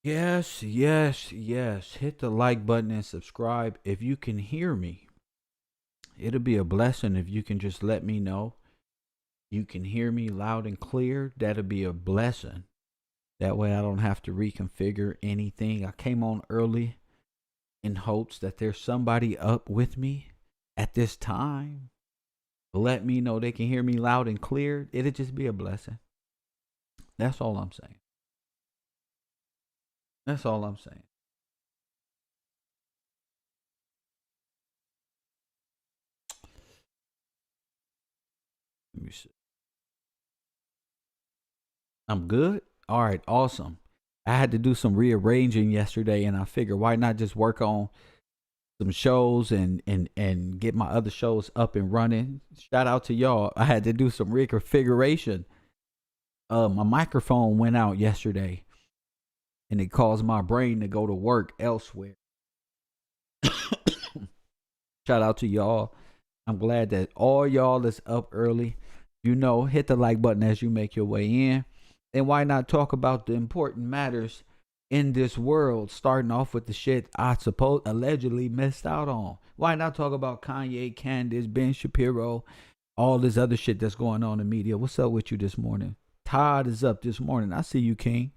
Yes, yes, yes. Hit the like button and subscribe if you can hear me. It'll be a blessing if you can just let me know you can hear me loud and clear. That'll be a blessing. That way I don't have to reconfigure anything. I came on early in hopes that there's somebody up with me at this time. Let me know they can hear me loud and clear. It'll just be a blessing. That's all I'm saying. That's all I'm saying. Let me see. I'm good. All right, awesome. I had to do some rearranging yesterday, and I figured why not just work on some shows and get my other shows up and running. Shout out to y'all. I had to do some reconfiguration. My microphone went out yesterday, and it caused my brain to go to work elsewhere. Shout out to y'all. I'm glad that all y'all is up early. Hit the like button as you make your way in. And why not talk about the important matters in this world, starting off with the shit I suppose allegedly missed out on. Why not talk about Kanye, Candice, Ben Shapiro, all this other shit that's going on in media? What's up with you this morning? Todd is up this morning. I see you, King.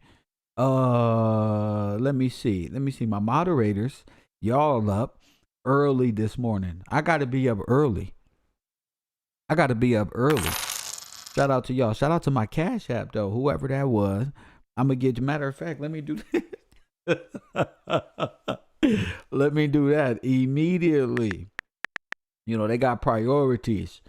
Let me see. My moderators, y'all up early this morning. I gotta be up early. Shout out to y'all. Shout out to my Cash App though, whoever that was. I'm gonna get. Matter of fact, let me do that. Let me do that immediately. They got priorities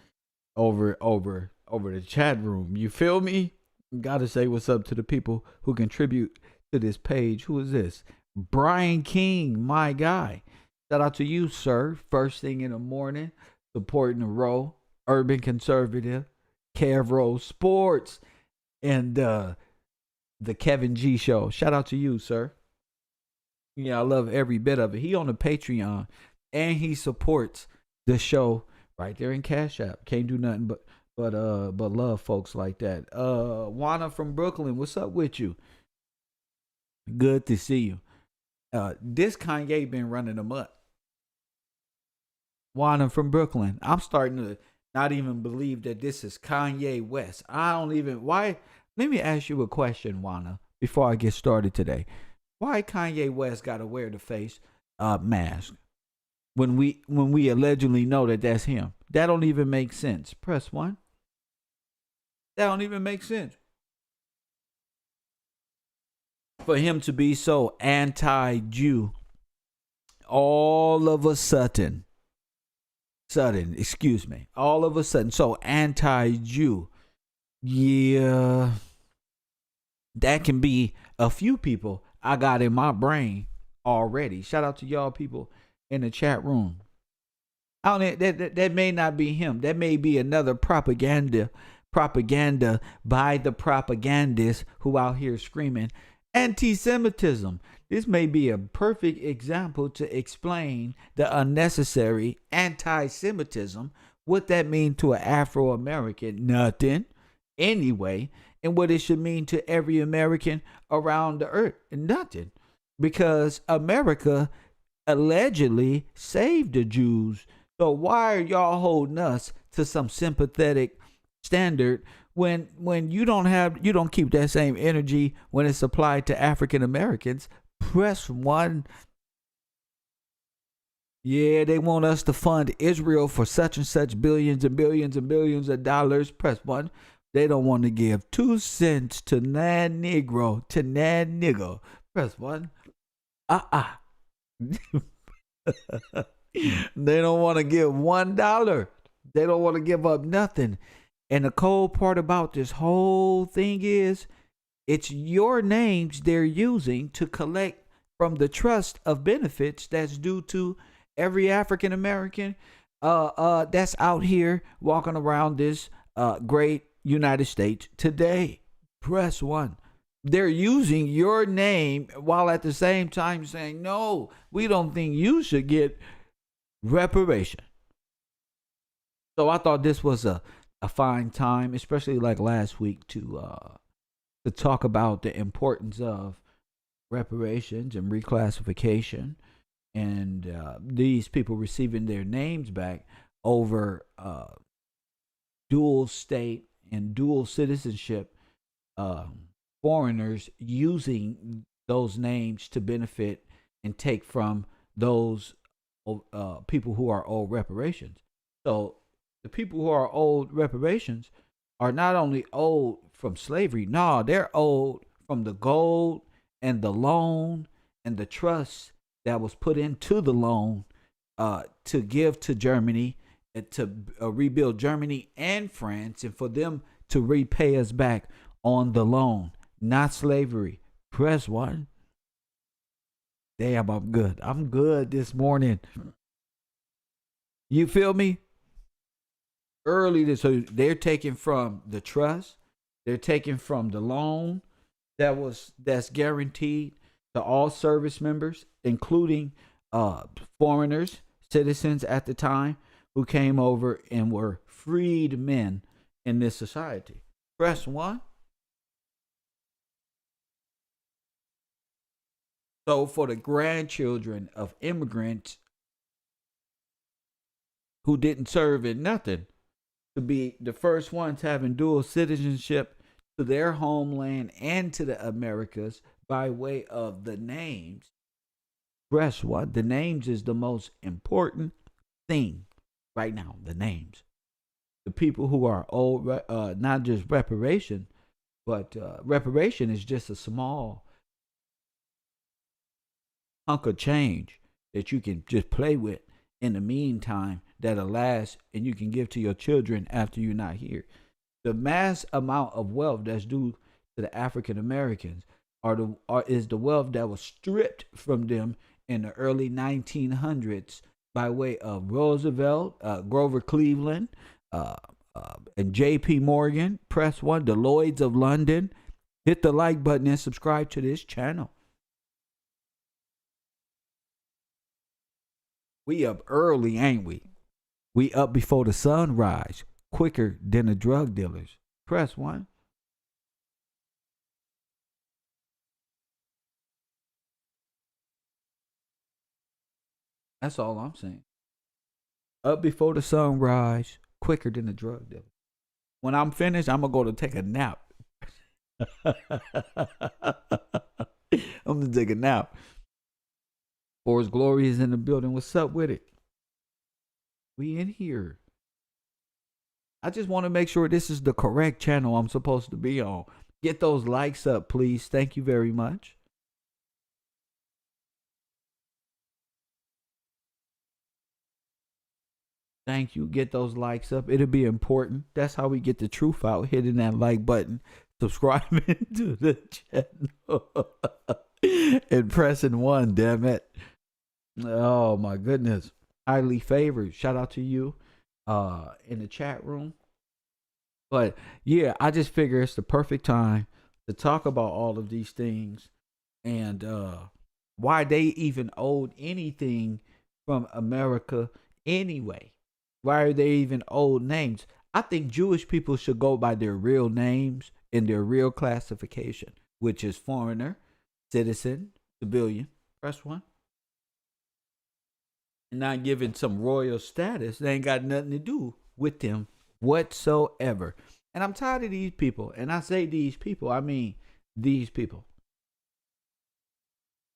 over the chat room. You feel me? Gotta say what's up to the people who contribute to this page. Who is this? Brian King, my guy. Shout out to you, sir. First thing in the morning, supporting the row, urban conservative, Kev Rose Sports, and the Kevin G Show. Shout out to you, sir. Yeah, I love every bit of it. He on the Patreon, and he supports the show right there in Cash App. Can't do nothing but love folks like that. Juana from Brooklyn, what's up with you? Good to see you. This Kanye been running amok. Juana from Brooklyn. I'm starting to not even believe that this is Kanye West. I don't even why. Let me ask you a question, Juana, before I get started today. Why Kanye West got to wear the face mask when we allegedly know that that's him? That don't even make sense. Press 1. That don't even make sense. For him to be so anti-Jew all of a sudden, all of a sudden, so anti-Jew. Yeah, that can be a few people I got in my brain already. Shout out to y'all people in the chat room. I don't that may not be him. That may be another propaganda by the propagandists who out here screaming anti-Semitism. This may be a perfect example to explain the unnecessary anti-Semitism. What that mean to an Afro-American? Nothing. Anyway, and what it should mean to every American around the earth? Nothing. Because America allegedly saved the Jews. So why are y'all holding us to some sympathetic standard when you don't keep that same energy when it's applied to African Americans? Press 1. Yeah, they want us to fund Israel for such and such billions and billions and billions of dollars. Press 1. They don't want to give 2 cents to nan negro, to nan nigger. Press 1. They don't want to give $1. They don't want to give up nothing. And the cold part about this whole thing is it's your names they're using to collect from the trust of benefits that's due to every African American that's out here walking around this great United States today. Press 1. They're using your name while at the same time saying, no, we don't think you should get reparation. So I thought this was a fine time, especially like last week, to talk about the importance of reparations and reclassification, and these people receiving their names back over dual state and dual citizenship, foreigners using those names to benefit and take from those people who are owed reparations. So the people who are owed reparations are not only owed from slavery, no, they're owed from the gold and the loan and the trust that was put into the loan to give to Germany and to rebuild Germany and France, and for them to repay us back on the loan, not slavery. Press one. Damn, I'm good. I'm good this morning. You feel me? So they're taking from the trust, they're taking from the loan that's guaranteed to all service members, including foreigners, citizens at the time who came over and were freed men in this society. Press one. So for the grandchildren of immigrants who didn't serve in nothing to be the first ones having dual citizenship to their homeland and to the Americas by way of the names. Press one. The names is the most important thing right now. The names. The people who are owed not just reparation, but reparation is just a small hunk of change that you can just play with in the meantime that'll last and you can give to your children after you're not here. The mass amount of wealth that's due to the African Americans is the wealth that was stripped from them in the early 1900s by way of Roosevelt, Grover Cleveland, and J.P. Morgan. Press one. The Lloyds of London. Hit the like button and subscribe to this channel. We up early, ain't we? We up before the sun rise, quicker than the drug dealers. Press one. That's all I'm saying. Up before the sun rise, quicker than the drug dealers. When I'm finished, I'm going to go to take a nap. I'm going to take a nap. Forrest Glory is in the building. What's up with it? We in here. I just want to make sure this is the correct channel I'm supposed to be on. Get those likes up, please. Thank you very much. Thank you. Get those likes up. It'll be important. That's how we get the truth out. Hitting that like button, subscribing to the channel, and pressing one, damn it. Oh my goodness. Highly favored. Shout out to you in the chat room. But yeah, I just figure it's the perfect time to talk about all of these things and why they even owed anything from America anyway. Why are they even owed names? I think Jewish people should go by their real names and their real classification, which is foreigner, citizen, civilian. Press one. And not given some royal status. They ain't got nothing to do with them whatsoever. And I'm tired of these people. And I say these people, I mean these people.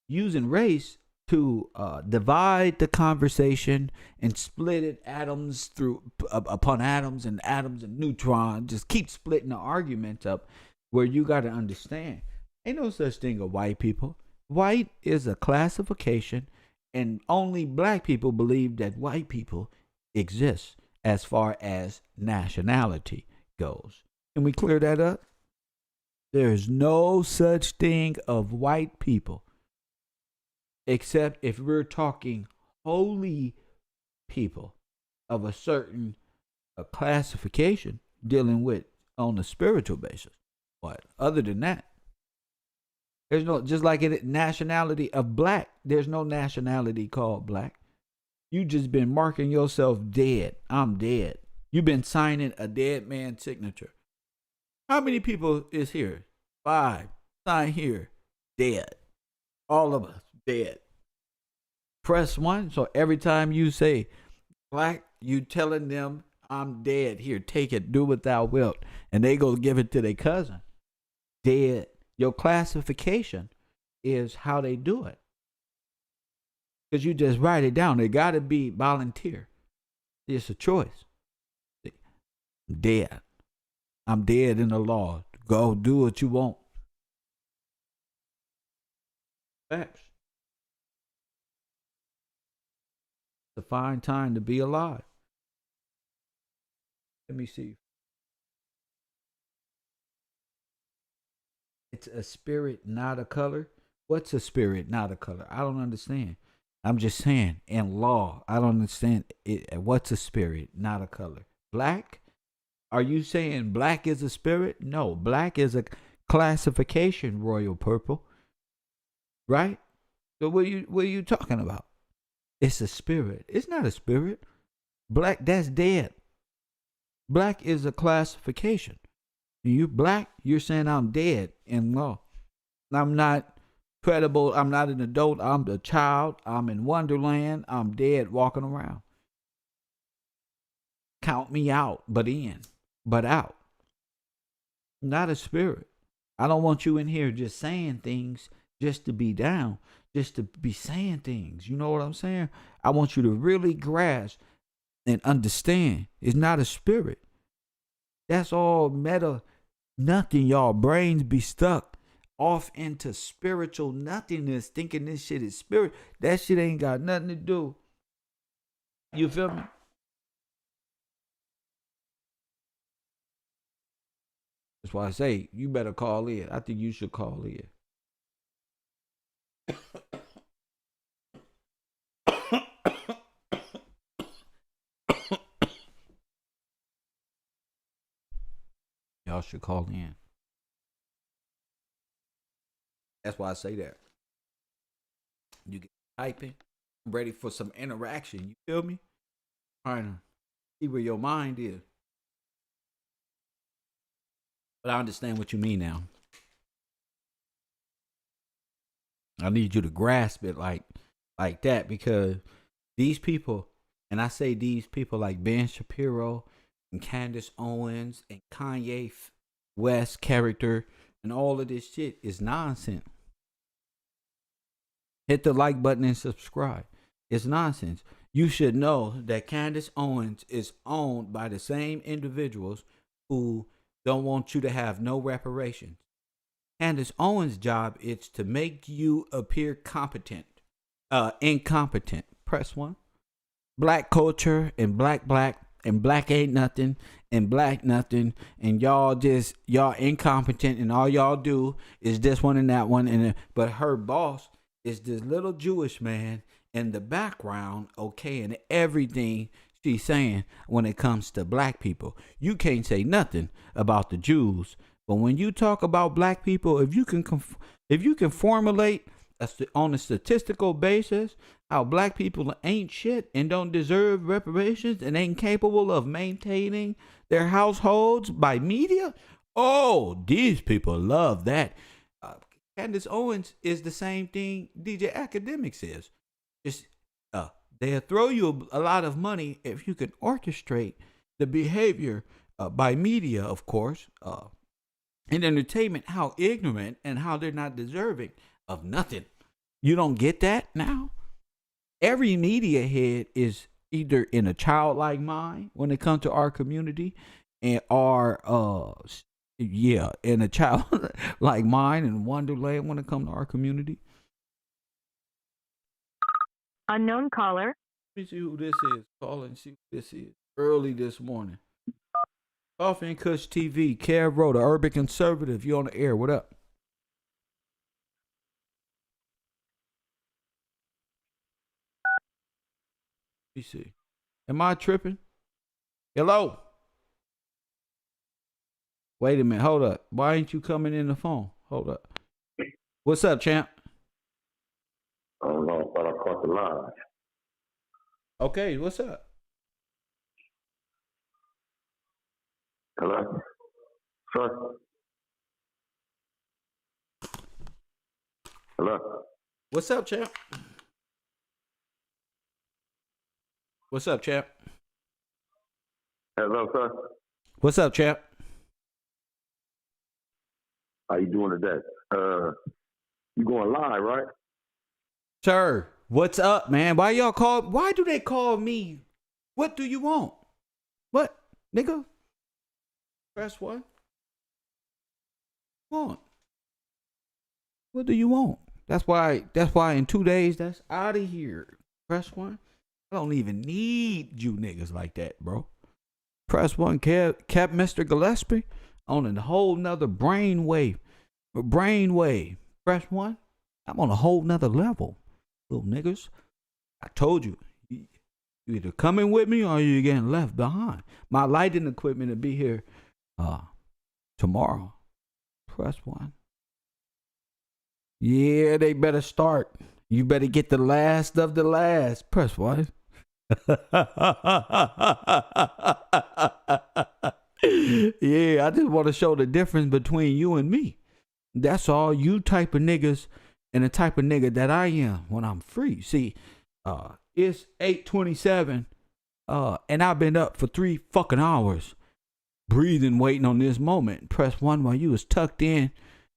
Using race to divide the conversation and split it atoms upon atoms and neutrons. Just keep splitting the argument up where you got to understand. Ain't no such thing as white people. White is a classification, and only black people believe that white people exist as far as nationality goes. Can we clear that up? There's no such thing of white people, except if we're talking holy people of a certain classification dealing with on a spiritual basis. But other than that, there's no, just like in nationality of black, there's no nationality called black. You just been marking yourself dead. I'm dead. You've been signing a dead man's signature. How many people is here? 5. Sign here. Dead. All of us dead. Press 1. So every time you say black, you telling them I'm dead. Here, take it, do what thou wilt. And they go give it to their cousin. Dead. Your classification is how they do it. Because you just write it down. They got to be volunteer. It's a choice. Dead. I'm dead in the law. Go do what you want. Facts. It's a fine time to be alive. Let me see. It's a spirit, not a color. What's a spirit, not a color? I don't understand. I'm just saying, in law, I don't understand it. What's a spirit, not a color? Black? Are you saying black is a spirit? No, black is a classification, Royal Purple. Right? So what are you talking about? It's a spirit. It's not a spirit. Black, that's dead. Black is a classification. You black, you're saying I'm dead in law. I'm not credible. I'm not an adult. I'm a child. I'm in Wonderland. I'm dead walking around. Count me out, but in, but out. Not a spirit. I don't want you in here just saying things just to be down, just to be saying things. You know what I'm saying? I want you to really grasp and understand. It's not a spirit. That's all meta nothing. Y'all brains be stuck off into spiritual nothingness, thinking this shit is spirit. That shit ain't got nothing to do. You feel me? That's why I say you better call in. I think you should call in. Y'all should call in. That's why I say that. You get typing. I'm ready for some interaction. You feel me? Trying to see where your mind is. But I understand what you mean now. I need you to grasp it like that, because these people, and I say these people like Ben Shapiro and Candice Owens and Kanye West character and all of this shit is nonsense. Hit the like button and subscribe. It's nonsense. You should know that Candace Owens is owned by the same individuals who don't want you to have no reparations. Candace Owens' job is to make you appear incompetent. Press 1. Black culture and black and black ain't nothing and black nothing, and y'all incompetent, and all y'all do is this one and that one, and but her boss is this little Jewish man in the background, okay, and everything she's saying when it comes to black people. You can't say nothing about the Jews, but when you talk about black people, if you can formulate on a statistical basis how black people ain't shit and don't deserve reparations and ain't capable of maintaining their households by media, oh, these people love that. Candace Owens is the same thing DJ Academics is. Just they'll throw you a lot of money if you can orchestrate the behavior by media, of course, in entertainment, how ignorant and how they're not deserving of nothing. You don't get that now? Every media head is either in a childlike mind when it comes to our community, and in a childlike mind and wonderland when it comes to our community. Unknown caller. Let me see who this is. Call and see who this is. Early this morning. Coffee and Kush TV. Kev Rowe, the urban conservative. You on the air. What up? Let me see. Am I tripping? Hello? Wait a minute. Hold up. Why ain't you coming in the phone? Hold up. What's up, champ? I don't know, but I caught the line. Okay, what's up? Hello? Sir? Hello? What's up, champ? What's up, champ? Hello, sir. What's up, champ? How you doing today? You going live, right? Sir, what's up, man? Why do they call me? What do you want? What, nigga? Press one. Want? What do you want? That's why in 2 days, that's out of here. Press one. I don't even need you niggas like that, bro. Press one kept Mr. Gillespie on a whole nother brainwave. Press one. I'm on a whole nother level, little niggas. I told you. You either coming with me or you're getting left behind. My lighting equipment will be here tomorrow. Press one. Yeah, they better start. You better get the last of the last. Press one. Yeah, I just want to show the difference between you and me. That's all. You type of niggas and the type of nigga that I am when I'm free. See, it's 8:27, and I've been up for 3 fucking hours, breathing, waiting on this moment. Press one while you was tucked in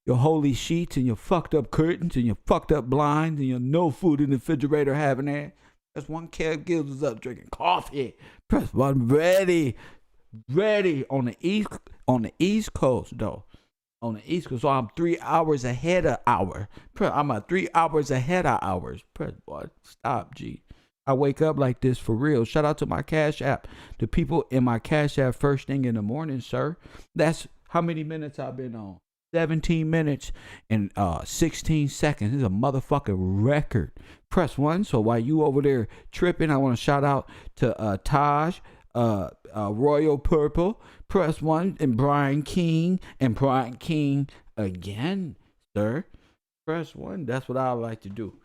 your holy sheets and your fucked up curtains and your fucked up blinds and your no food in the refrigerator having that. Press one. Kev Gibbs is up drinking coffee. Press one. Ready on the east coast though. On the east coast, so I'm 3 hours ahead of hour. I'm 3 hours ahead of hours. Press one. Stop, G. I wake up like this for real. Shout out to my Cash App. The people in my Cash App first thing in the morning, sir. That's how many minutes I've been on. 17 minutes and 16 seconds. This is a motherfucking record. Press one. So while you over there tripping, I want to shout out to Taj, Royal Purple, Press one, and Brian King again, sir. Press one. That's what I like to do.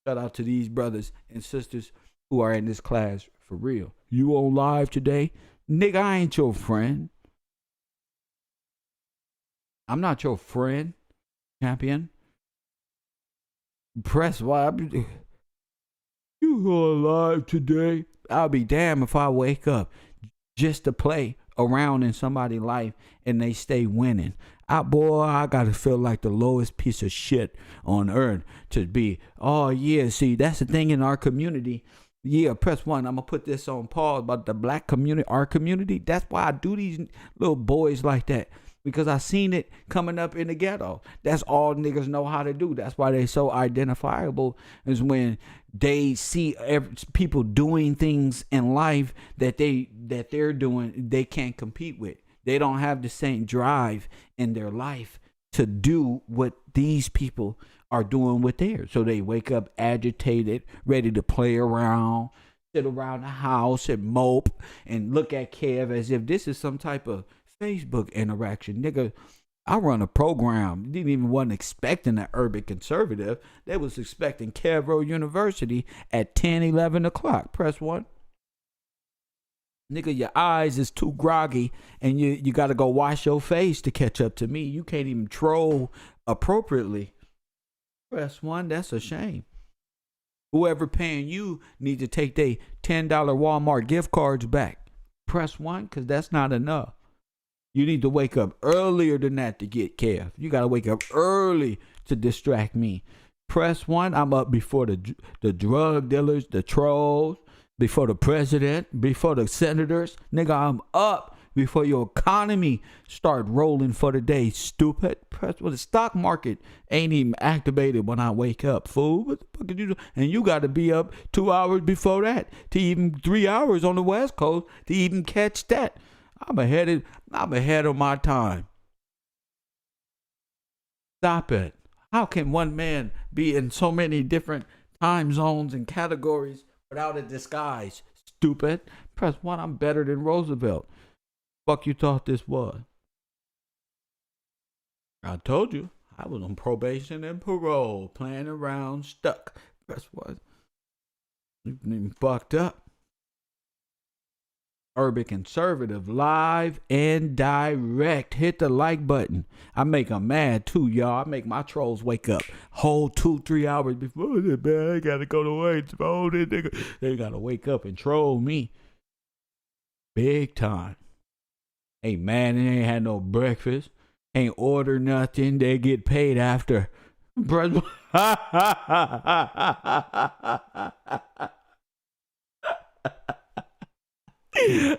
Shout out to these brothers and sisters who are in this class for real. You on live today? Nigga, I ain't your friend. I'm not your friend, champion. Press one. You on live today? I'll be damned if I wake up just to play around in somebody's life and they stay winning. I gotta feel like the lowest piece of shit on earth to be. Oh yeah, see, that's the thing in our community. Yeah, press one. I'm gonna put this on pause about the black community, our community. That's why I do these little boys like that. Because I seen it coming up in the ghetto. That's all niggas know how to do. That's why they so identifiable, is when they see people doing things in life that they're doing, they can't compete with. They don't have the same drive in their life to do what these people are doing with theirs. So they wake up agitated, ready to play around, sit around the house and mope and look at Kev as if this is some type of Facebook interaction. Nigga, I run a program. Didn't even wasn't expecting an urban conservative. They was expecting Cavro University at 10, 11 o'clock. Press one. Nigga, your eyes is too groggy and you got to go wash your face to catch up to me. You can't even troll appropriately. Press one. That's a shame. Whoever paying you need to take their $10 Walmart gift cards back. Press one, because that's not enough. You need to wake up earlier than that to get Kev. You got to wake up early to distract me. Press one. I'm up before the drug dealers, the trolls, before the president, before the senators. Nigga, I'm up before your economy start rolling for the day, stupid. Press well, the stock market ain't even activated when I wake up, fool. What the fuck are you doing? And you got to be up 2 hours before that to even 3 hours on the West Coast to even catch that. I'm ahead of my time. Stop it. How can one man be in so many different time zones and categories without a disguise? Stupid. Press one. I'm better than Roosevelt. Fuck you thought this was? I told you. I was on probation and parole, playing around, stuck. Press one. You've been fucked up. Urban Conservative, live and direct. Hit the like button. I make them mad too, y'all. I make my trolls wake up whole 2-3 hours before the bed. I gotta go to work. They gotta wake up and troll me big time. Hey man, they ain't had no breakfast. Ain't order nothing. They get paid after. A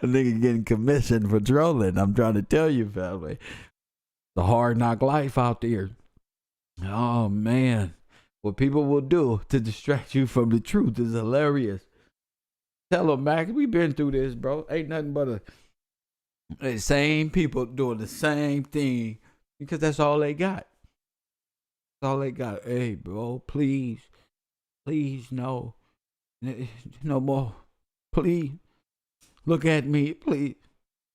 nigga getting commissioned for trolling. I'm trying to tell you, family. The hard knock life out there. Oh man. What people will do to distract you from the truth is hilarious. Tell them, Max, we been through this, bro. Ain't nothing but the same people doing the same thing because that's all they got. That's all they got. Hey, bro, please, no. No more. Please. Look at me, please.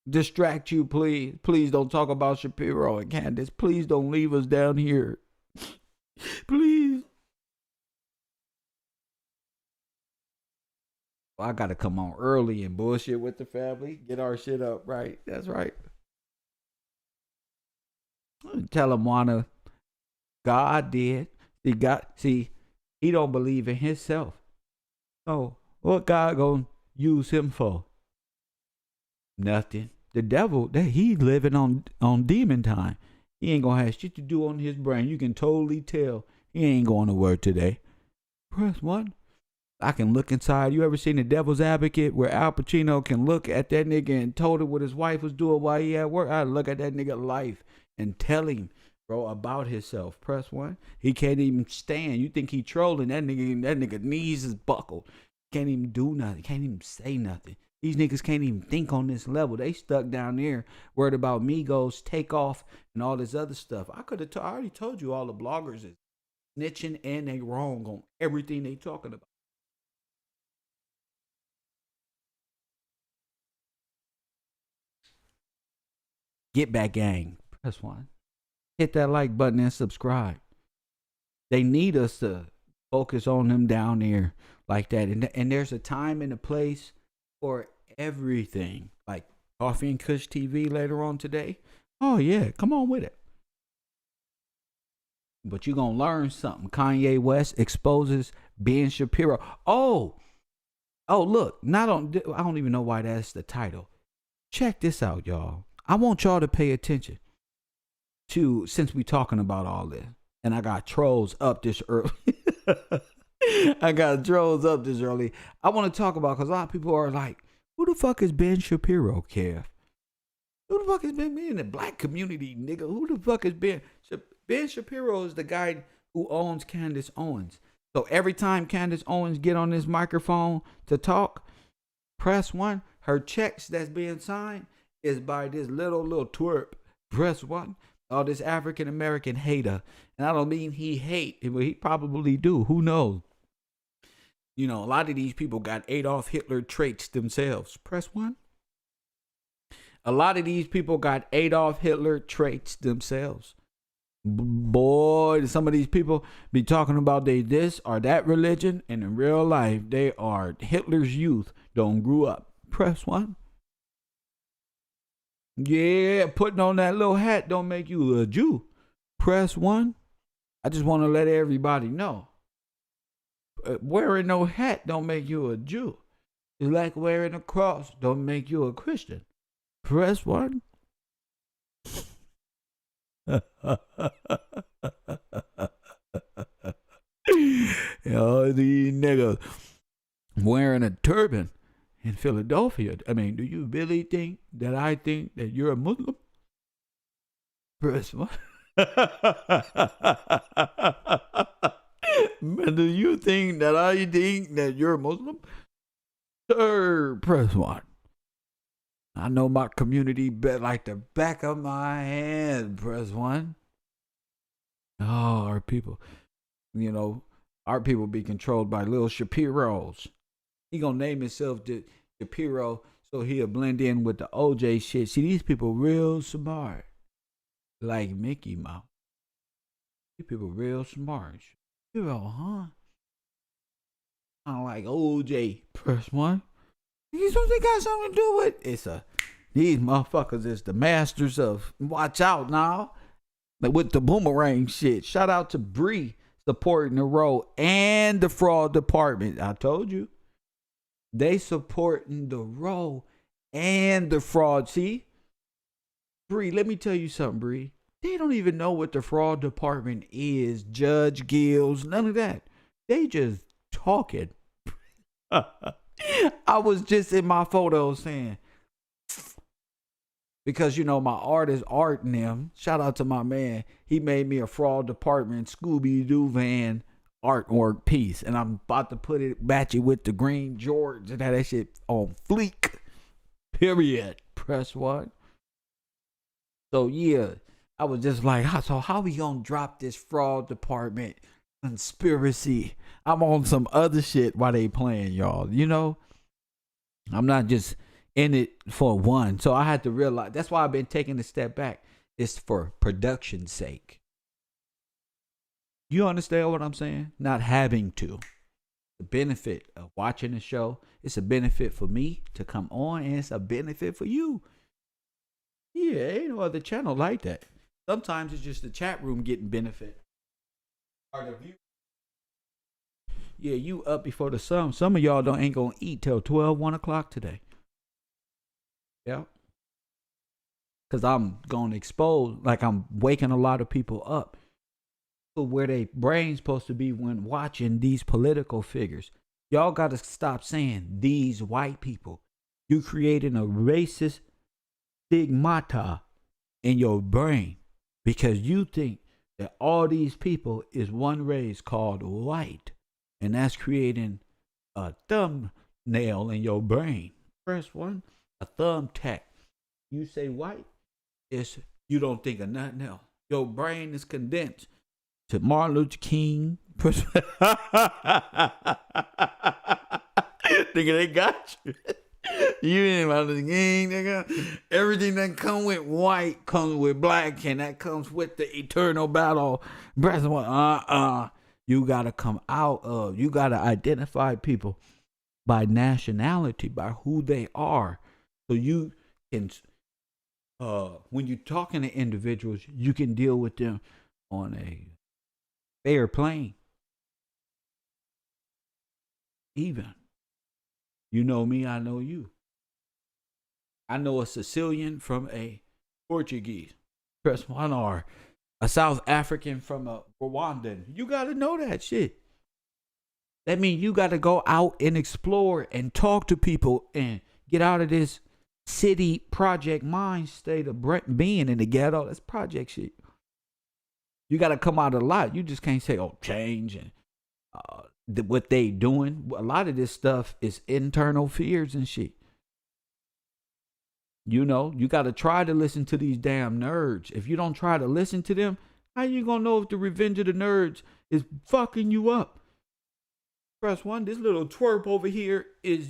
Distract you, please. Please don't talk about Shapiro and Candace. Please don't leave us down here. Please. Well, I gotta come on early and bullshit with the family. Get our shit up, right? That's right. Tell him, Wanna. God did. He don't believe in himself. So what God gonna use him for? Nothing. The devil, he living on demon time. He ain't gonna have shit to do on his brain. You can totally tell he ain't going to work today. Press 1. I can look inside. You ever seen The Devil's Advocate where Al Pacino can look at that nigga and told him what his wife was doing while he at work? I look at that nigga life and tell him, bro, about himself. Press 1. He can't even stand. You think he trolling? That nigga knees is buckled. Can't even do nothing. Can't even say nothing. These niggas can't even think on this level. They stuck down there worried about Migos, Takeoff, and all this other stuff. I already told you all the bloggers is snitching and they wrong on everything they talking about. Get back, gang. Press 1. Hit that like button and subscribe. They need us to focus on them down there like that. And there's a time and a place for everything. Like Coffee and Kush TV later on today. Oh, yeah. Come on with it. But you're going to learn something. Kanye West exposes Ben Shapiro. Oh, look. I don't even know why that's the title. Check this out, y'all. I want y'all to pay attention to, since we talking about all this, and I got trolls up this early. I want to talk about, because a lot of people are like, who the fuck is Ben Shapiro, Kev? Who the fuck is Ben? Me in the black community, nigga. Who the fuck is Ben? Ben Shapiro is the guy who owns Candice Owens. So every time Candice Owens get on this microphone to talk, press 1. Her checks that's being signed is by this little twerp. Press 1. Oh, this African American hater. And I don't mean he hate, but he probably do. Who knows? You know, a lot of these people got Adolf Hitler traits themselves. Press 1. A lot of these people got Adolf Hitler traits themselves. Boy, some of these people be talking about they this or that religion, and in real life, they are Hitler's youth. Don't grew up. Press 1. Yeah, putting on that little hat don't make you a Jew. Press 1. I just want to let everybody know. Wearing no hat don't make you a Jew. It's like wearing a cross don't make you a Christian. Press 1. Yo, these niggas wearing a turban in Philadelphia. I mean, do you really think that I think that you're a Muslim? Press 1. Do you think that I think that you're a Muslim? Sir, press 1. I know my community bet like the back of my hand. Press 1. Oh, our people. You know, our people be controlled by little Shapiros. He gonna name himself Shapiro so he'll blend in with the OJ shit. See, these people real smart. Like Mickey Mouse. These people real smart. Shapiro, huh? I like OJ. Press 1. These ones they got something to do with these motherfuckers is the masters of watch out now. Like with the boomerang shit. Shout out to Bree supporting the road and the fraud department. I told you. They supporting the road and the fraud. See? Bree, let me tell you something, Bree. They don't even know what the fraud department is. Judge Gills, none of that. They just talking. I was just in my photo saying, because, you know, my artist Art and them, shout out to my man. He made me a fraud department Scooby-Doo van artwork piece. And I'm about to put it, match it with the green George and have that shit on fleek. Period. Press one. So, yeah, I was just like, so how we gonna drop this fraud department conspiracy? I'm on some other shit while they playing, y'all. You know? I'm not just in it for one. So I had to realize, that's why I've been taking a step back. It's for production's sake. You understand what I'm saying? Not having to. The benefit of watching the show, it's a benefit for me to come on, and it's a benefit for you. Yeah, ain't no other channel like that. Sometimes it's just the chat room getting benefit. Or the view. Yeah, you up before the sun. Some of y'all ain't gonna eat till 12, 1 o'clock today. Yeah. Because I'm gonna expose, like I'm waking a lot of people up to where their brain's supposed to be when watching these political figures. Y'all gotta stop saying these white people. You creating a racist stigmata in your brain because you think that all these people is one race called white, and that's creating a thumbnail in your brain. Press one, a thumbtack. You say white, it's you don't think of nothing else. Your brain is condensed to Martin Luther King. Nigga, they got you. You ain't Martin Luther King, nigga. Everything that comes with white comes with black, and that comes with the eternal battle. You gotta come out of. You gotta identify people by nationality, by who they are, so you can. When you're talking to individuals, you can deal with them on a fair plane. Even. You know me, I know you. I know a Sicilian from a Portuguese. Press one, or a South African from a Rwandan. You got to know that shit. That means you got to go out and explore and talk to people and get out of this city project mind state of being in the ghetto. That's project shit. You got to come out a lot. You just can't say, oh, change and what they doing. A lot of this stuff is internal fears and shit. You know, you got to try to listen to these damn nerds. If you don't try to listen to them, how you going to know if the Revenge of the Nerds is fucking you up? Press one. This little twerp over here is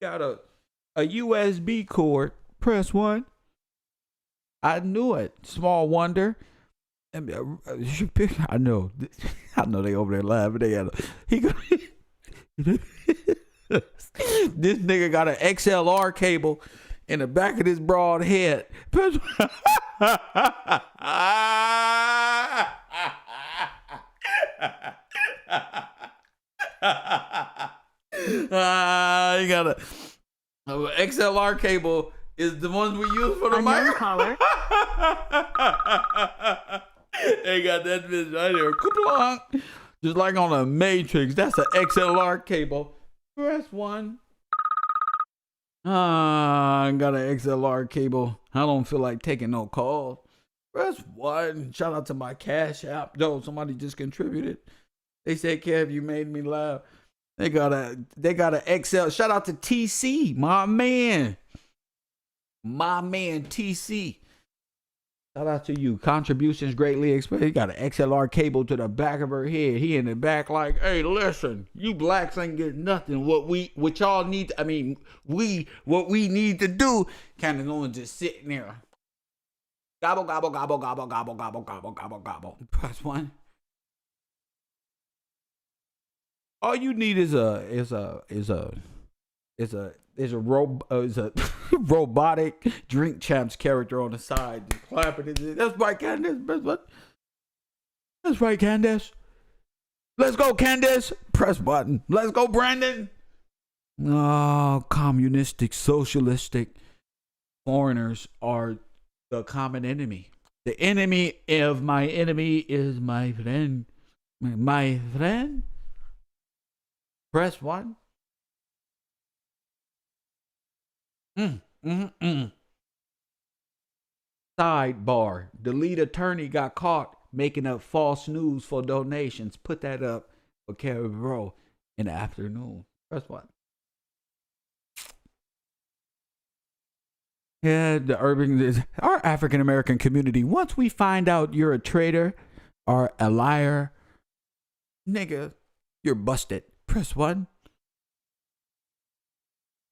got a USB cord. Press one. I knew it. Small wonder. I know. I know they over there laughing. This nigga got an XLR cable in the back of this broad head. You got a XLR cable is the ones we use for the mic. Caller. They got that bitch right there. Just like on a Matrix. That's an XLR cable. Press one. I got an XLR cable. I don't feel like taking no calls. Press one. Shout out to my Cash App. Though somebody just contributed. They said, Kev, you made me laugh. They got a XL. Shout out to TC, my man. My man TC. Shout out to you. Contributions greatly expressed. He got an XLR cable to the back of her head. He in the back like, hey, listen, you blacks ain't getting nothing. What we need to do. Candace Owens just sitting there. Gobble, gobble, gobble, gobble, gobble, gobble, gobble, gobble, gobble. Press one. All you need is a is a robotic Drink Champs character on the side just clapping. That's right, Candace. That's right, Candace. Let's go, Candace. Press button. Let's go, Brandon. Oh, communistic, socialistic foreigners are the common enemy. The enemy of my enemy is my friend. My friend? Press 1. Sidebar. The lead attorney got caught making up false news for donations. Put that up for Carrie Rowe in the afternoon. Press 1. Yeah, our African American community, once we find out you're a traitor or a liar, nigga, you're busted. Press 1.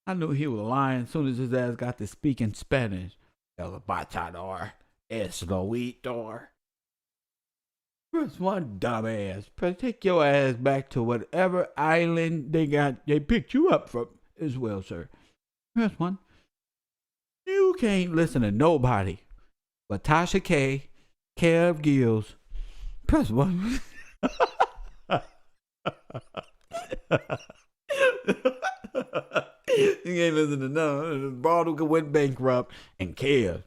I knew he was lying as soon as his ass got to speaking Spanish. El batador es lo hitor. Press 1, dumbass. Take your ass back to whatever island they picked you up from as well, sir. Press 1. You can't listen to nobody but Tasha K, Kev Gills. Press 1. You ain't listen to none. Bottle went bankrupt and Kev.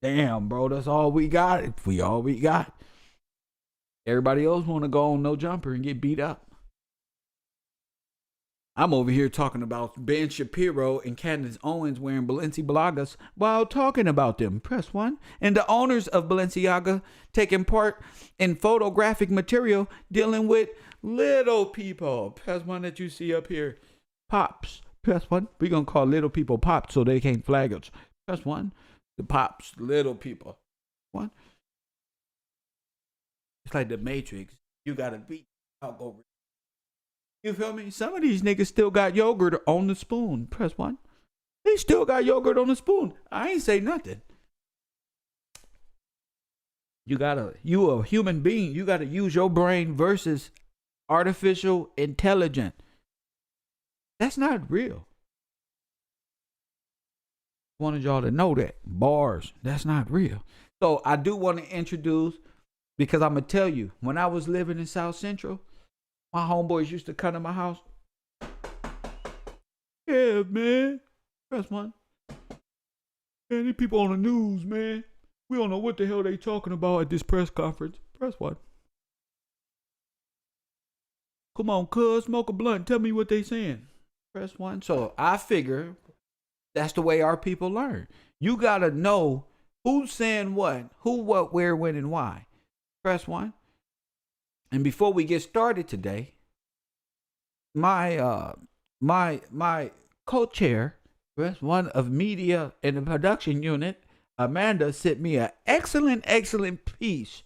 Damn, bro, that's all we got. All we got. Everybody else want to go on no jumper and get beat up. I'm over here talking about Ben Shapiro and Candice Owens wearing Balenciagas while talking about them. Press 1. And the owners of Balenciaga taking part in photographic material dealing with little people. Press 1 that you see up here. Pops. Press 1. We're going to call little people pops so they can't flag us. Press 1. The pops. Little people. 1. It's like the Matrix. You got to beat. I'll go. You feel me? Some of these niggas still got yogurt on the spoon. Press 1. They still got yogurt on the spoon. I ain't say nothing. You a human being. You gotta use your brain versus artificial intelligence. That's not real. Wanted y'all to know that. Bars. That's not real. So I do want to introduce, because I'm gonna tell you, when I was living in South Central, my homeboys used to come to my house. Yeah, man. Press 1. Man, these people on the news, man. We don't know what the hell they talking about at this press conference. Press 1. Come on, cuz, smoke a blunt. Tell me what they saying. Press 1. So I figure that's the way our people learn. You got to know who's saying what, who, what, where, when, and why. Press 1. And before we get started today, my co-chair, press 1 of media in the production unit, Amanda, sent me an excellent piece.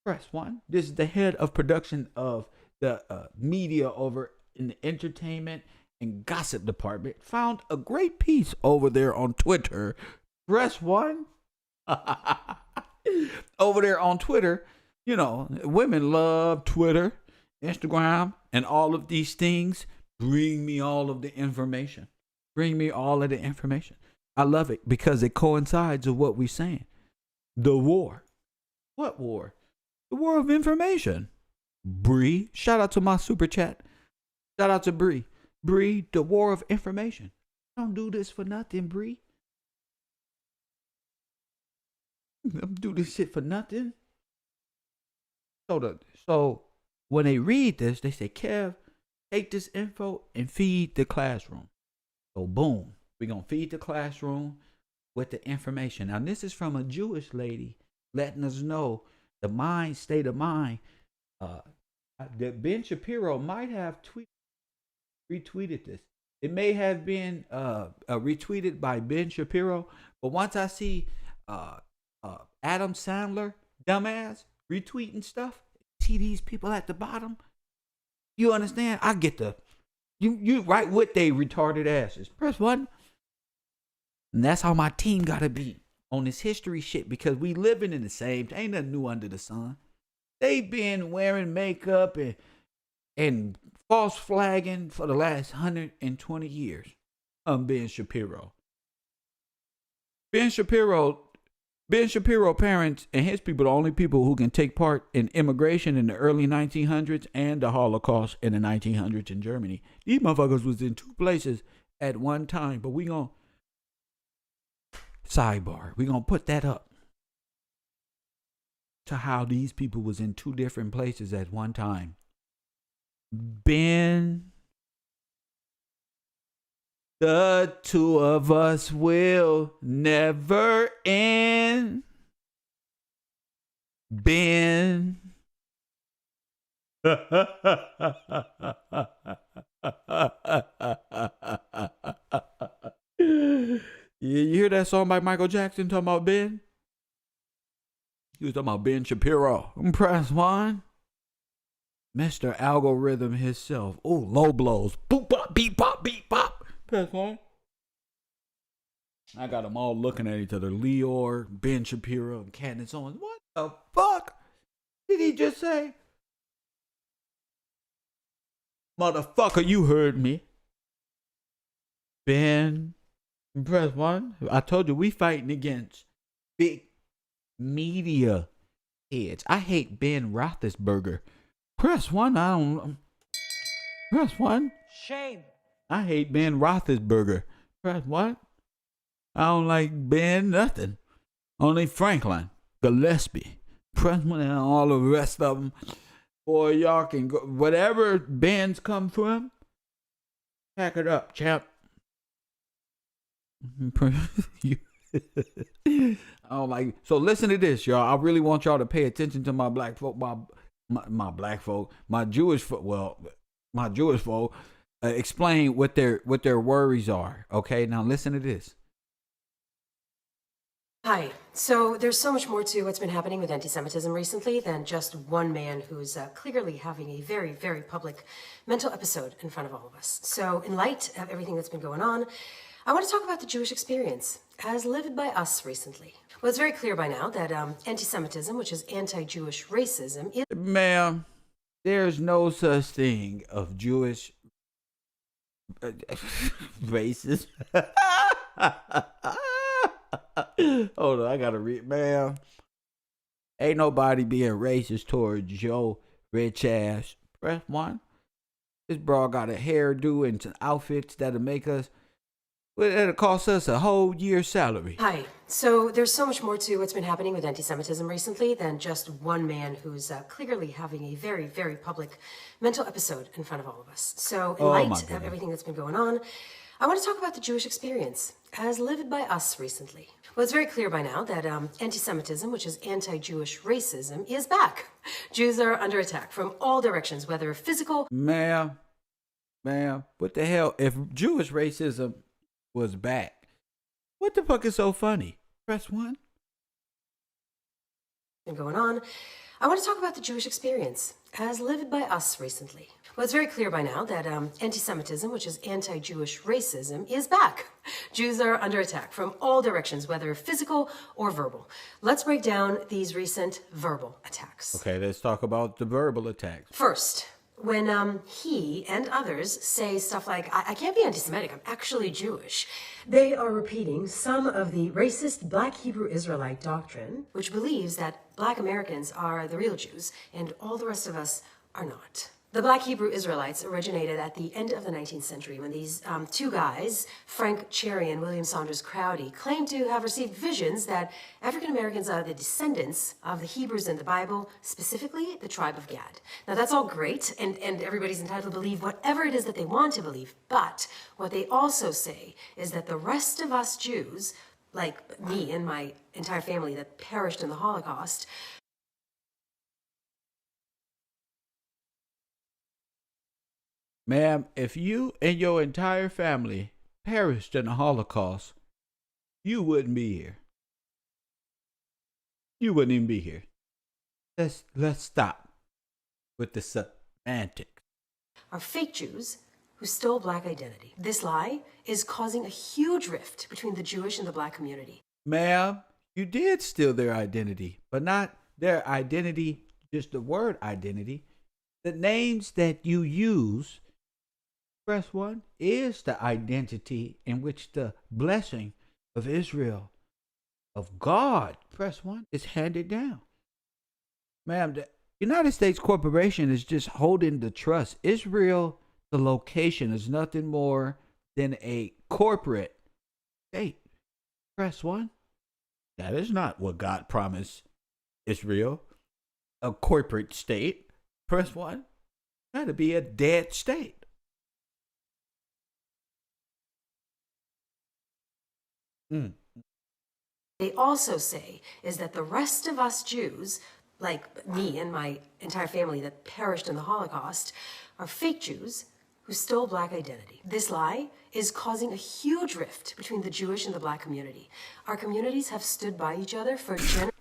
Press 1. This is the head of production of the media over in the entertainment and gossip department. Found a great piece over there on Twitter. Press 1. Over there on Twitter. You know, women love Twitter, Instagram, and all of these things. Bring me all of the information. Bring me all of the information. I love it because it coincides with what we're saying. The war. What war? The war of information. Bree, shout out to my super chat. Shout out to Bree. Bree, the war of information. Don't do this for nothing, Bree. Don't do this shit for nothing. So when they read this, they say, Kev, take this info and feed the classroom. So boom, we're going to feed the classroom with the information. Now, this is from a Jewish lady letting us know the state of mind. That Ben Shapiro might have retweeted this. It may have been retweeted by Ben Shapiro, but once I see Adam Sandler, dumbass, retweeting stuff, see these people at the bottom, you understand? I get you right with they retarded asses. Press 1. And that's how my team gotta be on this history shit, because we living in the same, ain't nothing new under the sun. They been wearing makeup and false flagging for the last 120 years. I'm Ben Shapiro. Ben Shapiro parents and his people are the only people who can take part in immigration in the early 1900s and the Holocaust in the 1900s in Germany. These motherfuckers was in two places at one time, but we gonna sidebar. We gonna put that up to how these people was in two different places at one time. Ben, the two of us will never end. Ben. You hear that song by Michael Jackson talking about Ben? He was talking about Ben Shapiro. Press one. Mr. Algorithm himself. Oh, low blows. Boop, bop, beep, pop, beep, pop. Press one. I got them all looking at each other. Leor, Ben Shapiro, and Candice Owens. What the fuck did he just say? Motherfucker, you heard me. Ben, press one. I told you we fighting against big media heads. I hate Ben Roethlisberger. Press one. I don't. Press one. Shame. I hate Ben Roethlisberger. Press what? I don't like Ben nothing. Only Franklin, Gillespie, Press one, and all the rest of them. Boy, y'all can go. Whatever bands come from, pack it up, champ. Oh my! So listen to this, y'all. I really want y'all to pay attention to my black folk, my black folk, my Jewish folk. Well, my Jewish folk. Explain what their worries are. Okay, now listen to this. Hi. So there's so much more to what's been happening with anti-Semitism recently than just one man who's clearly having a very, very public mental episode in front of all of us. So in light of everything that's been going on, I want to talk about the Jewish experience as lived by us recently. Well, it's very clear by now that anti-Semitism, which is anti-Jewish racism, is... Ma'am, there's no such thing of Jewish racist. Hold on, I gotta read, ma'am. Ain't nobody being racist towards your rich ass. Press one. This bra got a hairdo and some outfits that'll make us. Well, it'll cost us a whole year's salary. Hi. So there's so much more to what's been happening with anti-Semitism recently than just one man who's clearly having a very, very public mental episode in front of all of us. So in light of everything that's been going on, I want to talk about the Jewish experience as lived by us recently. Well, it's very clear by now that anti-Semitism, which is anti-Jewish racism, is back. Jews are under attack from all directions, whether physical... Ma'am, what the hell? If Jewish racism was back, what the fuck is so funny? Press one. Going on, I want to talk about the Jewish experience as lived by us recently. Well, it's very clear by now that anti-Semitism, which is anti-Jewish racism, is back. Jews are under attack from all directions, whether physical or verbal. Let's break down these recent verbal attacks. Okay, let's talk about the verbal attacks. First, when he and others say stuff like, I can't be anti-Semitic, I'm actually Jewish, they are repeating some of the racist Black Hebrew Israelite doctrine, which believes that Black Americans are the real Jews and all the rest of us are not. The Black Hebrew Israelites originated at the end of the 19th century when these two guys, Frank Cherry and William Saunders Crowdy, claimed to have received visions that African Americans are the descendants of the Hebrews in the Bible, specifically the tribe of Gad. Now that's all great, and everybody's entitled to believe whatever it is that they want to believe, but what they also say is that the rest of us Jews, like me and my entire family that perished in the Holocaust, Ma'am, if you and your entire family perished in the Holocaust, you wouldn't be here. You wouldn't even be here. Let's stop with the semantics. are fake Jews who stole Black identity. This lie is causing a huge rift between the Jewish and the Black community. Ma'am, you did steal their identity, but not their identity, just the word identity. The names that you use, press 1, is the identity in which the blessing of Israel, of God, press 1, is handed down. Ma'am, the United States Corporation is just holding the trust. Israel, the location, is nothing more than a corporate state. Press 1. That is not what God promised Israel. A corporate state. Press 1. That'd be a dead state. They also say is that the rest of us Jews, like me and my entire family that perished in the Holocaust, are fake Jews who stole black identity. This lie is causing a huge rift between the Jewish and the black community. Our communities have stood by each other for generations.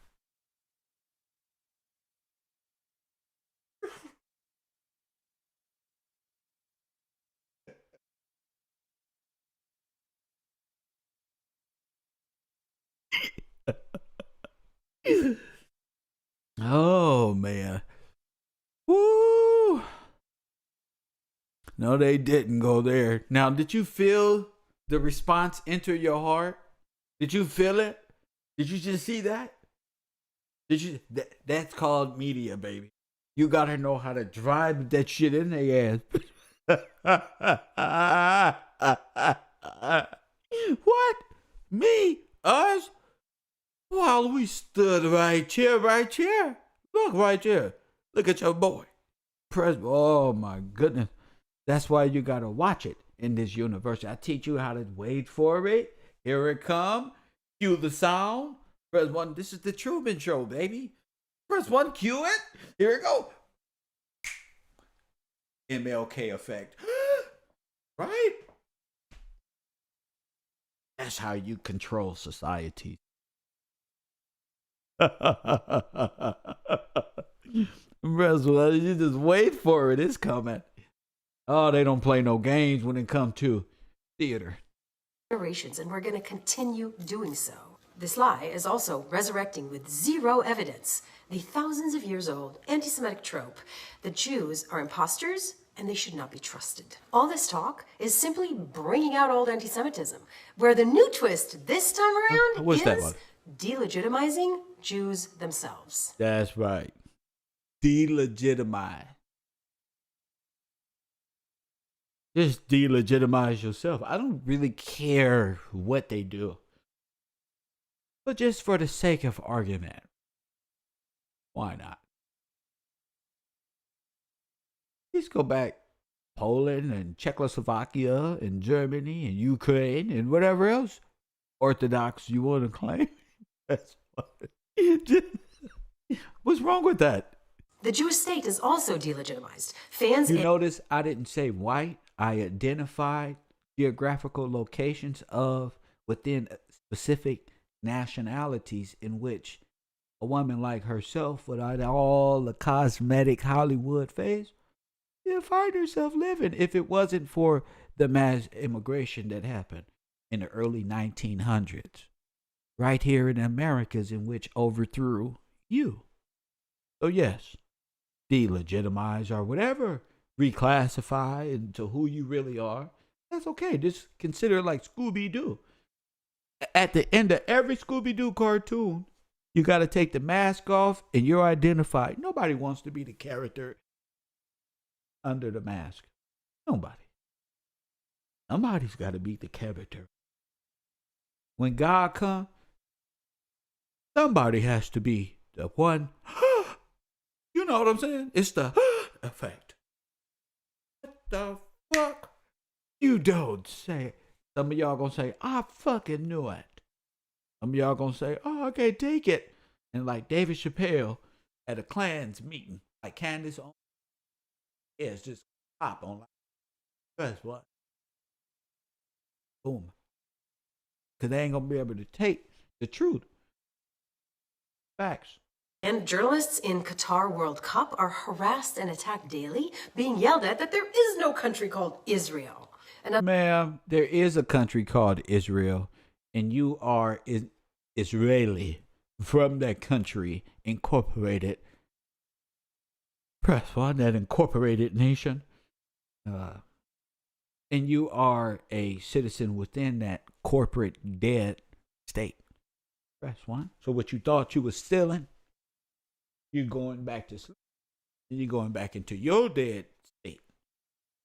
Oh, man. Woo! No, they didn't go there. Now, did you feel the response enter your heart? Did you feel it? Did you just see that? Did you? That's called media, baby. You gotta know how to drive that shit in their ass. What? Me? Us? While we stood right here. Look right here. Look at your boy. Oh my goodness. That's why you gotta watch it in this university. I teach you how to wait for it. Here it come. Cue the sound. Press 1. This is the Truman Show, baby. Press 1. Cue it. Here it go. MLK effect. Right? That's how you control society. Press 1. You just wait for it. It's coming. Oh, they don't play no games when it comes to theater. Generations, and we're going to continue doing so. This lie is also resurrecting with zero evidence the thousands of years old anti-Semitic trope that Jews are imposters and they should not be trusted. All this talk is simply bringing out old anti-Semitism, where the new twist this time around is delegitimizing Jews themselves. That's right. Delegitimize. Just delegitimize yourself. I don't really care what they do. But just for the sake of argument, why not? Just go back Poland and Czechoslovakia and Germany and Ukraine and whatever else Orthodox you want to claim. That's what's wrong with that? The Jewish state is also delegitimized. Fans. You notice I didn't say white. I identified geographical locations of within specific nationalities in which a woman like herself, without all the cosmetic Hollywood face, she'll find herself living if it wasn't for the mass immigration that happened in the early 1900s, right here in the Americas, in which overthrew you. So yes, delegitimize or whatever, reclassify into who you really are. That's okay. Just consider it like Scooby-Doo. At the end of every Scooby-Doo cartoon, you got to take the mask off and you're identified. Nobody wants to be the character under the mask. Nobody. Somebody's got to be the character. When God comes, somebody has to be the one. You know what I'm saying? It's the effect. What the fuck? You don't say. Some of y'all gonna say, I fucking knew it. Some of y'all gonna say, oh, I can't take it. And like David Shapiro at a Klans meeting, like Candice Owens, yeah, it's just pop on like, that's what? Boom. Because they ain't gonna be able to take the truth. Facts. And journalists in Qatar World Cup are harassed and attacked daily, being yelled at that there is no country called Israel. Ma'am, there is a country called Israel, and you are Israeli from that country, incorporated Press 1, that incorporated nation. And you are a citizen within that corporate dead state. Press 1. So what you thought you was stealing, you're going back to sleep. And you're going back into your dead state.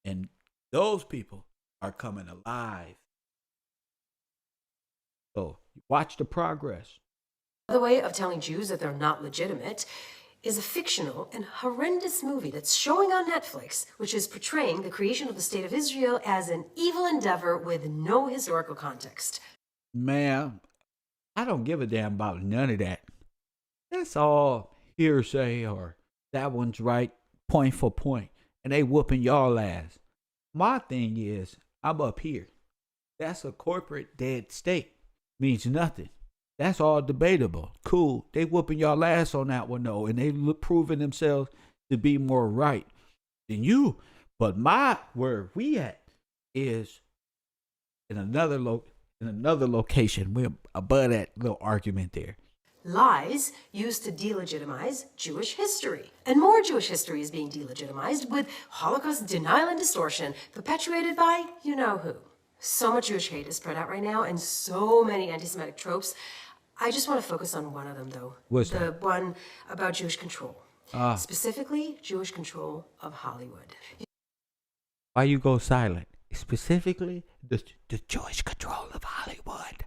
And those people are coming alive. So watch the progress. Another way of telling Jews that they're not legitimate is a fictional and horrendous movie that's showing on Netflix, which is portraying the creation of the State of Israel as an evil endeavor with no historical context. Man, I don't give a damn about none of that. That's all hearsay, or that one's right, point for point. And they whooping y'all ass. My thing is, I'm up here. That's a corporate dead state. Means nothing. That's all debatable. Cool. They whooping y'all ass on that one though, and they proving themselves to be more right than you. But where we at is in another location. We're above that little argument there. Lies used to delegitimize Jewish history. And more Jewish history is being delegitimized with Holocaust denial and distortion perpetuated by you know who. So much Jewish hate is spread out right now and so many anti-Semitic tropes. I just want to focus on one of them, though. What's the that? one about Jewish control. Specifically, Jewish control of Hollywood. Why you go silent? Specifically, the Jewish control of Hollywood.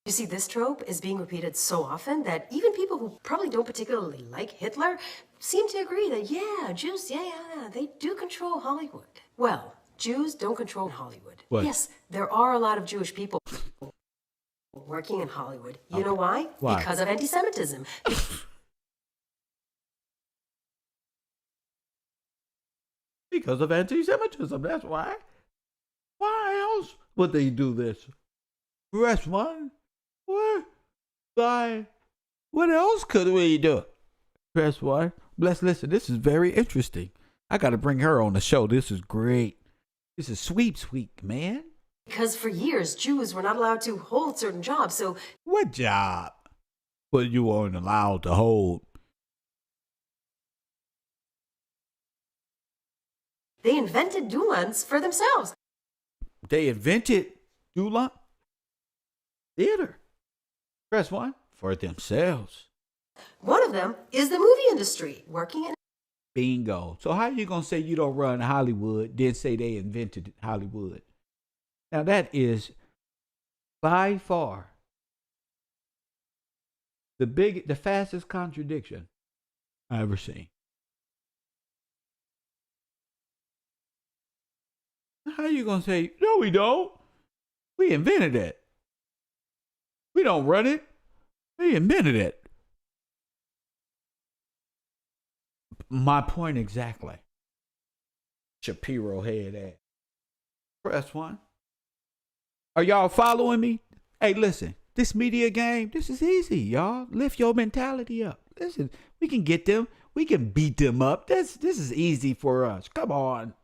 You see, this trope is being repeated so often that even people who probably don't particularly like Hitler seem to agree that, yeah, Jews, yeah, they do control Hollywood. Well, Jews don't control Hollywood. What? Yes, there are a lot of Jewish people working in Hollywood. You know why? Why? Because of anti-Semitism. Because of anti-Semitism, that's why. Why else would they do this? Press 1? What? Why? What else could we do? Press 1. Let's listen. This is very interesting. I got to bring her on the show. This is great. This is sweeps week, man. Because for years, Jews were not allowed to hold certain jobs, so... What job? What you weren't allowed to hold? they invented doulans for themselves. They invented doula theater. Press 1 for themselves. One of them is the movie industry, working in... Bingo. So how you going to say you don't run Hollywood, then say they invented Hollywood? Now that is by far the fastest contradiction I ever seen. How you going to say, no, we don't? We invented it. We don't run it. We invented it. My point exactly. Shapiro head ass. Press 1. Are y'all following me? Hey, listen. This media game, this is easy, y'all. Lift your mentality up. Listen, we can get them. We can beat them up. This is easy for us. Come on.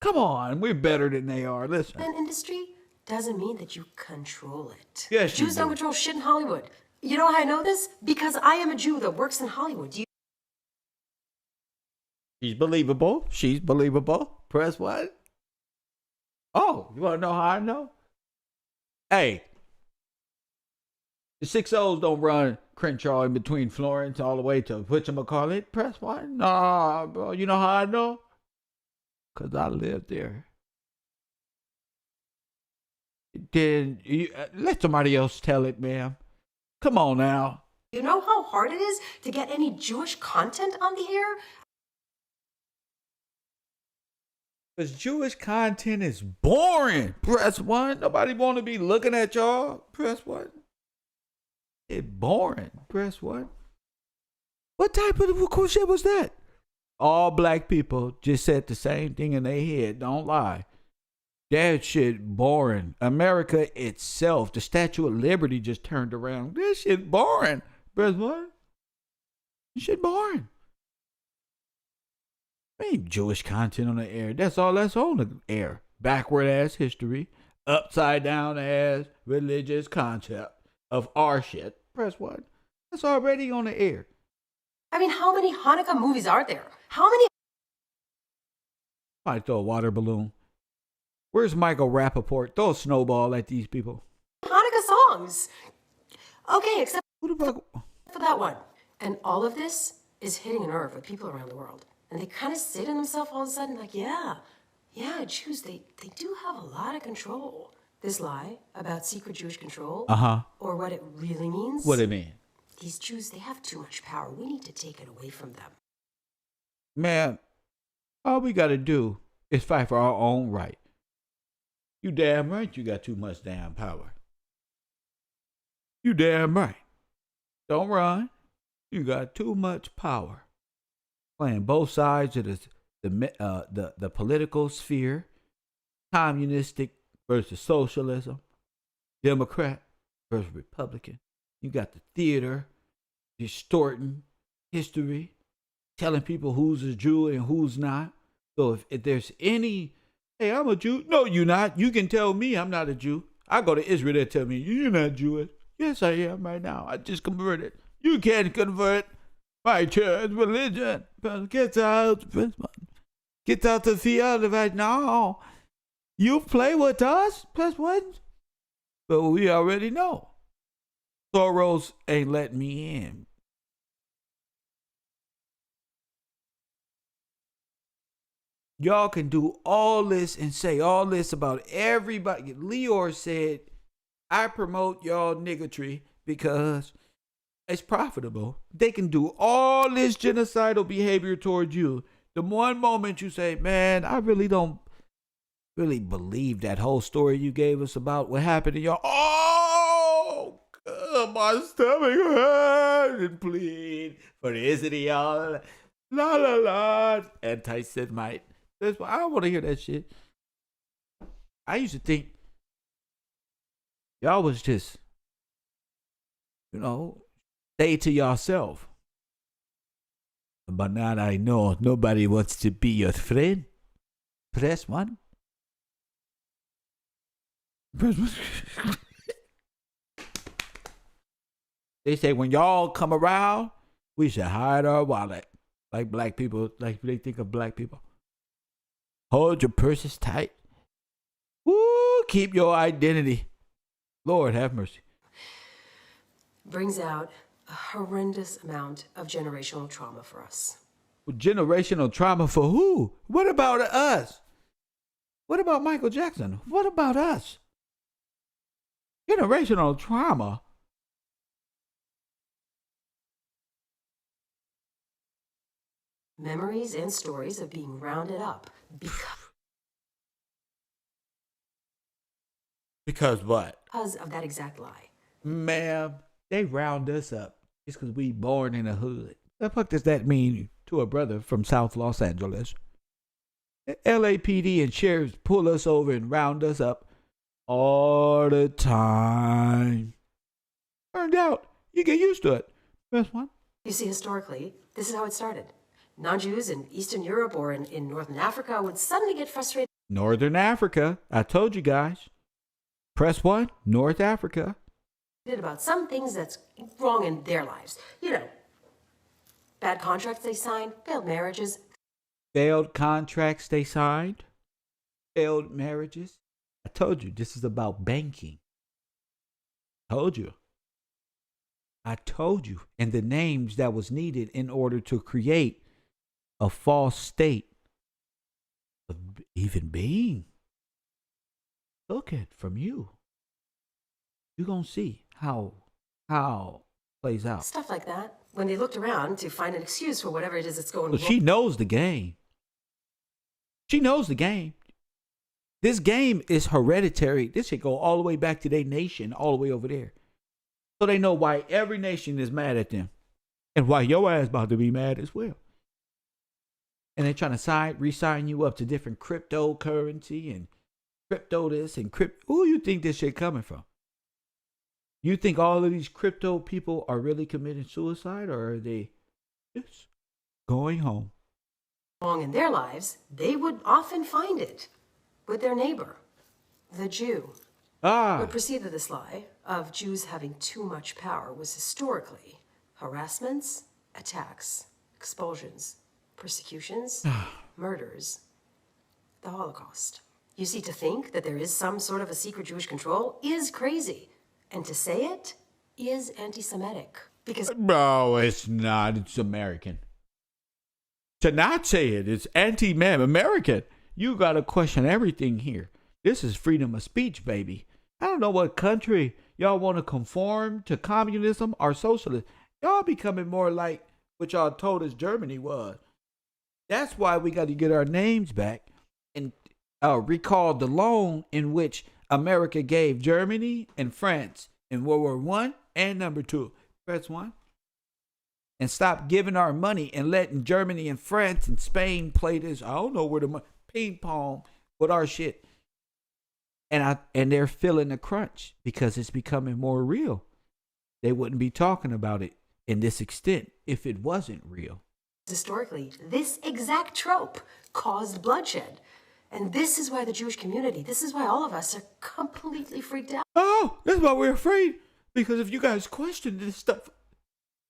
Come on. We're better than they are. Listen. An industry doesn't mean that you control it. Yes, you Jews do. don't control shit in Hollywood. You know how I know this? Because I am a Jew that works in Hollywood. She's believable. She's believable. Press 1. Oh, you want to know how I know? Hey, the 6 O's don't run Crenshaw in between Florence all the way to whatchamacallit. Press 1. Nah, bro. You know how I know? Because I lived there. Then let somebody else tell it, ma'am. Come on now. You know how hard it is to get any Jewish content on the air? Because Jewish content is boring. Press 1. Nobody want to be looking at y'all. Press 1. It's boring. Press 1. What type of cool shit was that? All black people just said the same thing in their head. Don't lie. That shit boring. America itself, the Statue of Liberty just turned around. This shit boring. Press 1. This shit boring. Ain't Jewish content on the air. That's all that's on the air. Backward ass history. Upside down ass religious concept of our shit. Press 1. That's already on the air. I mean, how many Hanukkah movies are there? How many Might throw a water balloon. Where's Michael Rappaport? Throw a snowball at these people. Hanukkah songs? Okay, except Who the fuck? for that one. And all of this is hitting a nerve with people around the world. And they kind of say to themselves all of a sudden, like, yeah, Jews, they do have a lot of control. This lie about secret Jewish control, or what it really means. What it mean? These Jews, they have too much power. We need to take it away from them. Man, all we got to do is fight for our own right. You damn right you got too much damn power. You damn right. Don't run. You got too much power. Playing both sides of the political sphere. Communistic versus socialism. Democrat versus Republican. You got the theater distorting history, telling people who's a Jew and who's not. So if there's any, hey, I'm a Jew. No, you're not. You can tell me I'm not a Jew. I go to Israel, they tell me, you're not Jewish. Yes, I am right now. I just converted. You can't convert my church religion. Get out. Get out the field right now. You play with us, plus one. But we already know. Soros ain't letting me in. Y'all can do all this and say all this about everybody. Leor said, I promote y'all niggatry because it's profitable. They can do all this genocidal behavior towards you. The one moment you say, man, I really don't really believe that whole story you gave us about what happened to y'all. Oh, God, my stomach hurt and plead for Israel. La la la. Anti-Semite. That's why I don't want to hear that shit. I used to think y'all was just, stay to yourself. But now I know nobody wants to be your friend. Press one. They say when y'all come around, we should hide our wallet. Like black people, like they think of black people. Hold your purses tight. Woo, keep your identity. Lord have mercy. Brings out a horrendous amount of generational trauma for us. Generational trauma for who? What about us? What about Michael Jackson? What about us? Generational trauma. Memories and stories of being rounded up Because what? Because of that exact lie. Ma'am, they round us up just because we born in a hood. The fuck does that mean to a brother from South Los Angeles? LAPD and sheriffs pull us over and round us up all the time. Turned out, you get used to it. That's one. You see, historically, this is how it started. Non-Jews in Eastern Europe or in Northern Africa would suddenly get frustrated. Northern Africa. I told you guys. Press one, North Africa. About some things that's wrong in their lives. Bad contracts they signed, failed marriages. Failed contracts they signed. Failed marriages. I told you, this is about banking. Told you. I told you. And the names that was needed in order to create a false state of even being. Look at from you. You're going to see how plays out. Stuff like that. When they looked around to find an excuse for whatever it is that's going on. She knows the game. She knows the game. This game is hereditary. This should go all the way back to their nation, all the way over there. So they know why every nation is mad at them. And why your ass about to be mad as well. And they're trying to re-sign you up to different cryptocurrency and crypto this and crypto. Who you think this shit coming from? You think all of these crypto people are really committing suicide, or are they just going home? Wrong in their lives, they would often find it with their neighbor, the Jew. What preceded this lie of Jews having too much power was historically harassments, attacks, expulsions, persecutions, murders, the Holocaust. You see, to think that there is some sort of a secret Jewish control is crazy. And to say it is anti-Semitic. Because No, it's not. It's American. To not say it, it's anti-American. You got to question everything here. This is freedom of speech, baby. I don't know what country y'all want to conform to, communism or socialism. Y'all becoming more like what y'all told us Germany was. That's why we got to get our names back and recall the loan in which America gave Germany and France in World War I and number 2. Press 1. And stop giving our money and letting Germany and France and Spain play this. I don't know where the money, ping pong with our shit. And they're feeling the crunch because it's becoming more real. They wouldn't be talking about it in this extent if it wasn't real. historically, this exact trope caused bloodshed. And this is why the Jewish community, this is why all of us are completely freaked out. Oh, that's why we're afraid. Because if you guys question this stuff,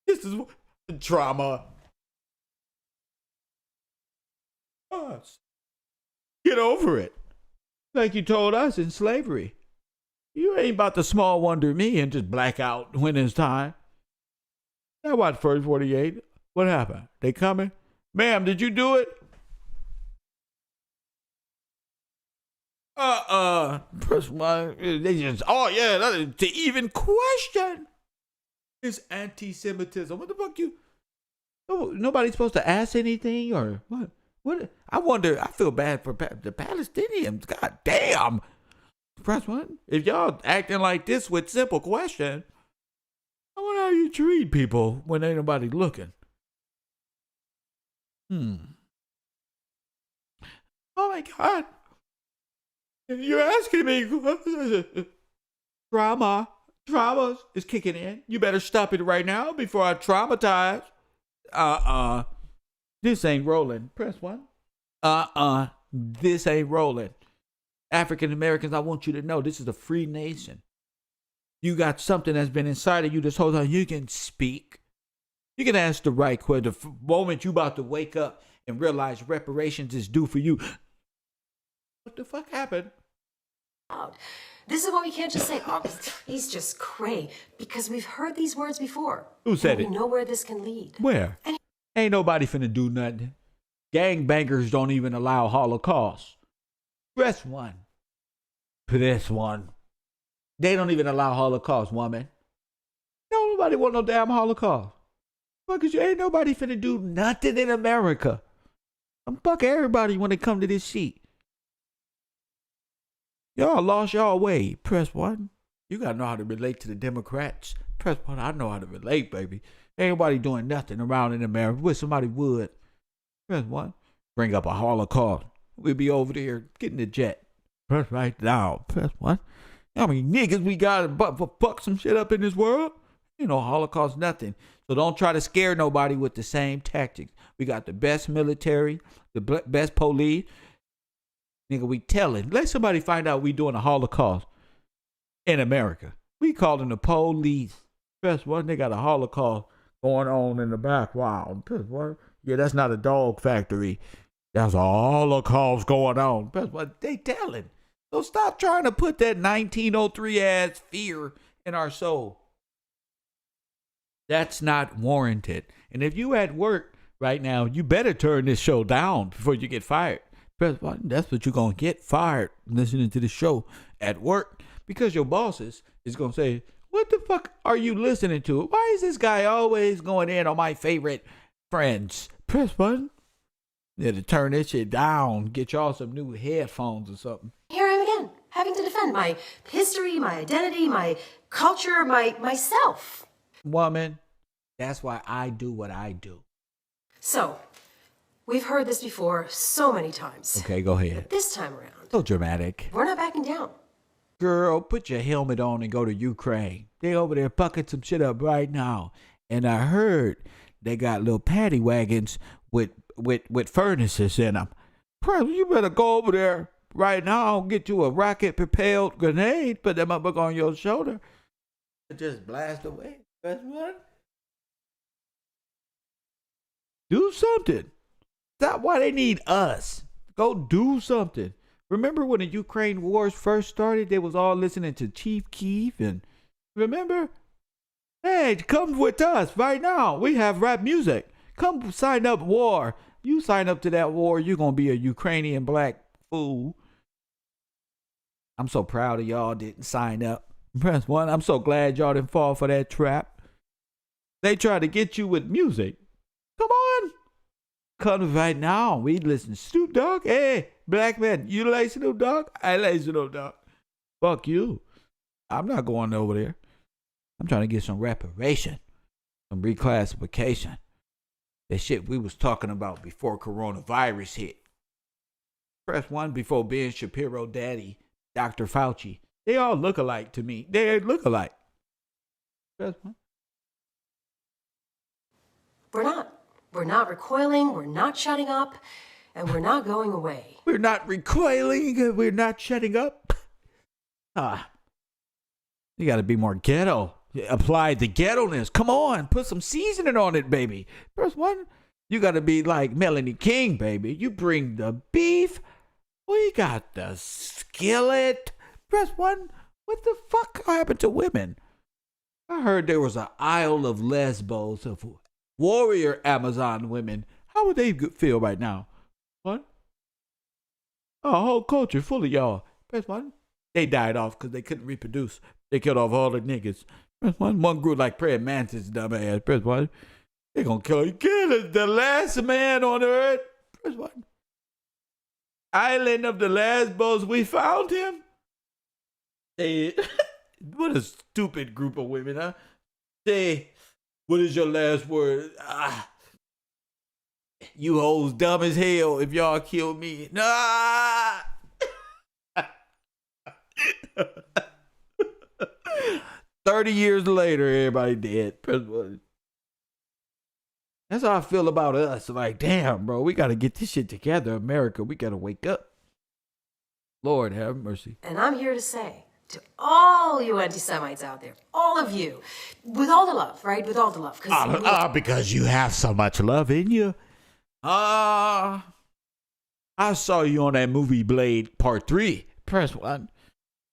this is drama. Get over it. Like you told us in slavery. You ain't about to small wonder me and just black out when it's time. Now what, first 48? What happened? They coming? Ma'am, did you do it? Press one. They just, oh yeah, to even question is anti-Semitism. What the fuck you? Nobody's supposed to ask anything or what? What? I wonder. I feel bad for the Palestinians. God damn. Press one. If y'all acting like this with simple question, I wonder how you treat people when ain't nobody looking. Oh my God. You're asking me. Trauma is kicking in. You better stop it right now before I traumatize. This ain't rolling. Press one. This ain't rolling. African Americans, I want you to know this is a free nation. You got something that's been inside of you this whole time. You can speak. You can ask the right question. The moment you about to wake up and realize reparations is due for you. What the fuck happened? This is why we can't just say, oh, he's just cray, because we've heard these words before. Who said it? We know where this can lead. Where? Ain't nobody finna do nothing. Gangbangers don't even allow Holocaust. Press one. Press one. They don't even allow Holocaust, woman. Don't nobody want no damn Holocaust. Because you ain't nobody finna do nothing in America. I'm fuck everybody when it come to this shit. Y'all lost y'all way. Press one. You gotta know how to relate to the Democrats. Press one. I know how to relate, baby. Ain't nobody doing nothing around in America. Wish somebody would. Press one. Bring up a Holocaust. We'll be over there getting the jet. Press right now. Press one. How many niggas we got to fuck some shit up in this world? You know, Holocaust, nothing. So don't try to scare nobody with the same tactics. We got the best military, the best police. Nigga, we telling. Let somebody find out we doing a Holocaust in America. We calling the police. Press one. They got a Holocaust going on in the background. Press one. Yeah, that's not a dog factory. That's a Holocaust going on. That's what they telling. So stop trying to put that 1903 ass fear in our soul. That's not warranted. And if you at work right now, you better turn this show down before you get fired. Press button. That's what you're going to get fired listening to the show at work, because your bosses is going to say, what the fuck are you listening to? Why is this guy always going in on my favorite friends? Press button. Yeah, to turn this shit down. Get y'all some new headphones or something. Here I am again, having to defend my history, my identity, my culture, myself. Woman, that's why I do what I do. So, we've heard this before so many times. Okay, go ahead. But this time around, So dramatic. we're not backing down. Girl, put your helmet on and go to Ukraine. They over there fucking some shit up right now. And I heard they got little paddy wagons with furnaces in them. You better go over there right now and get you a rocket-propelled grenade, put them up on your shoulder, and just blast away. That's what? Do something. That's why they need us. Go do something. Remember when the Ukraine wars first started? They was all listening to Chief Keef and remember? Hey, come with us right now. We have rap music. Come sign up war. You sign up to that war, you're gonna be a Ukrainian black fool. I'm so proud of y'all didn't sign up. Press 1. I'm so glad y'all didn't fall for that trap. They try to get you with music. Come on. Come right now. We listen to Snoop Dogg. Hey, black man, you like Snoop Dogg? I like Snoop Dogg. Fuck you. I'm not going over there. I'm trying to get some reparation, some reclassification. That shit we was talking about before coronavirus hit. Press 1 before Ben Shapiro, Daddy, Dr. Fauci. They all look alike to me. They look alike. Press 1. We're not recoiling, we're not shutting up, and we're not going away. We're not recoiling, we're not shutting up. You got to be more ghetto. Apply the ghetto-ness. Come on, put some seasoning on it, baby. First one, you got to be like Melanie King, baby. You bring the beef. We got the skillet. Press 1. What the fuck happened to women? I heard there was an Isle of Lesbos of warrior Amazon women. How would they feel right now? What? A whole culture full of y'all. Press 1. They died off because they couldn't reproduce. They killed off all the niggas. Press 1. One grew like Prayer Mantis, dumbass. Press 1. They gonna kill you. Kill us, the last man on earth. Press 1. Island of the Lesbos, we found him. They, what a stupid group of women, huh? Say, what is your last word? You hoes dumb as hell if y'all kill me. Nah. 30 years later, everybody dead. That's how I feel about us. Like, damn, bro, we got to get this shit together, America. We got to wake up. Lord have mercy. And I'm here to say to all you anti-Semites out there, all of you, with all the love, right? With all the love. Because you have so much love in you. I saw you on that movie Blade Part 3. Press 1.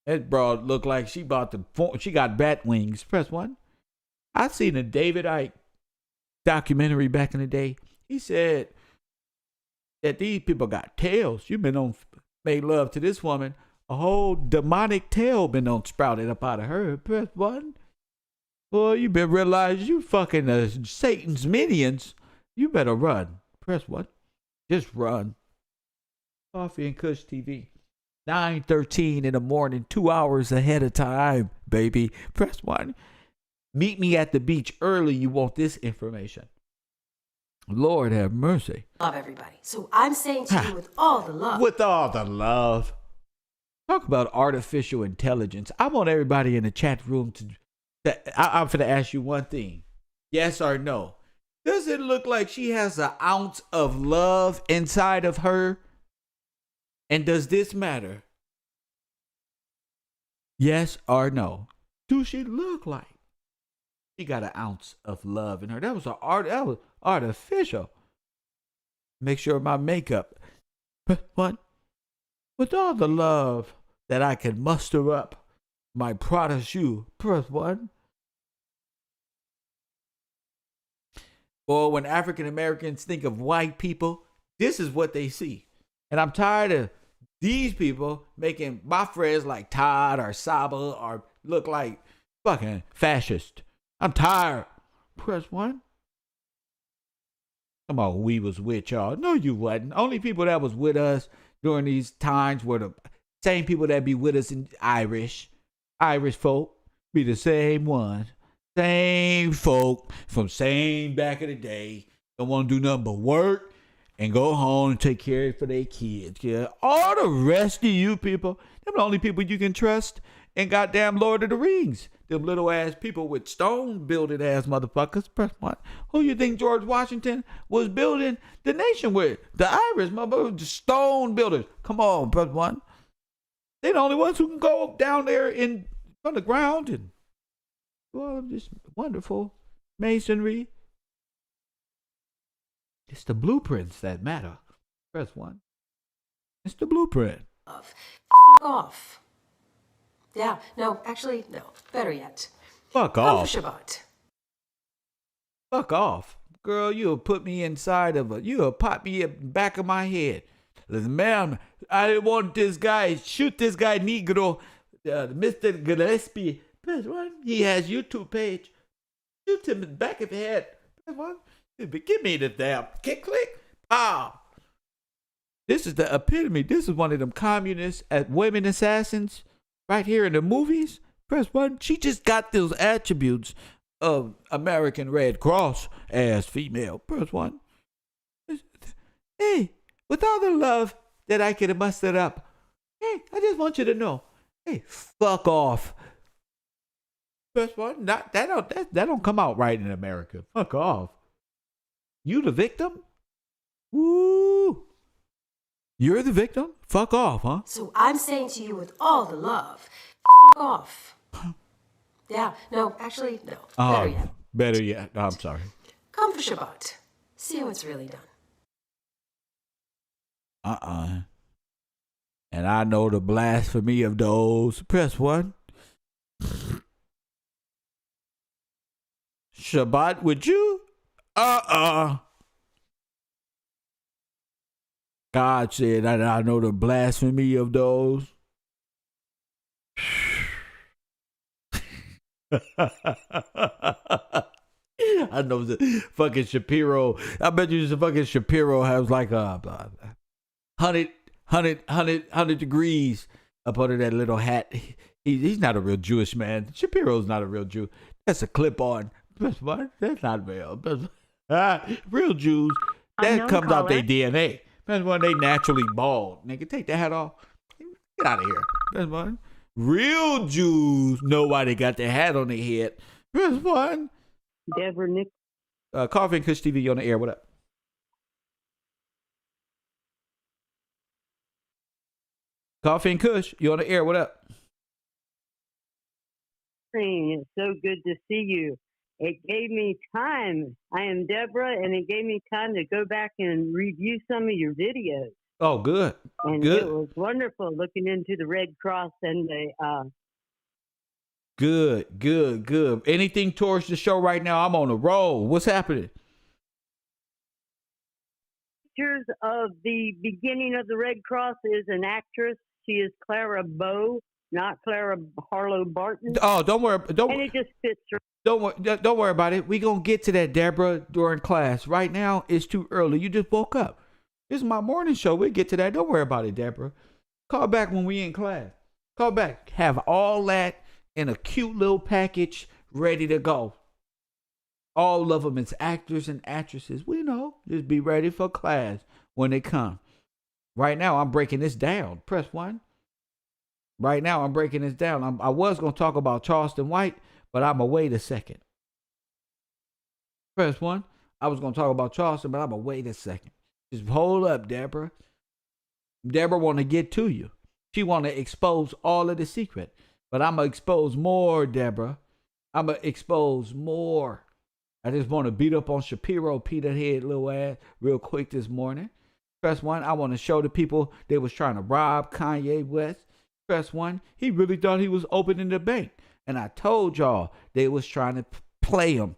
That broad looked like she got bat wings. Press 1. I seen a David Icke documentary back in the day. He said that these people got tails. You've been on made love to this woman. A whole demonic tail been on sprouted up out of her. Press 1. Boy, you been realize you fucking Satan's minions. You better run. Press 1. Just run. Coffee and Kush TV. 9:13 in the morning, 2 hours ahead of time, baby. Press 1. Meet me at the beach early. You want this information. Lord have mercy. Love everybody. So I'm saying to you with all the love. With all the love. Talk about artificial intelligence. I want everybody in the chat room I'm going to ask you one thing. Yes or no? Does it look like she has an ounce of love inside of her? And does this matter? Yes or no? Do she look like she got an ounce of love in her? That was artificial. Make sure my makeup. What? With all the love that I can muster up, my Prada shoe. Press 1. Or when African Americans think of white people, this is what they see. And I'm tired of these people making my friends like Todd or Saba or look like fucking fascist. I'm tired. Press 1. Come on, we was with y'all. No, you wasn't. Only people that was with us during these times were the same people that be with us in Irish folk. Be the same ones. Same folk from same back in the day. Don't want to do nothing but work and go home and take care for their kids. Yeah. All the rest of you people, them the only people you can trust in goddamn Lord of the Rings. Them little ass people with stone building ass motherfuckers. Press 1. Who you think George Washington was building the nation with? The Irish, motherfuckers, the stone builders. Come on, press 1. They're the only ones who can go down there on the ground and do all of this wonderful masonry. It's the blueprints that matter. Press 1. It's the blueprint. Fuck off. Yeah, no, actually, no. Better yet. Fuck Come off. for Shabbat. Fuck off. Girl, you'll put me inside of you'll pop me in the back of my head. Listen, ma'am, I want this guy, shoot this guy Negro, Mr. Gillespie. Press 1. He has YouTube page. Shoot him in the back of the head. Press 1. Give me the damn click. Pow. This is the epitome. This is one of them communist women assassins right here in the movies. Press 1. She just got those attributes of American Red Cross as female. Press 1. Hey, with all the love that I could have mustered up, hey, I just want you to know, hey, fuck off. Press 1. That don't come out right in America. Fuck off. You the victim? Woo. You're the victim? Fuck off, huh? So I'm saying to you with all the love, fuck off. Yeah, no, actually, no. Better yet. Better yet. I'm sorry. Come for Shabbat. See how it's really done. And I know the blasphemy of those. Press 1. Shabbat with you? God said, I know the blasphemy of those. I know the fucking Shapiro. I bet you the fucking Shapiro has like a 100 degrees up under that little hat. He's not a real Jewish man. Shapiro's not a real Jew. That's a clip on. That's not real. Real Jews, that Unknown comes out their caller. DNA. That's when they naturally bald. Nigga, take the hat off. Get out of here. That's one. Real Jews know why they got their hat on their head. That's one. Deborah Nick. Coffee and Kush TV, you on the air. What up? Coffee and Kush, you on the air. What up? It's so good to see you. It gave me time. I am Deborah, and it gave me time to go back and review some of your videos. Oh, good. And Good. it was wonderful looking into the Red Cross and the Good. Anything towards the show right now? I'm on a roll. What's happening? pictures of the beginning of the Red Cross is an actress. She is Clara Bow, not Clara Harlow Barton. Oh, don't worry. And it just fits her. Don't worry about it. We gonna get to that, Deborah, during class. Right now, it's too early. You just woke up. This is my morning show. We'll get to that. Don't worry about it, Deborah. Call back when we in class. Call back. Have all that in a cute little package ready to go. All of them is actors and actresses. We know. Just be ready for class when they come. Right now, I'm breaking this down. Press 1. Right now, I'm breaking this down. I was going to talk about Charleston White, but I'm going to wait a second. Press 1. I was going to talk about Charleston, but I'm going to wait a second. Just hold up, Deborah. Deborah want to get to you. She want to expose all of the secret. But I'm going to expose more, Deborah. I'm going to expose more. I just want to beat up on Shapiro, Peter Head, little ass, real quick this morning. Press 1. I want to show the people they was trying to rob Kanye West. Press 1. He really thought he was opening the bank. And I told y'all they was trying to play him.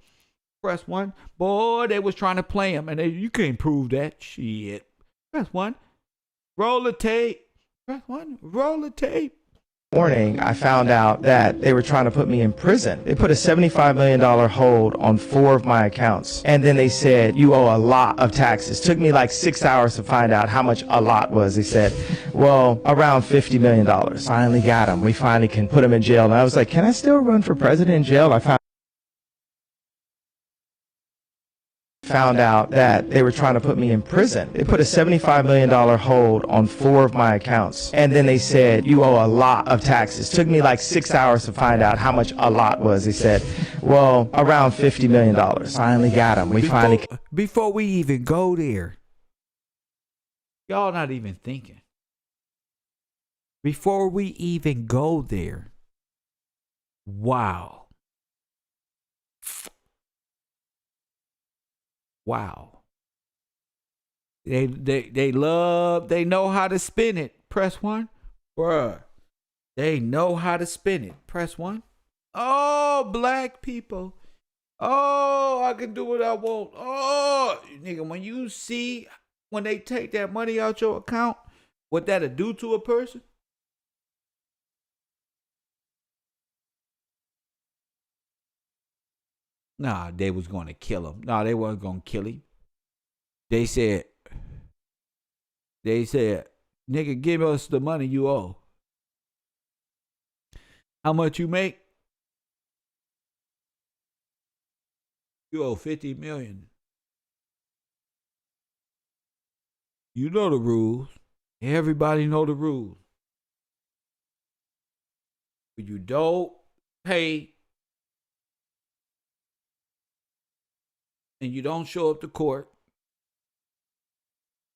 Press 1. Boy, they was trying to play him. And you can't prove that. Shit. Press 1. Roll the tape. Press 1. Roll the tape. Morning, I found out that they were trying to put me in prison. They put a $75 million hold on 4 of my accounts. And then they said, you owe a lot of taxes. Took me like 6 hours to find out how much a lot was. They said, well, around $50 million. Finally got him. We finally can put him in jail. And I was like, can I still run for president in jail? I found out that they were trying to put me in prison. They put a $75 million hold on 4 of my accounts. And then they said, you owe a lot of taxes. Took me like 6 hours to find out how much a lot was. They said, well, around $50 million. Finally got him. Before we even go there, y'all not even thinking. Before we even go there, wow. Wow. They know how to spin it. Press 1. Bruh. They know how to spin it. Press 1. Oh, black people. Oh, I can do what I want. Oh, nigga, when they take that money out your account, what that'll do to a person? Nah, they was going to kill him. Nah, they weren't going to kill him. They said, nigga, give us the money you owe. How much you make? You owe $50 million. You know the rules. Everybody know the rules. When you don't pay and you don't show up to court,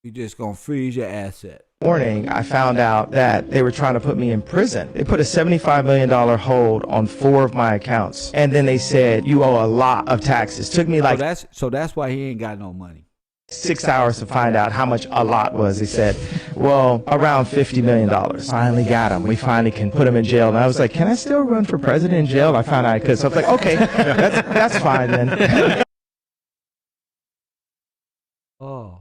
you're just going to freeze your asset. Morning, I found out that they were trying to put me in prison. They put a $75 million hold on 4 of my accounts. And then they said, you owe a lot of taxes. Took me like So that's why he ain't got no money. 6 hours to find out how much a lot was. They said, well, around $50 million. Finally got him. We finally can put him in jail. And I was like, can I still run for president in jail? I found out I could. So I was like, okay, that's fine then. Oh.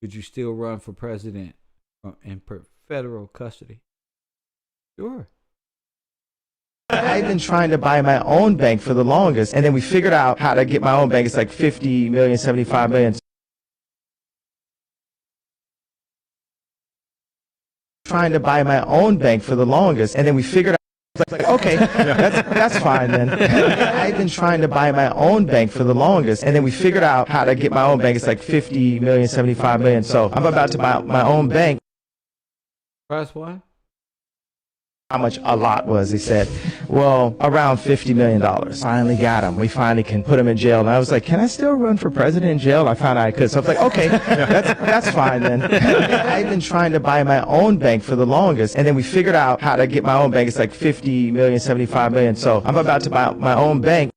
Could you still run for president in federal custody? Sure. I've been trying to buy my own bank for the longest, and then we figured out how to get my own bank. It's like 50 million, 75 million. Trying to buy my own bank for the longest, and then we figured out, like, okay, that's fine then. I've been trying to buy my own bank for the longest, and then we figured out how to get my own bank. It's like 50 million, 75 million. So I'm about to buy my own bank. Press 1. How much a lot was. They said, well, around $50 million. Finally got him. We finally can put him in jail. And I was like, can I still run for president in jail? I found out I could. So I was like, okay, that's fine then. I've been trying to buy my own bank for the longest, and then we figured out how to get my own bank. It's like 50 million, 75 million. So I'm about to buy my own bank.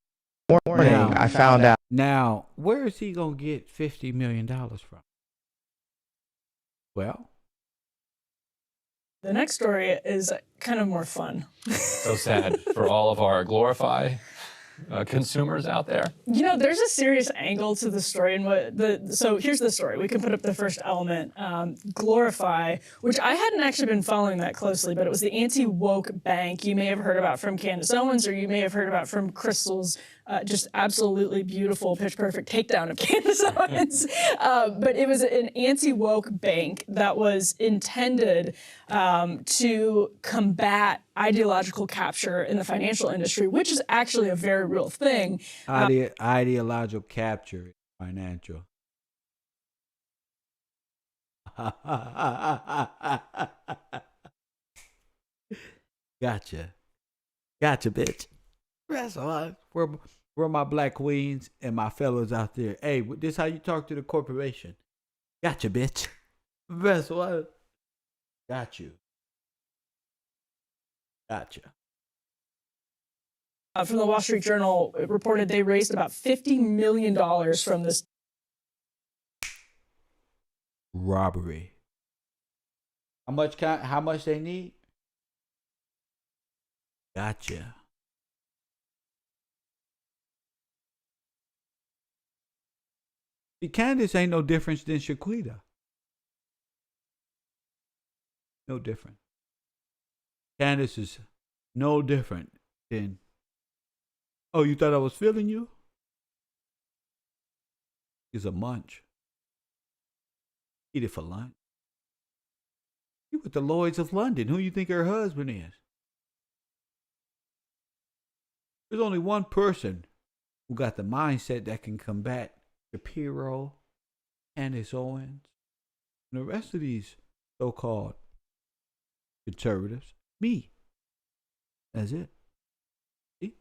Morning, I found out. Now, where is he going to get $50 million from? Well, the next story is kind of more fun. So sad for all of our Glorify consumers out there. You know, there's a serious angle to the story, and so here's the story. We can put up the first element, Glorify, which I hadn't actually been following that closely, but it was the anti-woke bank you may have heard about from Candice Owens, or you may have heard about from Crystal's just absolutely beautiful, pitch-perfect takedown of Candice Owens. But it was an anti-woke bank that was intended to combat ideological capture in the financial industry, which is actually a very real thing. Ideological capture, financial. Gotcha, bitch. That's all right. Where my black queens and my fellas out there? Hey, this how you talk to the corporation? Gotcha, bitch. That's what. Got you. Gotcha. From the Wall Street Journal, it reported they raised about $50 million from this robbery. How much they need? Gotcha. See, Candace ain't no difference than Shaquita. No different. Candace is no different than, oh, you thought I was feeling you? He's a munch. Eat it for lunch. You with the Lloyds of London. Who you think her husband is? There's only one person who got the mindset that can combat Shapiro, Candice Owens, and the rest of these so-called conservatives. Me. That's it. See?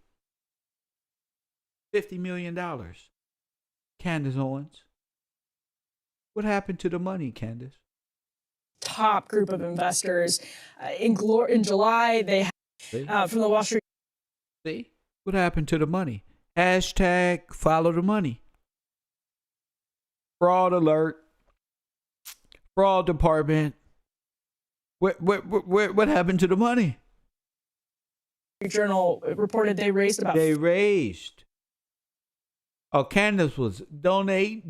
$50 million. Candice Owens. What happened to the money, Candice? top group of investors. In July, they had, from the Wall Street. See? What happened to the money? Hashtag follow the money. Fraud alert. Fraud department. What happened to the money? Journal reported they raised about. They raised. Oh, Candace was donate,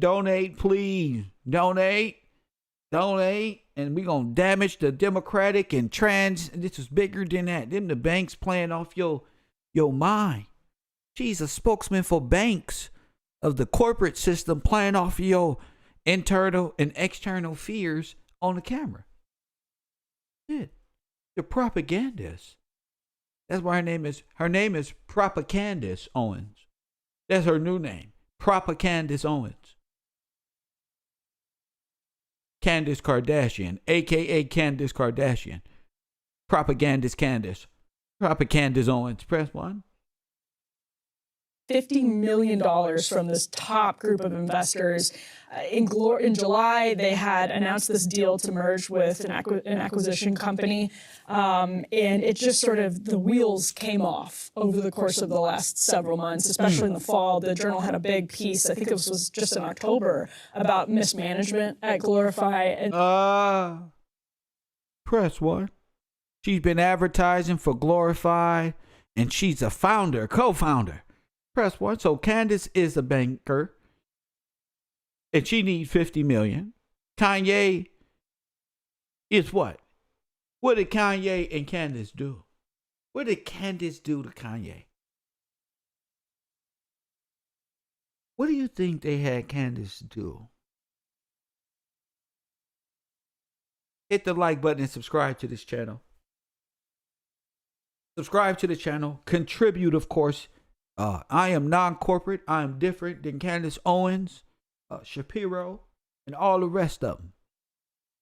please, donate, and we gonna damage the Democratic and trans. This is bigger than that. Them the banks playing off your mind. She's a spokesman for banks of the corporate system playing off your internal and external fears on the camera. Yeah, the propagandist. That's why her name is Candice Owens. That's her new name, Candice Owens. Candice Kardashian, a.k.a. Candice Kardashian. Propagandist Candice. Candice Owens. Press 1. $50 million from this top group of investors. In July, they had announced this deal to merge with an acquisition company, and it just sort of, the wheels came off over the course of the last several months, especially in the fall. The Journal had a big piece, I think it was just in October, about mismanagement at Glorify. And press 1. She's been advertising for Glorify, and she's a co-founder. Press 1. So Candace is a banker, and she needs $50 million. Kanye is what? What did Kanye and Candace do? What did Candace do to Kanye? What do you think they had Candace do? Hit the like button and subscribe to this channel. Subscribe to the channel. Contribute, of course. I am non-corporate. I am different than Candice Owens, Shapiro, and all the rest of them.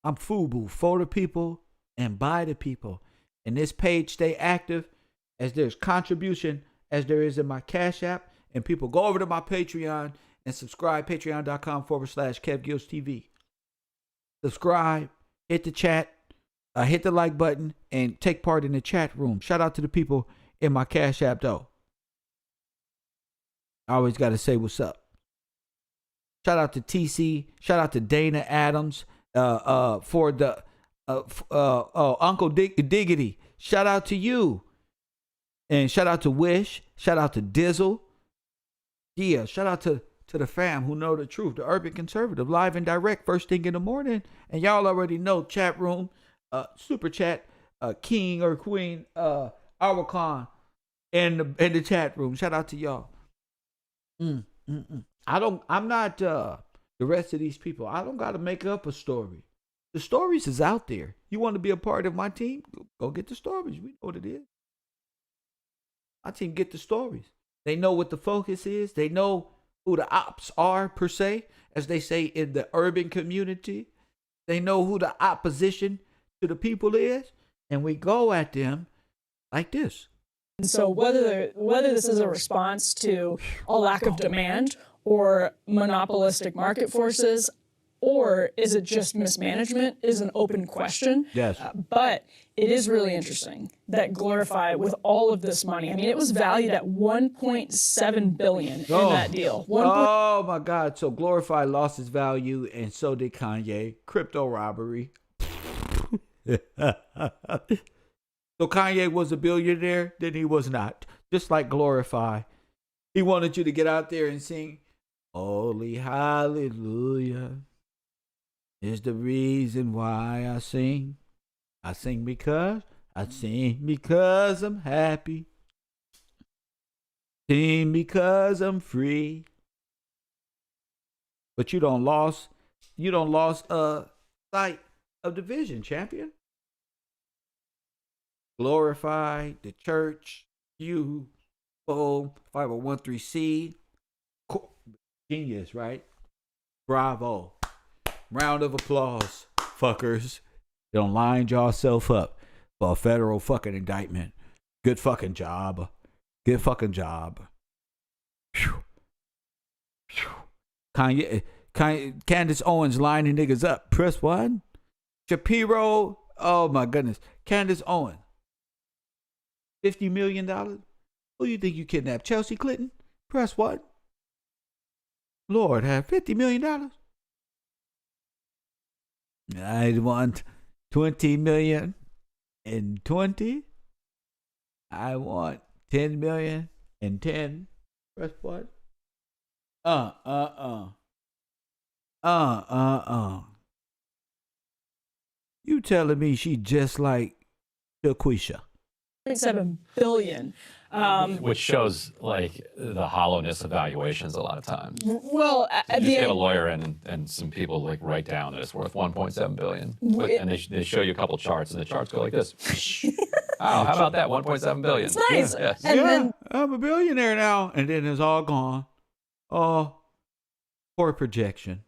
I'm FUBU, for the people and by the people. And this page stay active as there's contribution as there is in my Cash App. And people go over to my Patreon and subscribe, patreon.com/KevGillsTV. Subscribe, hit the chat, hit the like button, and take part in the chat room. Shout out to the people in my Cash App, though. I always got to say what's up. Shout out to TC. Shout out to Dana Adams for the Uncle Diggity. Shout out to you. And shout out to Wish. Shout out to Dizzle. Yeah, shout out to the fam who know the truth. The Urban Conservative, live and direct, first thing in the morning. And y'all already know, chat room, super chat, king or queen, Awakon in the chat room. Shout out to y'all. I'm not the rest of these people. I don't got to make up a story. The stories is out there. You want to be a part of my team? Go get the stories. We know what it is. My team get the stories. They know what the focus is. They know who the ops are, per se, as they say in the urban community. They know who the opposition to the people is. And we go at them like this. And so whether this is a response to a lack of demand or monopolistic market forces, or is it just mismanagement, is an open question. Yes. But it is really interesting that Glorify, with all of this money, I mean, it was valued at $1.7 billion in that deal. Oh my God. So Glorify lost its value, and so did Kanye. Crypto robbery. So Kanye was a billionaire, then he was not. Just like Glorify. He wanted you to get out there and sing, Holy Hallelujah is the reason why I sing. I sing because I'm happy. Sing because I'm free. But you don't lost sight of the vision, champion. Glorify the church, you, 5013C. Genius, right? Bravo. Round of applause, fuckers. You don't line yourself up for a federal fucking indictment. Good fucking job. Good fucking job. Whew. Kanye, Candace Owens lining niggas up. Press 1. Shapiro. Oh my goodness. Candace Owens. $50 million? Who you think you kidnapped? Chelsea Clinton? Press 1. Lord, have $50 million? I want 20 million and 20. I want 10 million and 10. Press what? You telling me she just like Shaquisha? 7 billion. Which shows like the hollowness of valuations a lot of times. Well, You just get a lawyer in and some people like write down that it's worth 1.7 billion, and they show you a couple charts, and the charts go like this. Oh, how about that 1.7 billion? It's nice. Yeah. Yes. And yeah, then I'm a billionaire now, and then it's all gone. Oh, poor projection.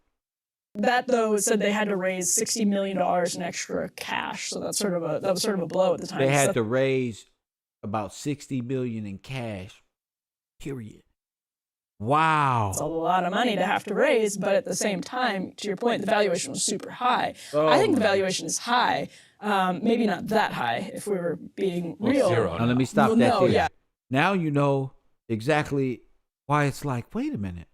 that though said they had to raise $60 million in extra cash, so that was sort of a blow at the time. They had to raise about 60 million in cash. Period. Wow. It's a lot of money to have to raise, but at the same time, to your point, the valuation was super high. Oh, I think the valuation is high. Maybe not that high if we were being real. Zero. Now let me stop Well, that no, there. yeah. Now you know exactly why it's like, wait a minute.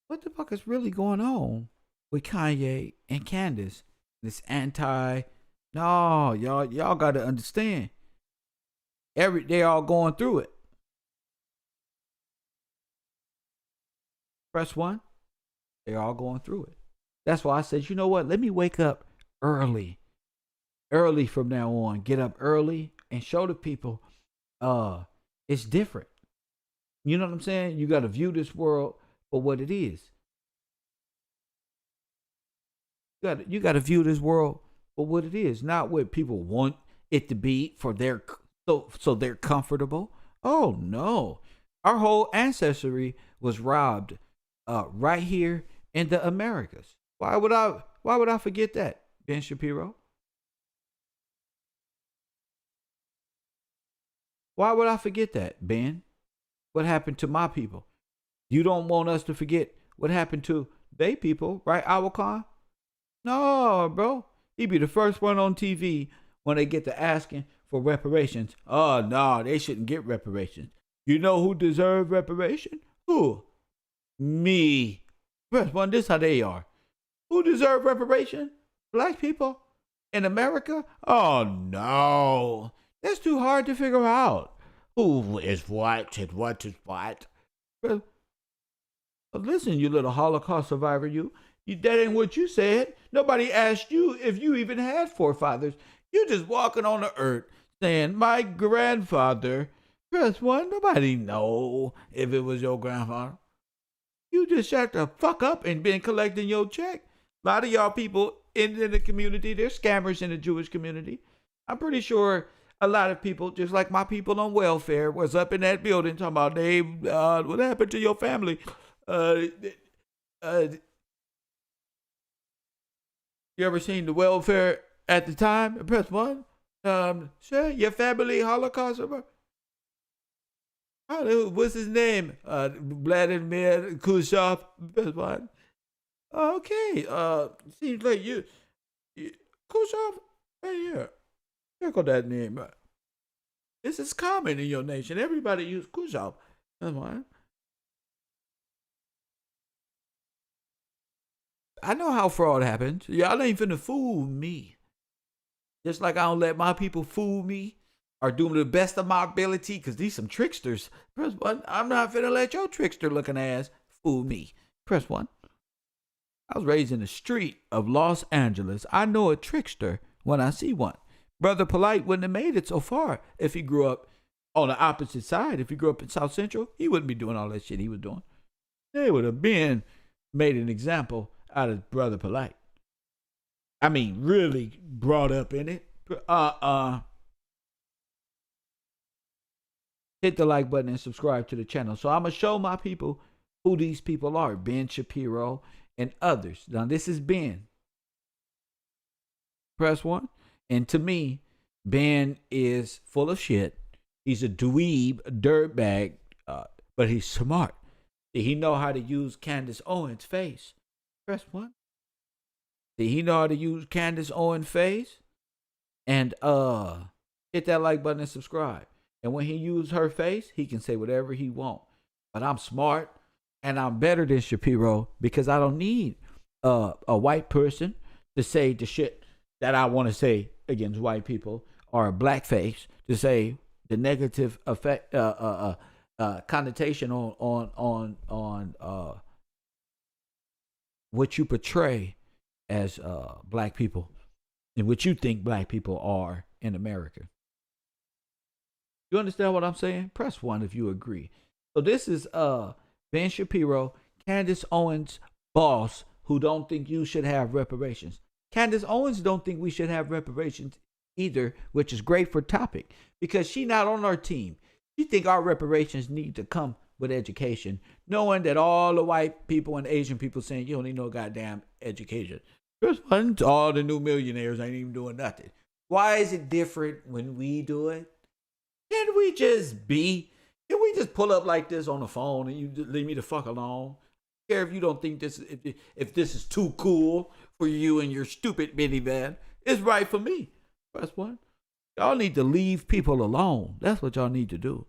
What the fuck is really going on with Kanye and Candace? This no, y'all gotta understand. They all going through it. Press 1. They're all going through it. That's why I said, you know what? Let me wake up early from now on. Get up early and show the people it's different. You know what I'm saying? You got to view this world for what it is. You got to view this world for what it is, not what people want it to be for their so they're comfortable. Oh no. Our whole ancestry was robbed right here in the Americas. Why would I forget that, Ben Shapiro? Why would I forget that, Ben? What happened to my people? You don't want us to forget what happened to they people, right, Awakon? No, bro. He'd be the first one on TV when they get to asking for reparations. Oh, no, they shouldn't get reparations. You know who deserves reparation? Who? Me. Press 1, this how they are. Who deserve reparation? Black people in America? Oh, no. That's too hard to figure out. Who is what and what is what? Well, listen, you little Holocaust survivor, that ain't what you said. Nobody asked you if you even had forefathers. You just walking on the earth saying, my grandfather. Press 1, nobody know if it was your grandfather. You just shut the fuck up and been collecting your check. A lot of y'all people in the community, they're scammers in the Jewish community. I'm pretty sure a lot of people, just like my people on welfare, was up in that building talking about, Dave, what happened to your family? You ever seen the welfare at the time? Press 1. Sure, your family Holocaust survivor. What's his name? Vladimir Khrushchev. Press 1. Okay. Seems like you Khrushchev, right here. Check on that name. This is common in your nation. Everybody use Khrushchev. That's why. I know how fraud happens. Y'all ain't finna fool me. Just like I don't let my people fool me or do the best of my ability, because these some tricksters. Press 1. I'm not finna let your trickster looking ass fool me. Press 1. I was raised in the street of Los Angeles. I know a trickster when I see one. Brother Polite wouldn't have made it so far if he grew up on the opposite side. If he grew up in South Central, he wouldn't be doing all that shit he was doing. They would have been made an example out of Brother Polite. I mean, really brought up in it. Hit the like button and subscribe to the channel. So I'm going to show my people who these people are. Ben Shapiro and others. Now, this is Ben. Press 1. And to me, Ben is full of shit. He's a dweeb, dirtbag, but he's smart. He know how to use Candice Owens' face. Press 1. Did he know how to use Candace Owens' face? And hit that like button and subscribe. And when he used her face, he can say whatever he want. But I'm smart and I'm better than Shapiro because I don't need a white person to say the shit that I want to say against white people, or a blackface to say the negative effect, connotation on what you portray as black people and what you think black people are in America. You understand what I'm saying? Press 1 if you agree. So this is Ben Shapiro, Candice Owens' boss, who don't think you should have reparations. Candice Owens don't think we should have reparations either, which is great for topic because she not on our team. She think our reparations need to come with education, knowing that all the white people and Asian people saying you don't need no goddamn education. All the new millionaires ain't even doing nothing. Why is it different when we do it? Can we just pull up like this on the phone and you just leave me the fuck alone? I don't care if you don't think this, if this is too cool for you and your stupid minivan. It's right for me. Press 1. Y'all need to leave people alone. That's what y'all need to do.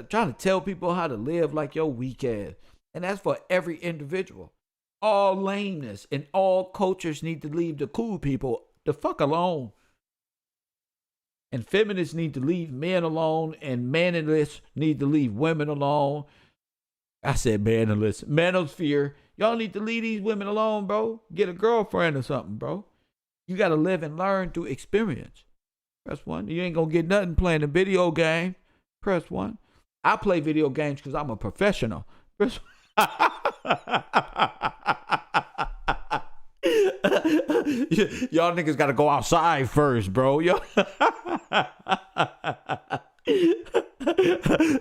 Trying to tell people how to live like your weak ass. And that's for every individual. All lameness and all cultures need to leave the cool people the fuck alone. And feminists need to leave men alone, and manlists need to leave women alone. I said manlists. Manosphere. Y'all need to leave these women alone, bro. Get a girlfriend or something, bro. You got to live and learn through experience. Press 1. You ain't going to get nothing playing a video game. Press 1. I play video games because I'm a professional. Press Y'all niggas gotta go outside first, bro.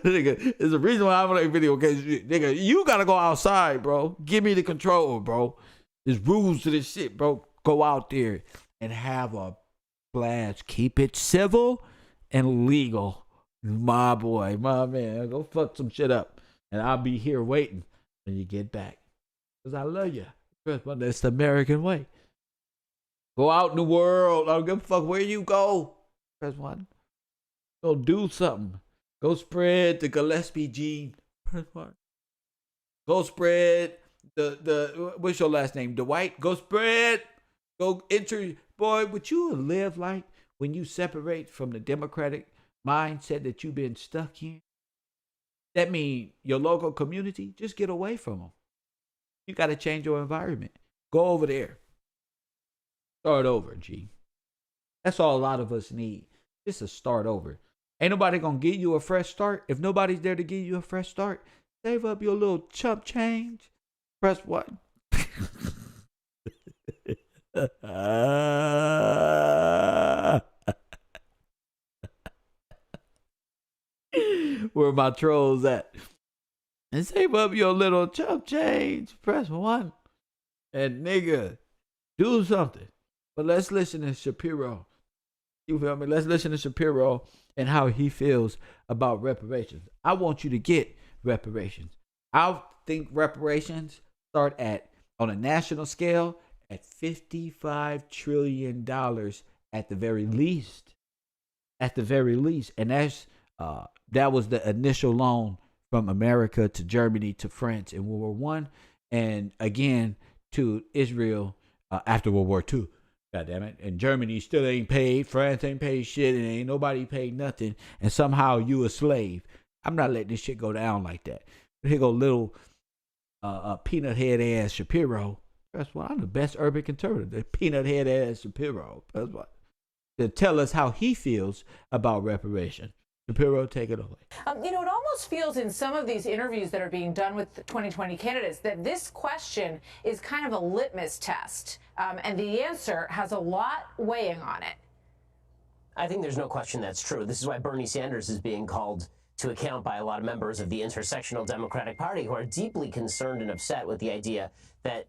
Nigga, there's a reason why I play video games. Nigga, you gotta go outside, bro. Give me the control, bro. There's rules to this shit, bro. Go out there and have a blast. Keep it civil and legal. My boy, my man. Go fuck some shit up. And I'll be here waiting when you get back. Because I love you. That's the American way. Go out in the world. I don't give a fuck where you go. Press 1. Go do something. Go spread the Gillespie gene. Press 1. Go spread the what's your last name? Dwight. Go spread. Go enter. Boy, what you live like when you separate from the Democratic mindset that you've been stuck in? That means your local community, just get away from them. You got to change your environment. Go over there. Start over, G. That's all a lot of us need. Just to start over. Ain't nobody going to give you a fresh start. If nobody's there to give you a fresh start, save up your little chump change. Press 1. Where my trolls at? And save up your little chump change. Press 1. And nigga, do something. But let's listen to Shapiro. You feel me? Let's listen to Shapiro and how he feels about reparations. I want you to get reparations. I think reparations start on a national scale, at $55 trillion at the very least. At the very least. And that was the initial loan from America to Germany to France in World War I, and again to Israel after World War II. God damn it. And Germany still ain't paid. France ain't paid shit, and ain't nobody paid nothing. And somehow you a slave. I'm not letting this shit go down like that. Here go little peanut head ass Shapiro. That's why I'm the best urban conservative. The peanut head ass Shapiro. That's why. To tell us how he feels about reparation. Shapiro, take it away. It almost feels in some of these interviews that are being done with the 2020 candidates that this question is kind of a litmus test, and the answer has a lot weighing on it. I think there's no question that's true. This is why Bernie Sanders is being called to account by a lot of members of the intersectional Democratic Party who are deeply concerned and upset with the idea that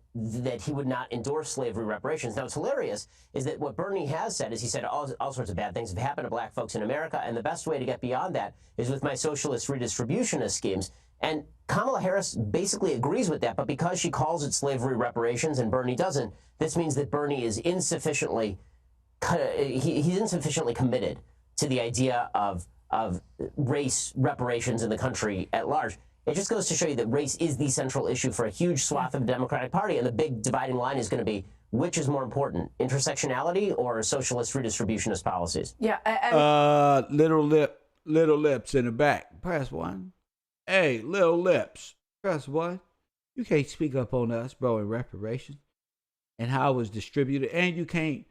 he would not endorse slavery reparations. Now, what's hilarious is that what Bernie has said is he said all sorts of bad things have happened to black folks in America, and the best way to get beyond that is with my socialist redistributionist schemes. And Kamala Harris basically agrees with that, but because she calls it slavery reparations and Bernie doesn't, this means that Bernie is insufficiently committed to the idea of race reparations in the country at large. It just goes to show you that race is the central issue for a huge swath of the Democratic Party, and the big dividing line is going to be which is more important, intersectionality or socialist redistributionist policies? Yeah. Little lips in the back. Press 1. Hey, little lips. Press 1. You can't speak up on us, bro, in reparations and how it was distributed, and you can't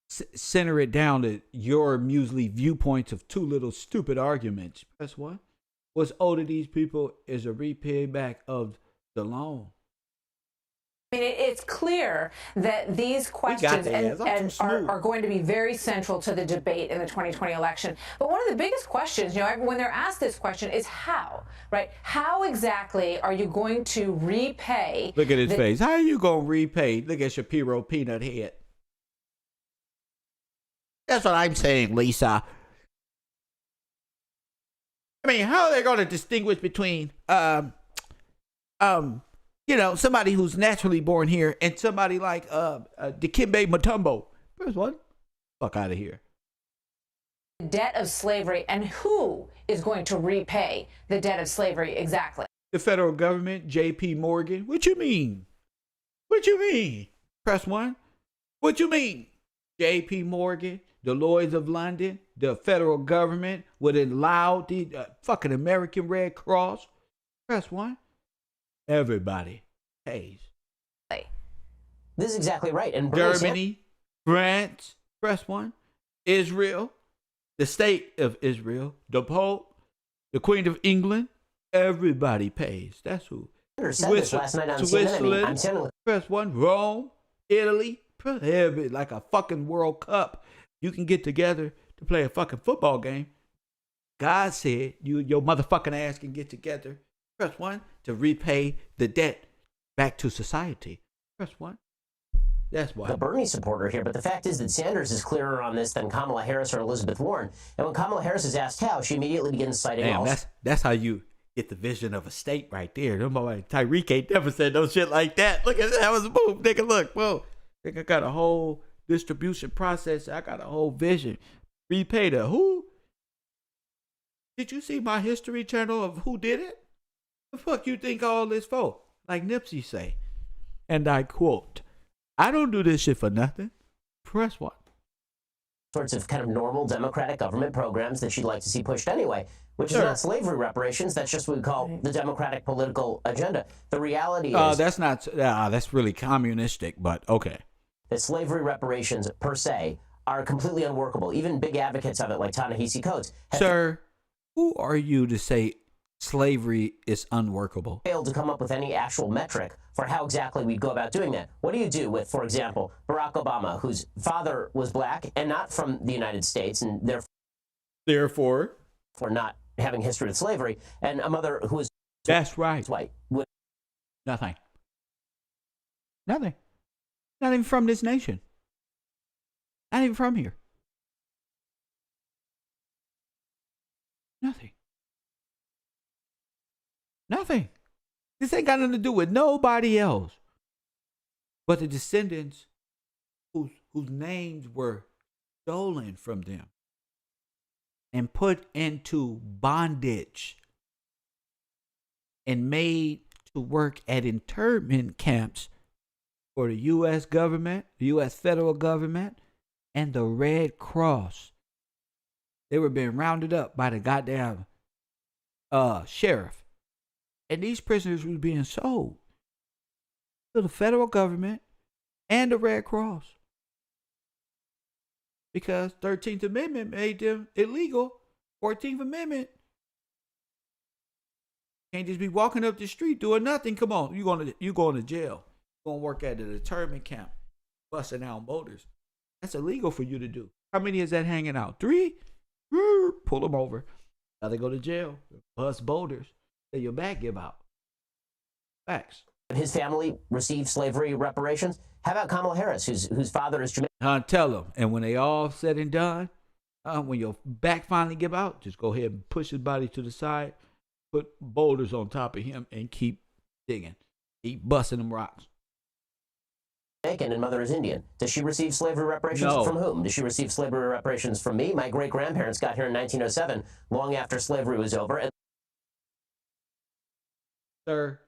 center it down to your muesli viewpoints of two little stupid arguments. Press 1. What's owed to these people is a repay back of the loan. I mean, it's clear that these questions are going to be very central to the debate in the 2020 election. But one of the biggest questions, when they're asked this question is how, right? How exactly are you going to repay? Look at his face. How are you going to repay? Look at Shapiro peanut head. That's what I'm saying, Lisa. I mean, how are they going to distinguish between, somebody who's naturally born here and somebody like Dikembe Mutombo? First one, fuck out of here. Debt of slavery, and who is going to repay the debt of slavery exactly? The federal government, J.P. Morgan. What you mean? What you mean? Press 1. What you mean? J.P. Morgan, the Lloyds of London, the federal government would allow the fucking American Red Cross. Press 1. Everybody pays. This is exactly right. And Germany, France, press 1. Israel, the state of Israel, the Pope, the Queen of England, everybody pays. That's who. Switzerland, press 1. Rome, Italy, like a fucking World Cup. You can get together to play a fucking football game. God said your motherfucking ass can get together. Press 1 to repay the debt back to society. Press 1. That's why. The Bernie supporter here, but the fact is that Sanders is clearer on this than Kamala Harris or Elizabeth Warren. And when Kamala Harris is asked how, she immediately begins citing that's how you get the vision of a state right there. Tyreek ain't never said no shit like that. Look at that. That was a move. Nigga, look. Whoa. Nigga got a whole distribution process. I got a whole vision. Repay the who? Did you see my history channel of who did it? The fuck you think all this for? Like Nipsey say. And I quote, I don't do this shit for nothing. Press 1. Sorts of kind of normal democratic government programs that she'd like to see pushed anyway, which is not slavery reparations. That's just what we call the democratic political agenda. The reality is... that's really communistic, but okay. That slavery reparations, per se, are completely unworkable. Even big advocates of it, like Ta-Nehisi Coates. Sir, who are you to say slavery is unworkable? Failed to come up with any actual metric for how exactly we'd go about doing that. What do you do with, for example, Barack Obama, whose father was black and not from the United States, and therefore for not having history with slavery, and a mother who was that's right white? Nothing. Not even from this nation. Not even from here. Nothing. This ain't got nothing to do with nobody else but the descendants whose names were stolen from them and put into bondage and made to work at internment camps for the U.S. government, the U.S. federal government, and the Red Cross. They were being rounded up by the goddamn sheriff. And these prisoners were being sold to the federal government and the Red Cross. Because 13th Amendment made them illegal. 14th Amendment. Can't just be walking up the street doing nothing. Come on, you going to jail. You're going to work at an internment camp, busting out motors. That's illegal for you to do. How many is that hanging out? 3? Pull them over. Now they go to jail. Bust boulders. Then your back give out. Facts. His family received slavery reparations. How about Kamala Harris, whose father is Jamaican? Tell them. And when they all said and done, when your back finally give out, just go ahead and push his body to the side, put boulders on top of him, and keep digging. Keep busting them rocks. And mother is Indian. Does she receive slavery reparations from whom? Does she receive slavery reparations from me? My great-grandparents got here in 1907, long after slavery was over. Sir,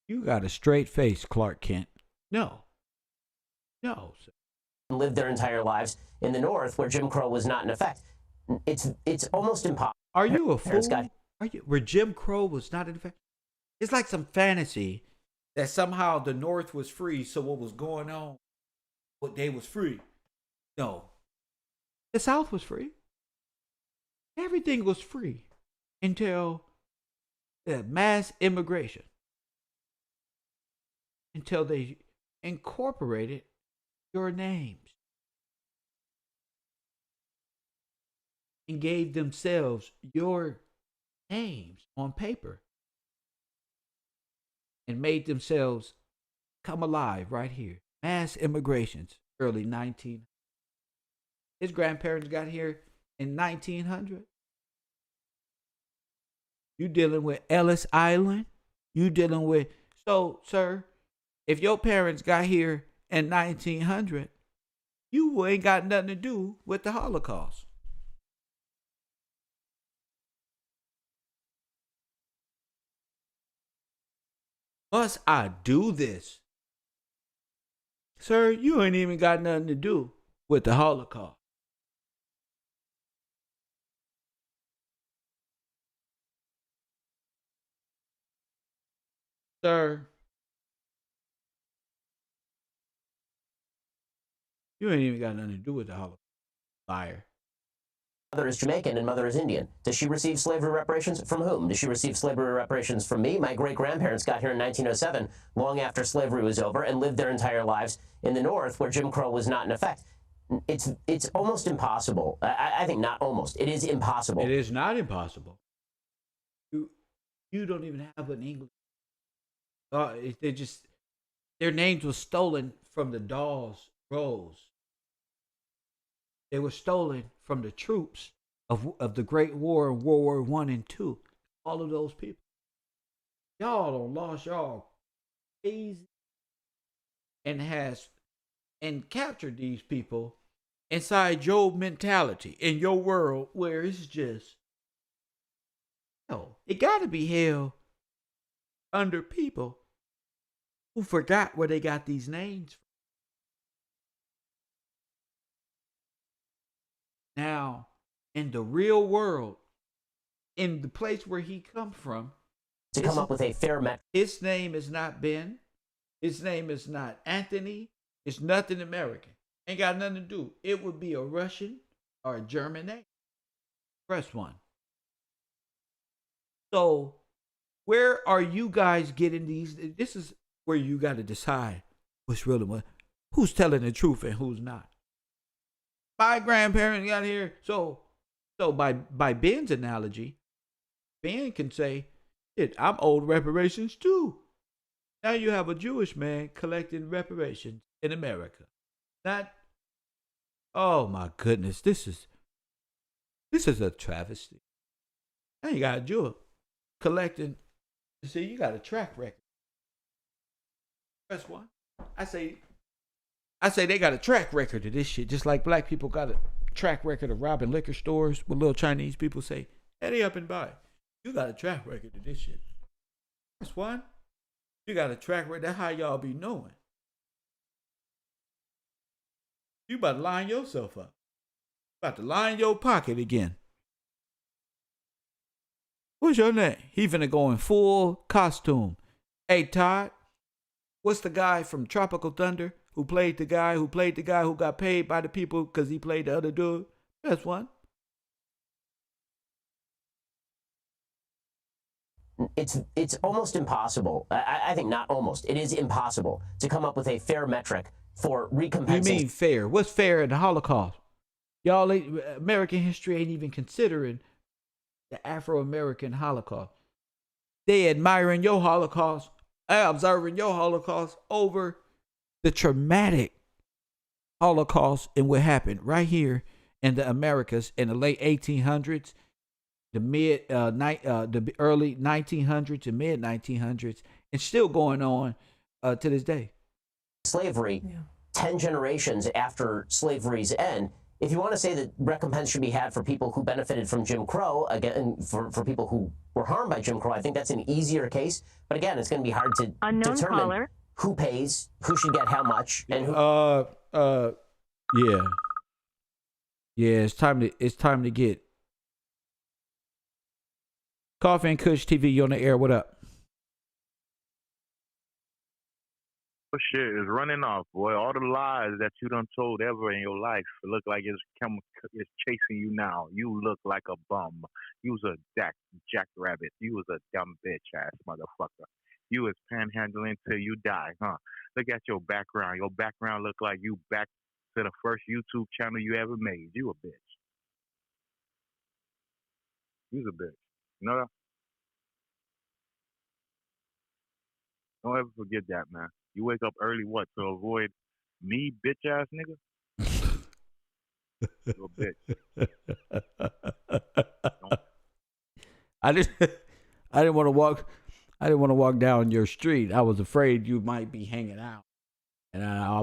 you got a straight face, Clark Kent. No. No, sir. Lived their entire lives in the North where Jim Crow was not in effect. It's almost impossible. Are you a fool? Where Jim Crow was not in effect? It's like some fantasy that somehow the North was free, so what was going on, what day was free. No. The South was free. Everything was free until the mass immigration. Until they incorporated your names and gave themselves your names on paper and made themselves come alive right here. Mass immigrations, early 19. His grandparents got here in 1900. You dealing with Ellis Island? You dealing with... So, sir, if your parents got here in 1900, you ain't got nothing to do with the Holocaust. Must I do this? Sir, you ain't even got nothing to do with the Holocaust. Sir, you ain't even got nothing to do with the Holocaust. Liar. Mother is Jamaican and mother is Indian. Does she receive slavery reparations? From whom? Does she receive slavery reparations from me? My great-grandparents got here in 1907, long after slavery was over, and lived their entire lives in the North where Jim Crow was not in effect. It's almost impossible. I think not almost. It is impossible. It is not impossible. You don't even have an English. Their names were stolen from the Dawes Rolls. They were stolen from the troops of the Great War and World War I and II. All of those people. Y'all don't lost y'all crazy and captured these people inside your mentality in your world where it's just it gotta be hell under people who forgot where they got these names from. Now, in the real world, in the place where he come from, to come up with a fair metric. His name is not Ben. His name is not Anthony. It's nothing American. Ain't got nothing to do. It would be a Russian or a German name. Press 1. So, where are you guys getting these? This is where you got to decide what's really who's telling the truth and who's not. My grandparents got here. So by Ben's analogy, Ben can say, I'm owed reparations too. Now you have a Jewish man collecting reparations in America. Oh my goodness, this is a travesty. Now you got a Jew collecting. See, you got a track record. Press 1. I say they got a track record of this shit, just like black people got a track record of robbing liquor stores with little Chinese people say, "Eddie up and buy." You got a track record of this shit. That's one. You got a track record. That's how y'all be knowing. You about to line yourself up. About to line your pocket again. What's your name? He finna go in full costume. Hey, Todd, what's the guy from Tropical Thunder who played the guy who got paid by the people because he played the other dude? That's one. It's almost impossible. I think not almost. It is impossible to come up with a fair metric for recompensing. You mean fair? What's fair in the Holocaust? Y'all, American history ain't even considering the Afro-American Holocaust. They admiring your Holocaust, observing your Holocaust over the traumatic Holocaust and what happened right here in the Americas in the late 1800s, the early 1900s and mid 1900s, and still going on to this day. Slavery, 10 generations after slavery's end, if you want to say that recompense should be had for people who benefited from Jim Crow, again, for people who were harmed by Jim Crow, I think that's an easier case. But again, it's going to be hard to determine who pays, who should get how much, and who. Yeah. It's time to get Coffee and Kush TV. You on the air? What up? Shit is running off, boy. All the lies that you done told ever in your life look like it's chasing you now. You look like a bum. You was a jackrabbit. You was a dumb bitch ass motherfucker. You was panhandling till you die, huh? Look at your background. Your background look like you back to the first YouTube channel you ever made. You a bitch. You's a bitch. You know that? Don't ever forget that, man. You wake up early, what, to avoid me, bitch ass nigga? You a bitch. I didn't want to walk down your street. I was afraid you might be hanging out, and I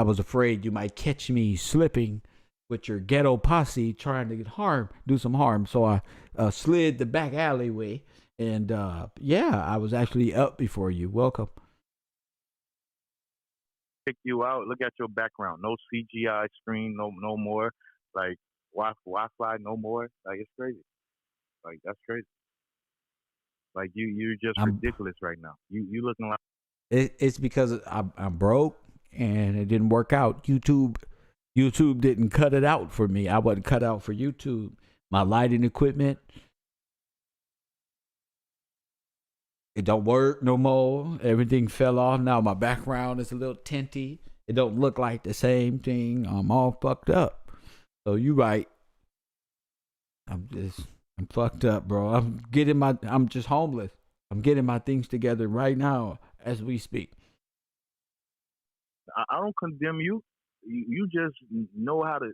was afraid you might catch me slipping with your ghetto posse trying to do some harm. So I slid the back alleyway, and I was actually up before you. Welcome. Pick you out. Look at your background. No CGI screen. No more. Like Wi-Fi. No more. Like it's crazy. Like that's crazy. Like you're just ridiculous right now. You looking like. It's because I'm broke and it didn't work out. YouTube didn't cut it out for me. I wasn't cut out for YouTube. My lighting equipment, it don't work no more. Everything fell off. Now my background is a little tinty. It don't look like the same thing. I'm all fucked up. So you right. I'm fucked up, bro. I'm just homeless. I'm getting my things together right now as we speak. I don't condemn you. You just know how to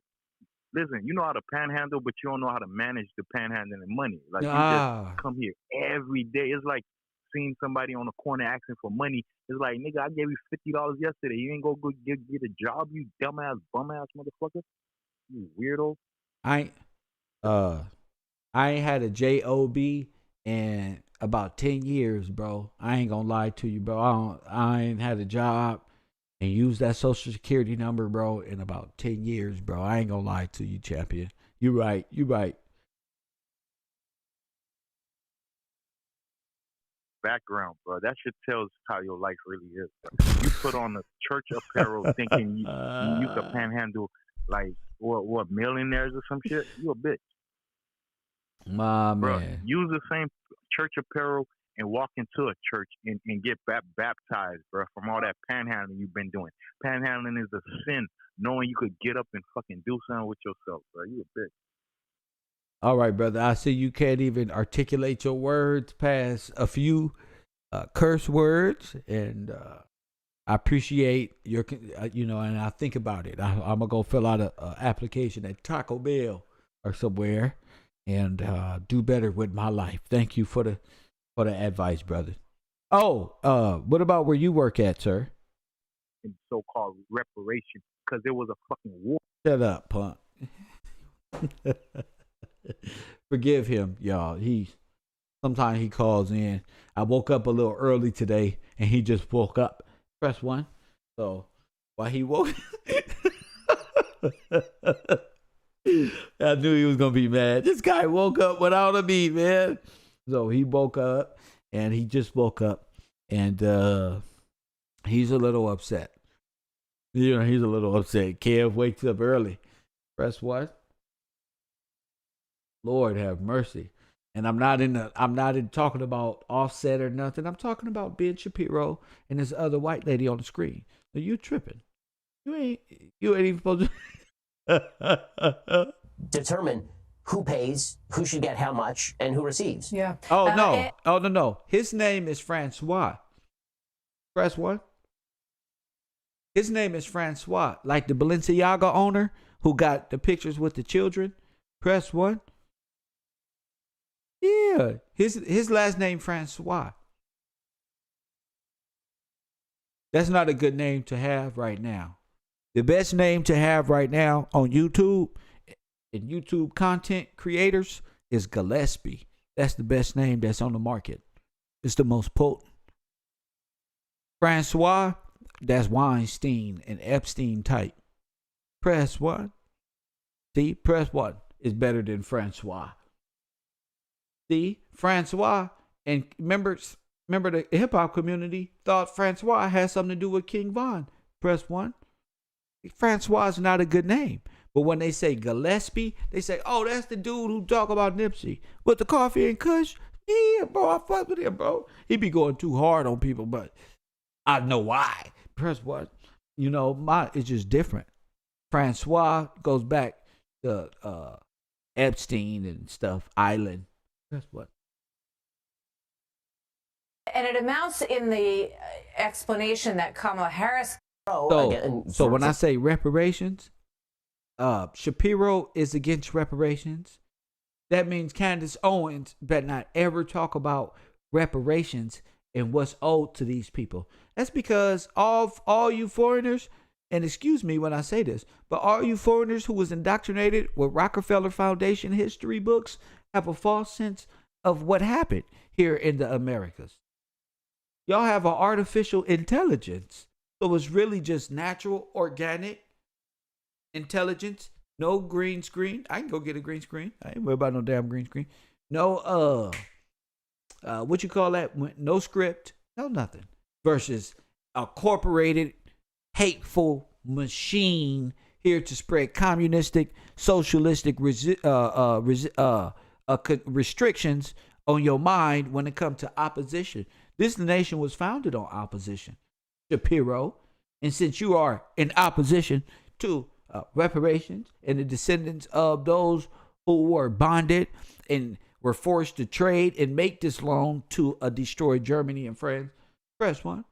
listen. You know how to panhandle, but you don't know how to manage the panhandling money. Like you just come here every day. It's like seeing somebody on the corner asking for money. It's like, nigga, I gave you $50 yesterday. You ain't go get a job, you dumbass bum ass motherfucker. You weirdo. I ain't had a job in about 10 years, bro. I ain't gonna lie to you, bro. I ain't had a job and used that social security number, bro, in about 10 years, bro. I ain't gonna lie to you, champion. You right. Background, bro. That shit tells how your life really is. You put on a church apparel thinking you can panhandle like what millionaires or some shit. You a bitch. My bro, man. Use the same church apparel and walk into a church and get baptized, bro, from all that panhandling you've been doing. Panhandling is a sin, knowing you could get up and fucking do something with yourself, bro. You a bitch. All right, brother. I see you can't even articulate your words past a few curse words, and I appreciate your, and I think about it. I'm gonna go fill out an application at Taco Bell or somewhere, and do better with my life. Thank you for the advice, brother. Oh, what about where you work at, sir? In so-called reparation, because there was a fucking war. Shut up, punk. Forgive him, y'all. Sometimes he calls in. I woke up a little early today, and he just woke up. Press 1. So while he woke, I knew he was gonna be mad. This guy woke up without a beat, man. So he woke up, and he just woke up, and he's a little upset. He's a little upset. Kev wakes up early. Press 1. Lord have mercy. And I'm not in talking about Offset or nothing. I'm talking about Ben Shapiro and this other white lady on the screen. So you tripping. You ain't even supposed to determine who pays, who should get how much, and who receives. Yeah. No. His name is Francois. Press 1. His name is Francois, like the Balenciaga owner who got the pictures with the children. Press 1. Yeah, his last name Francois. That's not a good name to have right now. The best name to have right now on YouTube and YouTube content creators is Gillespie. That's the best name that's on the market. It's the most potent. Francois, that's Weinstein and Epstein type. Press 1. See, press 1 is better than Francois. See, Francois, and remember the hip hop community thought Francois had something to do with King Von. Press 1. Francois is not a good name. But when they say Gillespie, they say, oh, that's the dude who talk about Nipsey. With the coffee and kush? Yeah, bro, I fuck with him, bro. He be going too hard on people, but I know why. Press 1. You know, it's just different. Francois goes back to Epstein and stuff, Island. Press 1. And it amounts in the explanation that Kamala Harris. So when I say reparations, Shapiro is against reparations. That means Candice Owens better not ever talk about reparations and what's owed to these people. That's because all you foreigners, and excuse me when I say this, but all you foreigners who was indoctrinated with Rockefeller Foundation history books have a false sense of what happened here in the Americas. Y'all have an artificial intelligence. So it's really just natural, organic intelligence. No green screen. I can go get a green screen. I ain't worried about no damn green screen. No, what you call that? No script. No nothing. Versus a corporated, hateful machine here to spread communistic, socialistic restrictions on your mind when it comes to opposition. This nation was founded on opposition, Shapiro. And since you are in opposition to reparations and the descendants of those who were bonded and were forced to trade and make this loan to a destroyed Germany and France, press 1.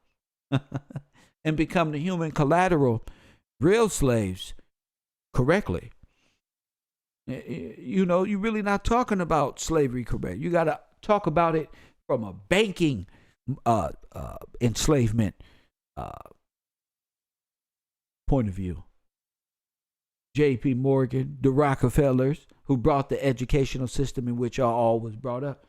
And become the human collateral, real slaves, correctly. You know, you're really not talking about slavery correct. You got to talk about it from a banking enslavement point of view. J.P. Morgan, the Rockefellers, who brought the educational system in which y'all all was brought up.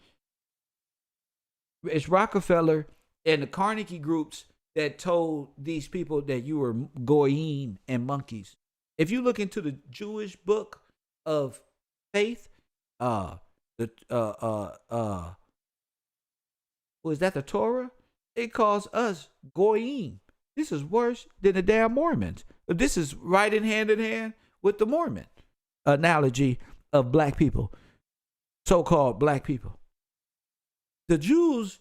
It's Rockefeller and the Carnegie groups that told these people that you were goyim and monkeys. If you look into the Jewish book of faith, was that the Torah? It calls us goyim. This is worse than the damn Mormons. This is right in hand with the Mormon analogy of black people, so-called black people. The Jews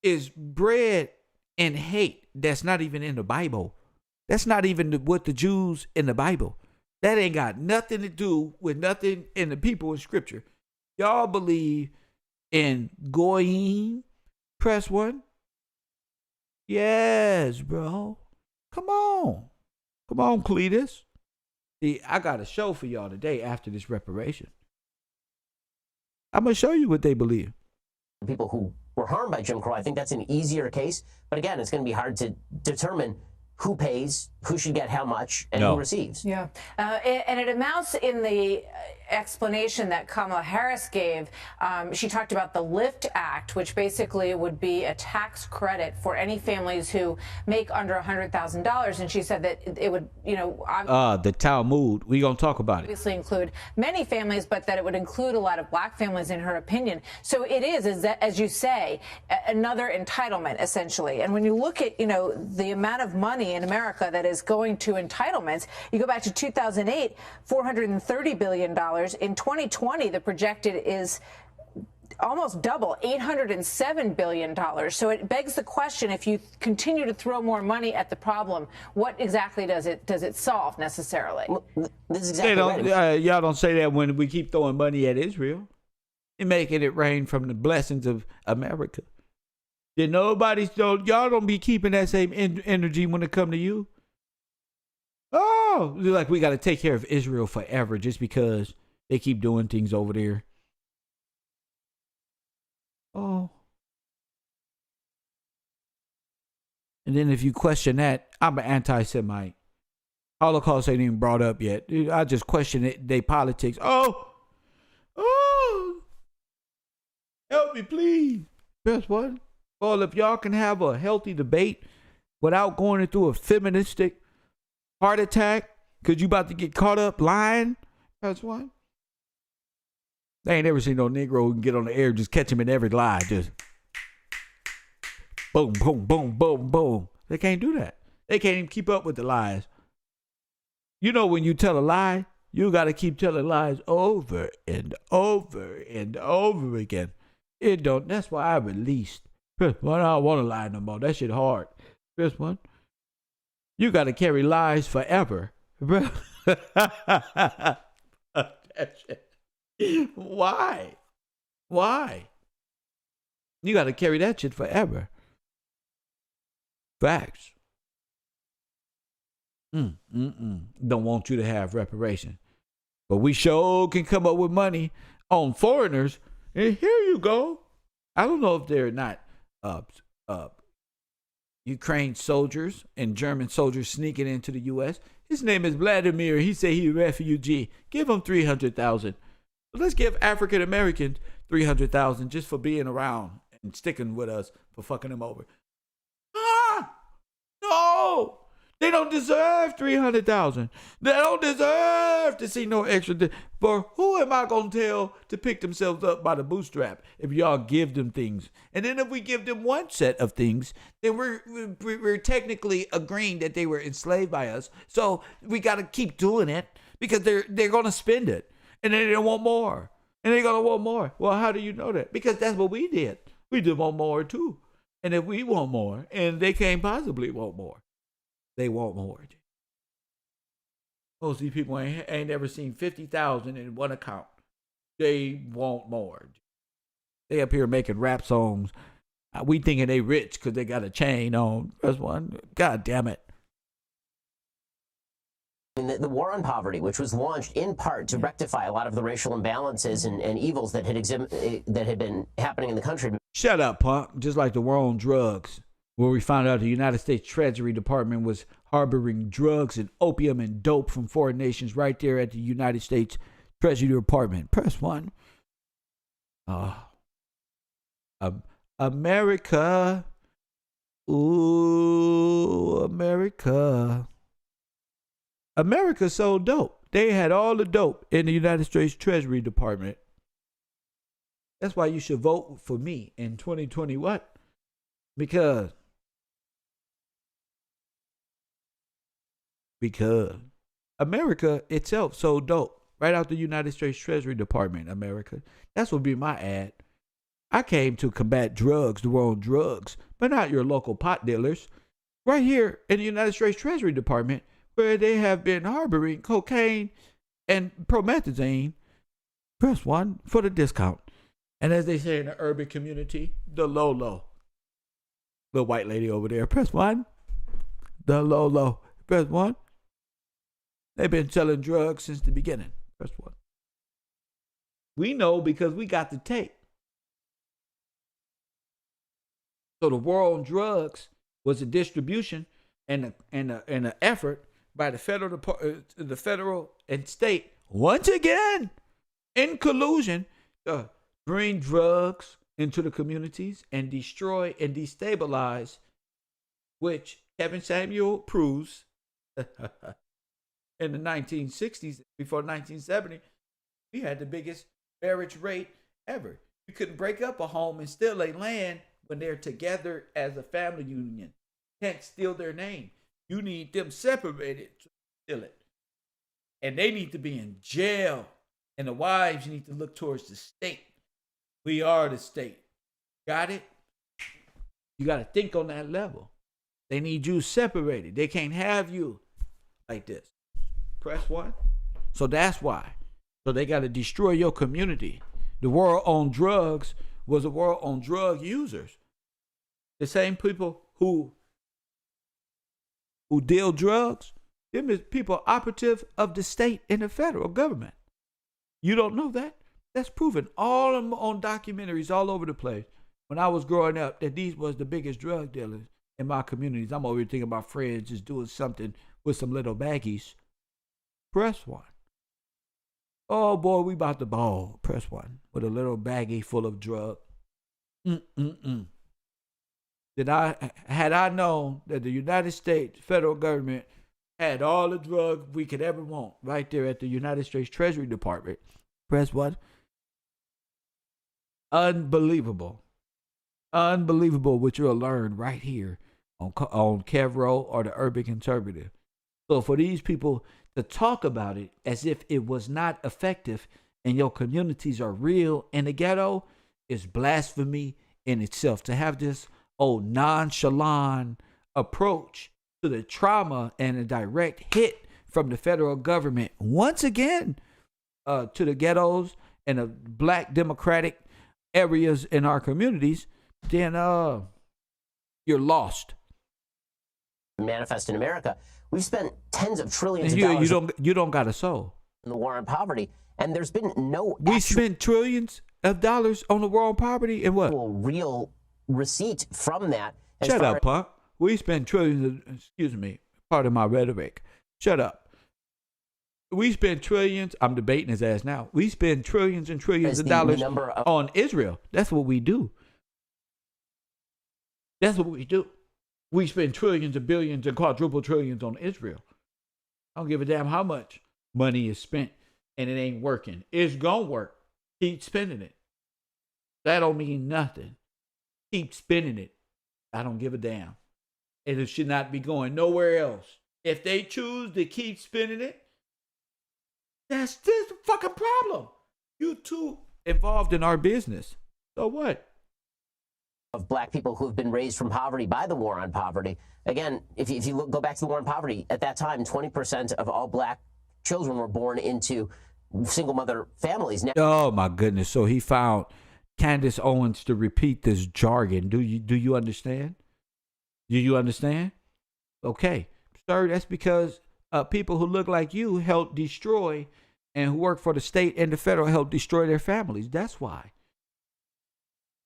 is bred in hate. That's not even in the Bible. That's not even what the Jews in the Bible. That ain't got nothing to do with nothing in the people in Scripture. Y'all believe in goyim. Press 1. Yes, bro. Come on, Cletus. See, I got a show for y'all today after this reparation. I'm gonna show you what they believe. People who were harmed by Jim Crow, I think that's an easier case. But again, it's going to be hard to determine who pays, who should get how much, and who receives. Yeah. And it amounts in the explanation that Kamala Harris gave. She talked about the LIFT Act, which basically would be a tax credit for any families who make under $100,000. And she said that it would, the Talmud. We're going to talk about it. Obviously include many families, but that it would include a lot of black families in her opinion. So it is that, as you say, another entitlement, essentially. And when you look at, the amount of money in America that is going to entitlements, you go back to 2008, $430 billion. In 2020, the projected is almost double, $807 billion. So it begs the question, if you continue to throw more money at the problem, what exactly does it solve necessarily? Well, this is exactly right. Y'all don't say that when we keep throwing money at Israel and making it rain from the blessings of America. Then y'all don't be keeping that same energy when it come to you. Oh, like we got to take care of Israel forever just because they keep doing things over there. Oh. And then if you question that, I'm an anti-Semite. Holocaust ain't even brought up yet. I just question it. They politics. Oh, help me, please. Guess what? Well, if y'all can have a healthy debate without going through a feministic heart attack because you about to get caught up lying, that's what. They ain't never seen no Negro who can get on the air, just catch him in every lie. Just boom, boom, boom, boom, boom. They can't do that. They can't even keep up with the lies. You know, when you tell a lie, you got to keep telling lies over and over and over again. It don't. That's why I released. Well, I don't want to lie no more. That shit hard. This one. You got to carry lies forever. That shit. Why? You got to carry that shit forever. Facts. Don't want you to have reparation. But we sure can come up with money on foreigners. And here you go. I don't know if they're not Ukraine soldiers and German soldiers sneaking into the U.S. His name is Vladimir. He said he's a refugee. Give him $300,000. Let's give African Americans $300,000 just for being around and sticking with us for fucking them over. No, they don't deserve $300,000. They don't deserve to see no extra. For who am I gonna tell to pick themselves up by the bootstrap if y'all give them things? And then if we give them one set of things, then we're technically agreeing that they were enslaved by us. So we got to keep doing it because they're gonna spend it. And then they want more. And they're going to want more. Well, how do you know that? Because that's what we did. We did want more too. And if we want more, and they can't possibly want more, they want more. Most of these people ain't ever seen 50,000 in one account. They want more. They up here making rap songs. We thinking they rich because they got a chain on. That's one. God damn it. The war on poverty, which was launched in part to rectify a lot of the racial imbalances and evils that had been happening in the country. Shut up, punk. Just like the war on drugs, where we found out the United States Treasury Department was harboring drugs and opium and dope from foreign nations right there at the United States Treasury Department. Press 1. America. Ooh, America. America sold dope. They had all the dope in the United States Treasury Department. That's why you should vote for me in 2020. What? Because America itself sold dope right out the United States Treasury Department. America. That's what would be my ad. I came to combat drugs, the war on drugs, but not your local pot dealers. Right here in the United States Treasury Department, where they have been harboring cocaine and promethazine. Press 1 for the discount. And as they say in the urban community, the low. The white lady over there, press 1. The low. Press 1. They've been selling drugs since the beginning. Press 1. We know because we got the tape. So the war on drugs was a distribution and an effort by the federal and state, once again, in collusion, to bring drugs into the communities and destroy and destabilize, which Kevin Samuel proves in the 1960s, before 1970, we had the biggest marriage rate ever. You couldn't break up a home and steal a land when they're together as a family union. Can't steal their name. You need them separated to steal it. And they need to be in jail. And the wives need to look towards the state. We are the state. Got it? You got to think on that level. They need you separated. They can't have you like this. Press 1. So that's why. So they got to destroy your community. The war on drugs was a war on drug users. The same people who deal drugs, them is people operative of the state and the federal government. You don't know that? That's proven all on documentaries all over the place. When I was growing up, that these was the biggest drug dealers in my communities. I'm over here thinking about friends just doing something with some little baggies, press 1. Oh boy, we about to ball. Press 1 with a little baggie full of drug. Had I known that the United States federal government had all the drugs we could ever want right there at the United States Treasury Department, press 1. Unbelievable what you'll learn right here on Kevro or the Urban Conservative. So for these people to talk about it as if it was not effective and your communities are real in the ghetto is blasphemy in itself. To have this nonchalant approach to the trauma and a direct hit from the federal government once again to the ghettos and the black democratic areas in our communities, then you're lost. Manifest in America. We've spent tens of trillions of dollars. You don't got a soul. In the war on poverty, and there's been no. We spent trillions of dollars on the war on poverty, and what? Real receipt from that. Shut up, punk. We spent trillions. Excuse me. Part of my rhetoric. Shut up. We spend trillions. I'm debating his ass now. We spend trillions and trillions of dollars on Israel. That's what we do. That's what we do. We spend trillions and billions and quadruple trillions on Israel. I don't give a damn how much money is spent and it ain't working. It's gonna work. Keep spending it. That don't mean nothing. Keep spending it. I don't give a damn. And it should not be going nowhere else. If they choose to keep spending it, that's the fucking problem. You too involved in our business. So what? Of black people who have been raised from poverty by the war on poverty. Again, if you go back to the war on poverty, at that time, 20% of all black children were born into single mother families. Now, oh my goodness! So he found Candice Owens to repeat this jargon. Do you understand? Do you understand? Okay, sir. That's because people who look like you help destroy, and who work for the state and the federal help destroy their families. That's why.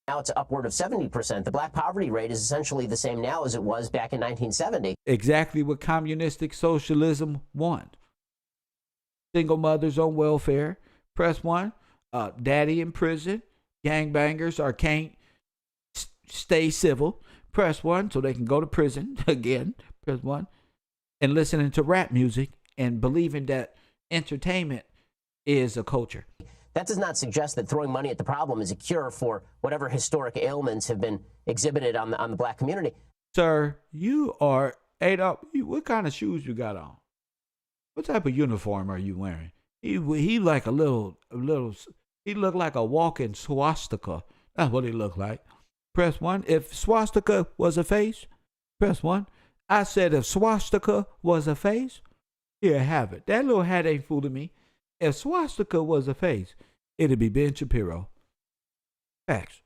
Now it's upward of 70%. The black poverty rate is essentially the same now as it was back in 1970. Exactly what communistic socialism want. Single mothers on welfare. Press 1. Daddy in prison. Gangbangers or can't stay civil. Press 1 so they can go to prison again. Press 1. And listening to rap music and believing that entertainment is a culture. That does not suggest that throwing money at the problem is a cure for whatever historic ailments have been exhibited on the black community. Sir, you are what kind of shoes you got on? What type of uniform are you wearing? He like a little. He looked like a walking swastika. That's what he looked like. Press 1. If swastika was a face, press 1. I said if swastika was a face, here have it. That little hat ain't fooling me. If swastika was a face, it'd be Ben Shapiro. Facts.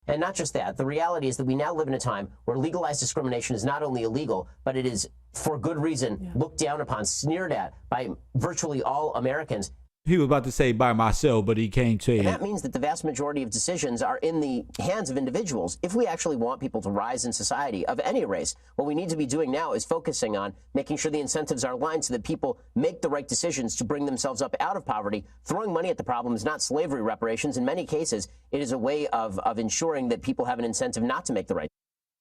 And not just that. The reality is that we now live in a time where legalized discrimination is not only illegal, but it is, for good reason, looked down upon, sneered at by virtually all Americans. He was about to say by myself, but he can't say and it. That means that the vast majority of decisions are in the hands of individuals. If we actually want people to rise in society of any race, what we need to be doing now is focusing on making sure the incentives are aligned so that people make the right decisions to bring themselves up out of poverty. Throwing money at the problem is not slavery reparations. In many cases, it is a way of ensuring that people have an incentive not to make the right.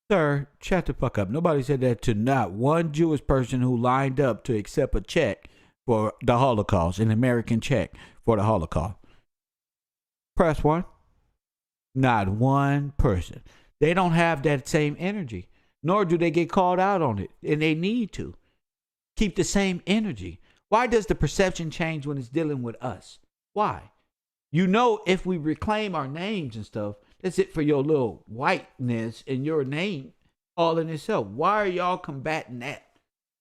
Sir, shut the fuck up. Nobody said that to not one Jewish person who lined up to accept a check for the Holocaust, an American check for the Holocaust. Press 1. Not one person. They don't have that same energy, nor do they get called out on it, and they need to keep the same energy. Why does the perception change when it's dealing with us? Why? You know, if we reclaim our names and stuff, that's it for your little whiteness and your name all in itself. Why are y'all combating that?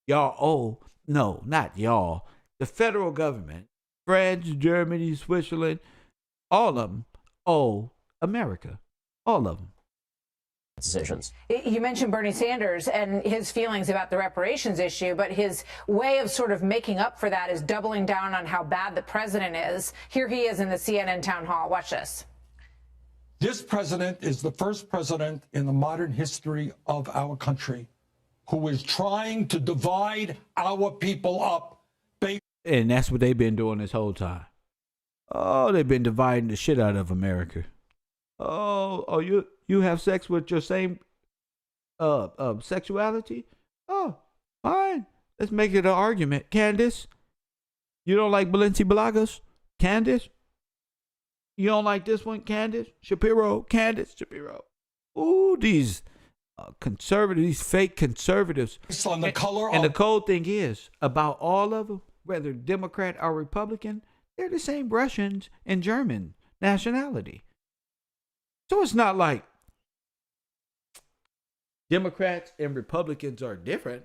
Y'all, no, not y'all. The federal government, France, Germany, Switzerland, all of them owe America. All of them. Decisions. You mentioned Bernie Sanders and his feelings about the reparations issue, but his way of sort of making up for that is doubling down on how bad the president is. Here he is in the CNN town hall. Watch this. This president is the first president in the modern history of our country who is trying to divide our people up. And that's what they've been doing this whole time. Oh, they've been dividing the shit out of America. Oh, you have sex with your same sexuality? Oh, fine. Let's make it an argument. Candice, you don't like Balenciagas? Candice? You don't like this one? Candice Shapiro? Candice Shapiro? Ooh, these conservatives, these fake conservatives. On the color and the cold thing is, about all of them, whether Democrat or Republican, they're the same Russians and German nationality. So it's not like Democrats and Republicans are different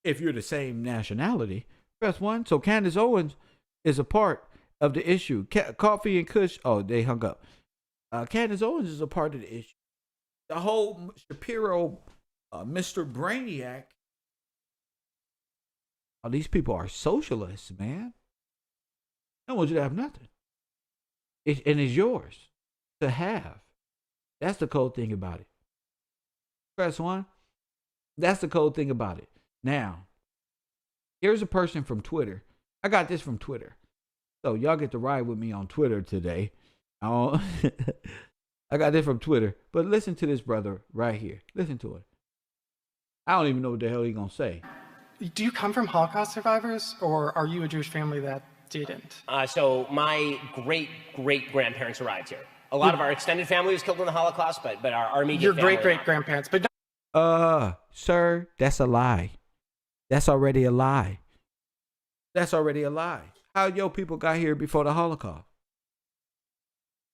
if you're the same nationality. Press one. So Candace Owens is a part of the issue. Coffee and Kush, oh, they hung up. Candace Owens is a part of the issue. The whole Shapiro, Mr. Brainiac, oh, these people are socialists, man. I don't want you to have nothing. And it's yours to have. That's the cold thing about it. Press one. That's the cold thing about it. Now, here's a person from Twitter. I got this from Twitter. So y'all get to ride with me on Twitter today. I got this from Twitter. But listen to this brother right here. Listen to it. I don't even know what the hell he's going to say. Do you come from Holocaust survivors, or are you a Jewish family that didn't? So my great-great-grandparents arrived here. A lot of our extended family was killed in the Holocaust, but our immediate your family... great-great-grandparents, but... Sir, that's a lie. That's already a lie. That's already a lie. How your people got here before the Holocaust?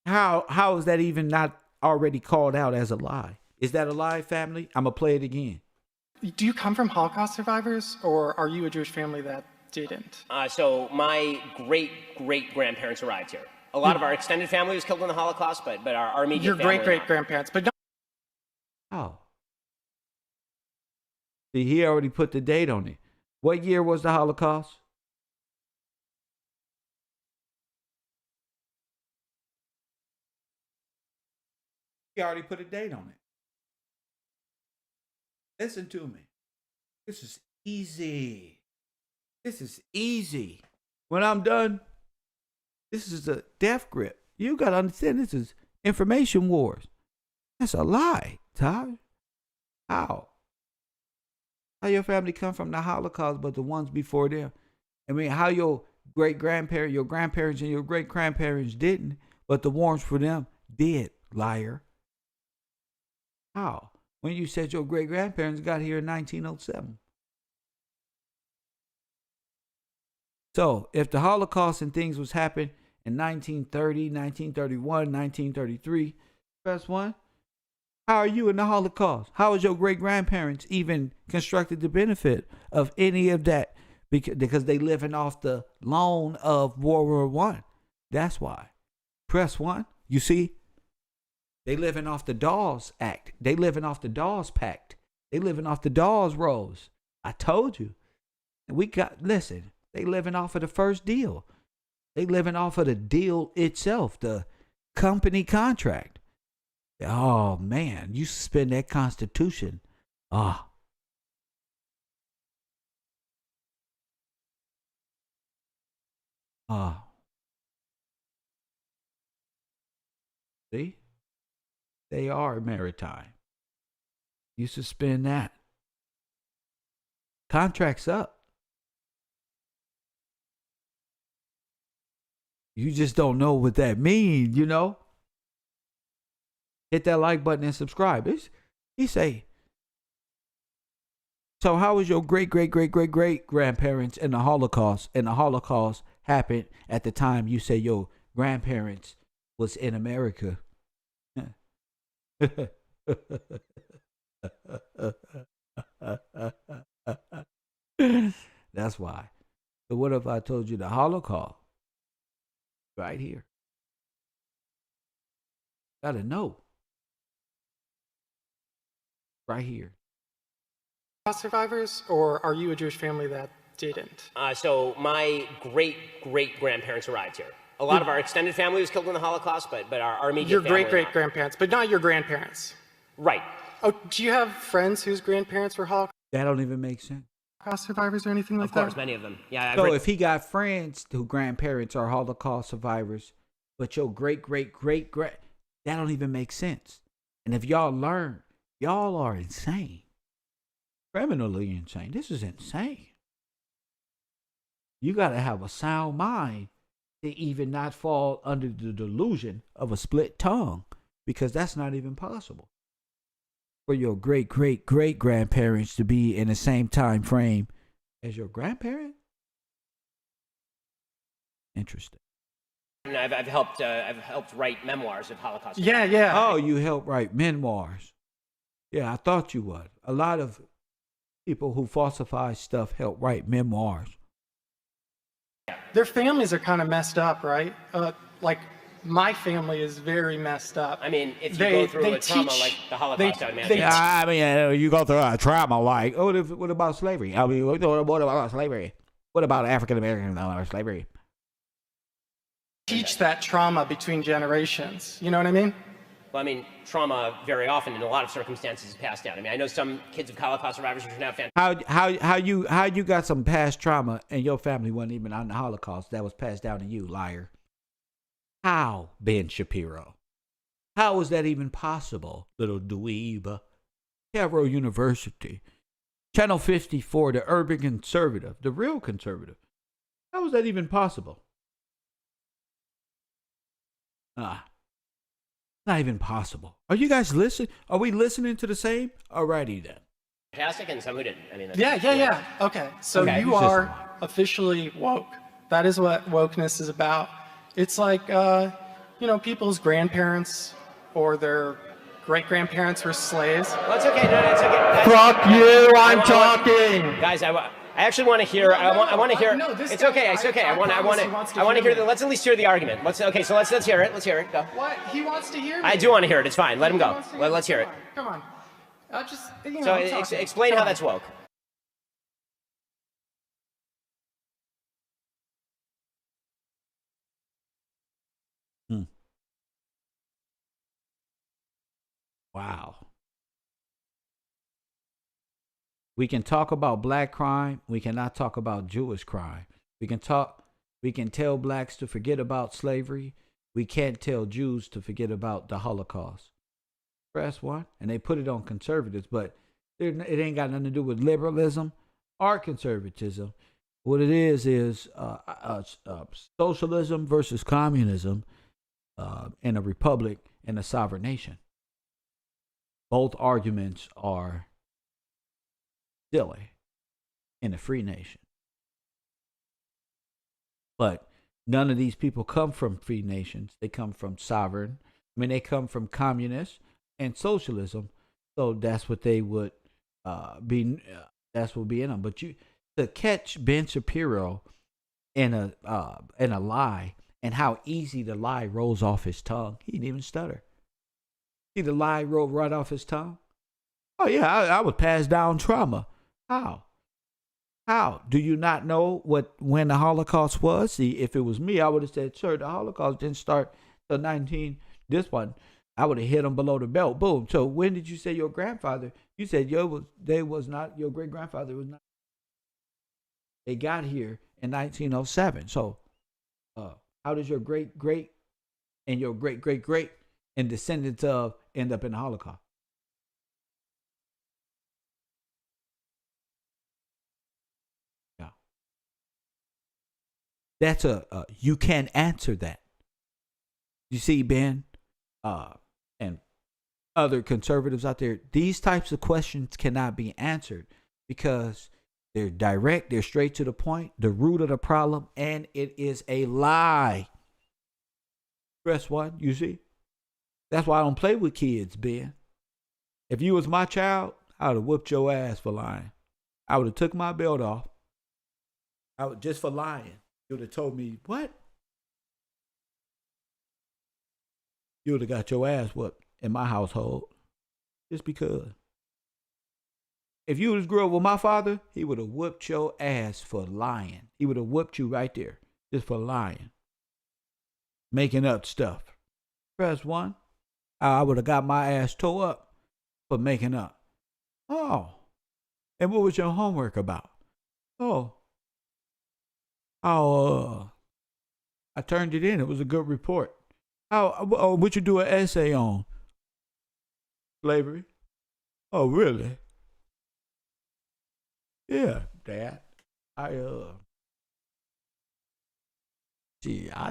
How is that even not already called out as a lie? Is that a lie, family? I'm going to play it again. Do you come from Holocaust survivors, or are you a Jewish family that didn't? So my great-great-grandparents arrived here. A lot of our extended family was killed in the Holocaust, but our immediate your family... Your great-great-grandparents, but... Oh. See, he already put the date on it. What year was the Holocaust? He already put a date on it. Listen to me. This is easy. This is easy. When I'm done, this is a death grip. You got to understand this is information wars. That's a lie, Todd. How? How your family come from the Holocaust, but the ones before them? I mean, how your great-grandparents, your grandparents, and your great-grandparents didn't, but the ones for them did, liar. How? When you said your great-grandparents got here in 1907. So, if the Holocaust and things was happening in 1930, 1931, 1933, press one. How are you in the Holocaust? How is your great-grandparents even constructed the benefit of any of that? Because they living off the loan of World War I. That's why. Press one. You see? They living off the Dawes Act. They living off the Dawes Pact. They living off the Dawes Rolls. I told you. Listen, they living off of the first deal. They living off of the deal itself, the company contract. Oh, man, you suspend that Constitution. See? They are maritime. You suspend that. Contract's up. You just don't know what that means, you know? Hit that like button and subscribe. He say, so how was your great-great-great-great-great-grandparents in the Holocaust? And the Holocaust happened at the time you say your grandparents was in America. That's why. So what if I told you the Holocaust? Right here. Gotta know. Right here. Survivors, or are you a Jewish family that didn't? So my great-great-grandparents arrived here. A lot of our extended family was killed in the Holocaust, but our immediate your family... Your great-great-grandparents, but not your grandparents. Right. Oh, do you have friends whose grandparents were Holocaust? That don't even make sense. Holocaust survivors or anything like that? Of course, many of them. Yeah. So if he got friends who grandparents are Holocaust survivors, but your great that don't even make sense. And if y'all learn, y'all are insane. Criminally insane. This is insane. You got to have a sound mind to even not fall under the delusion of a split tongue, because that's not even possible. For your great grandparents to be in the same time frame as your grandparent? Interesting. I've helped write memoirs of Holocaust. Yeah. Oh, you helped write memoirs. Yeah, I thought you would. A lot of people who falsify stuff help write memoirs. Their families are kind of messed up, right? Like, my family is very messed up. I mean, if you go through a trauma like the Holocaust, I mean, you go through a trauma like, what about slavery? I mean, what about slavery? What about African American slavery? Teach that trauma between generations. You know what I mean? Well, I mean, trauma very often in a lot of circumstances is passed down. I mean, I know some kids of Holocaust survivors who are now How you got some past trauma and your family wasn't even on the Holocaust that was passed down to you, liar? How, Ben Shapiro? How is that even possible, little dweeb? Cairo University, Channel 54, the urban conservative, the real conservative. How is that even possible? Not even possible. Are you guys listening? Are we listening to the same? Alrighty then. Fantastic, and some who didn't. I mean, Yeah. Okay, so you are officially woke. That is what wokeness is about. It's like, people's grandparents or their great-grandparents were slaves. Well, it's okay. No, it's okay. Guys, Fuck you! I'm talking. Guys, I actually want to hear. I want to hear. No, it's okay. It's okay. I want to hear. Let's at least hear the argument. Let's hear it. Let's hear it. Go. What? He wants to hear me. I do want to hear it. It's fine. Let him go. Let's hear it. Come on. I'll just. So explain how that's woke. Wow. We can talk about black crime. We cannot talk about Jewish crime. We can tell blacks to forget about slavery. We can't tell Jews to forget about the Holocaust. Press one, and they put it on conservatives, but it ain't got nothing to do with liberalism or conservatism. What it is socialism versus communism in a republic and a sovereign nation. Both arguments are silly in a free nation. But none of these people come from free nations. They come from sovereign. I mean, they come from communists and socialism. So that's what they would be. That's what would be in them. But to catch Ben Shapiro in a lie and how easy the lie rolls off his tongue, he didn't even stutter. See the lie roll right off his tongue? Oh, yeah, I would pass down trauma. How? Do you not know when the Holocaust was? See, if it was me, I would have said, sir, the Holocaust didn't start till this one. I would have hit him below the belt. Boom. So when did you say your grandfather? You said your great-grandfather was not. They got here in 1907. So how does your great-great and your great-great-great and descendants of end up in the Holocaust? Yeah. That's you can't answer that. You see, Ben, and other conservatives out there, these types of questions cannot be answered because they're direct, they're straight to the point, the root of the problem, and it is a lie. Press one, you see? That's why I don't play with kids, Ben. If you was my child, I would have whooped your ass for lying. I would have took my belt off. Just for lying. You would have told me, what? You would have got your ass whooped in my household. Just because. If you was grew up with my father, he would have whooped your ass for lying. He would have whooped you right there. Just for lying. Making up stuff. Press one. I would have got my ass tore up for making up. Oh. And what was your homework about? Oh, I turned it in. It was a good report. What you do an essay on? Slavery. Oh, really? Yeah, Dad. I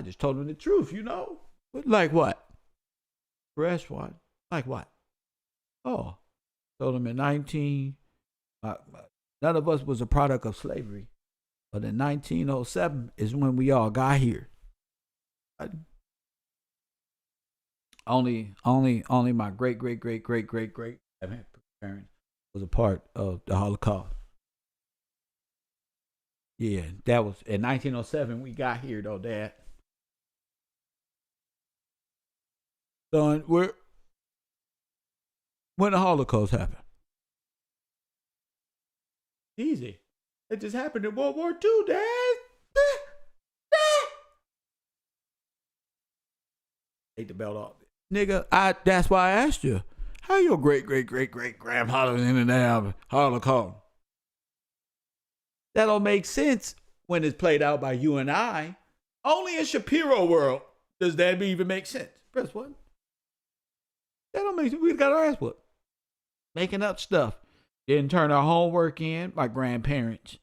just told him the truth, you know. Like what? Rest one. Like what? Oh, told him in 19. None of us was a product of slavery, but in 1907 is when we all got here. Only my great parent was a part of the Holocaust. Yeah, that was in 1907 we got here though, Dad. Son, when the Holocaust happened? Easy. It just happened in World War II, Dad. Take the belt off. Nigga, that's why I asked you. How your great grandfather in the damn Holocaust? That don't make sense when it's played out by you and I. Only in Shapiro world does that even make sense. Press what? That don't make sense. We got our ass whooped. Making up stuff. Didn't turn our homework in. My grandparents.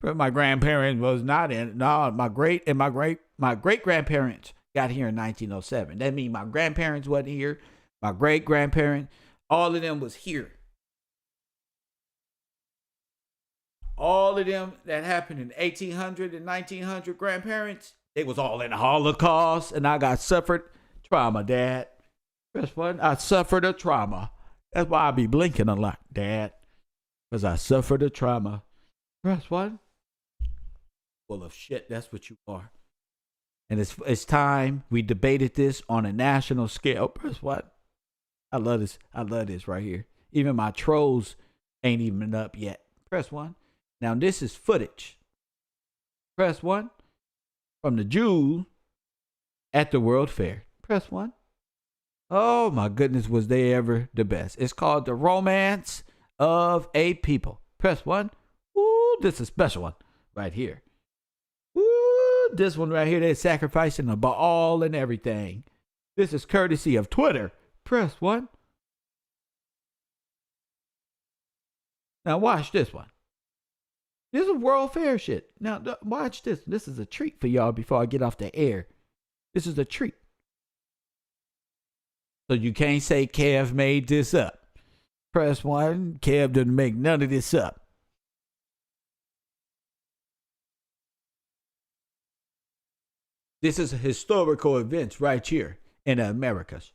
But my grandparents was not in. No, my great grandparents got here in 1907. That means my grandparents wasn't here. My great grandparents, all of them was here. All of them that happened in 1800 and 1900 grandparents, they was all in the Holocaust, and I got suffered trauma, Dad. Press one. I suffered a trauma. That's why I be blinking a lot, Dad, because I suffered a trauma. Press one. Full of shit. That's what you are. And it's time we debated this on a national scale. Press what? I love this. I love this right here. Even my trolls ain't even up yet. Press one. Now this is footage. Press one. From the Jews at the World Fair. Press one. Oh my goodness, was they ever the best. It's called The Romance of a People. Press one. Ooh, this is a special one right here. Ooh, this one right here, they're sacrificing a Baal and everything. This is courtesy of Twitter. Press one. Now watch this one. This is World Fair shit. Now watch this. This is a treat for y'all before I get off the air. This is a treat. So you can't say Kev made this up. Press one. Kev didn't make none of this up. This is historical events right here in the Americas.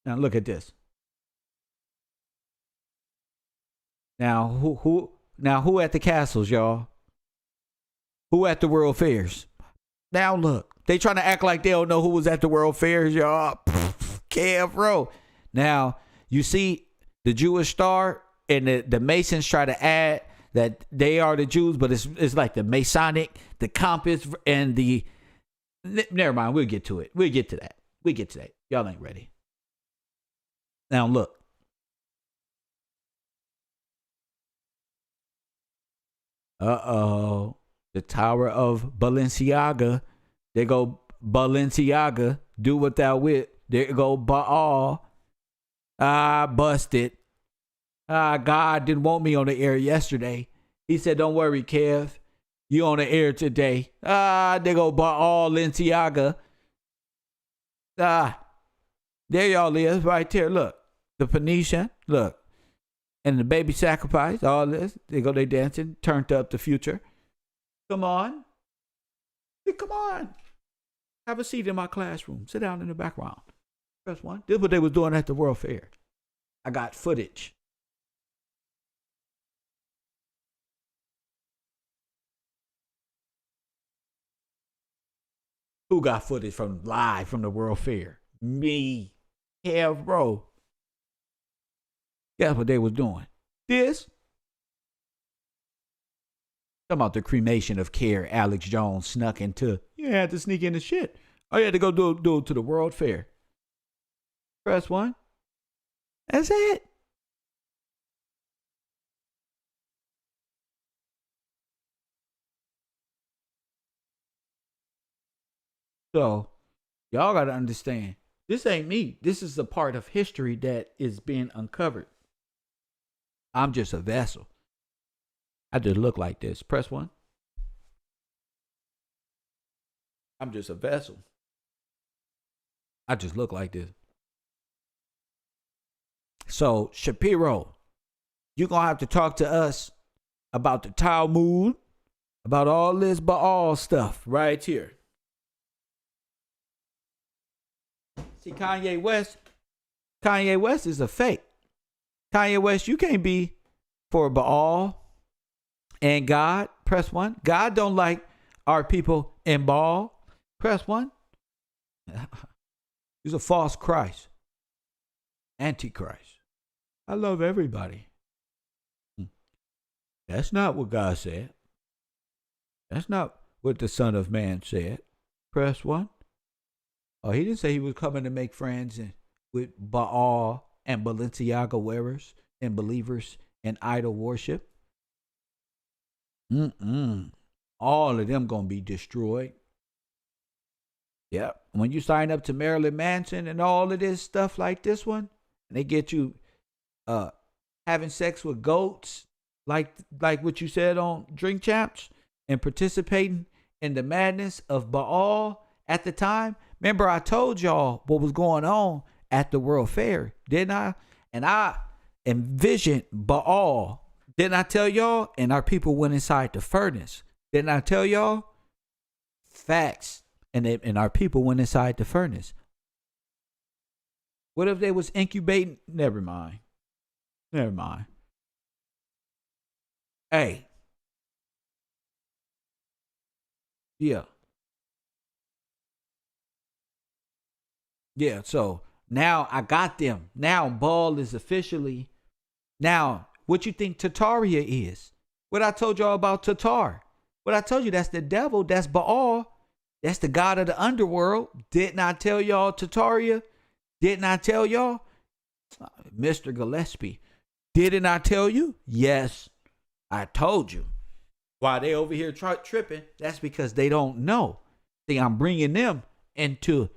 Now look at this. Now who at the castles, y'all? Who at the World Fairs? Now look, they trying to act like they don't know who was at the World Fairs, y'all. Kev, bro. Now you see the Jewish star, and the Masons try to add that they are the Jews, but it's like the Masonic, the compass, and the. Never mind. We'll get to it. We'll get to that. Y'all ain't ready. Now look. Uh-oh. The Tower of Balenciaga. There go Balenciaga. Do what thou wilt. There go Baal. Busted. God didn't want me on the air yesterday. He said, don't worry, Kev. You on the air today. There go Baal ENCIAGA. There y'all is right there. Look. The Phoenician. Look. And the baby sacrifice. All this. They dancing. Turned up the future. Come on. Come on. Have a seat in my classroom. Sit down in the background. Press one. This is what they was doing at the World Fair. I got footage. Who got footage from live from the World Fair? Me. Yeah, bro. That's what they was doing. This. Talking about the cremation of care Alex Jones snuck into. You had to sneak into shit. Oh, you had to go do it to the World Fair. Press one. That's it. So y'all got to understand, this ain't me. This is a part of history that is being uncovered. I'm just a vessel. I just look like this. Press 1. I'm just a vessel. I just look like this. So, Shapiro, you're going to have to talk to us about the Talmud, about all this Baal stuff right here. See, Kanye West is a fake. Kanye West, you can't be for Baal and God. Press 1. God don't like our people in Baal. Press 1. He's a false Christ. Antichrist. I love everybody. That's not what God said. That's not what the Son of Man said. Press 1. Oh, he didn't say he was coming to make friends with Baal and Balenciaga wearers and believers in idol worship. All of them going to be destroyed. Yep. When you sign up to Marilyn Manson and all of this stuff like this one, and they get you having sex with goats, like what you said on Drink Champs, and participating in the madness of Baal at the time. Remember, I told y'all what was going on at the World Fair, didn't I? And I envisioned Baal. Didn't I tell y'all? And our people went inside the furnace. Didn't I tell y'all? Facts. And our people went inside the furnace. What if they was incubating? Never mind. Hey. Yeah. Yeah, so now I got them. Now Baal is officially. Now, what you think Tataria is? What I told y'all about Tatar? What I told you, that's the devil. That's Baal. That's the god of the underworld. Didn't I tell y'all Tataria? Didn't I tell y'all? Mr. Gillespie. Didn't I tell you? Yes, I told you. Why they over here tripping? That's because they don't know. See, I'm bringing them into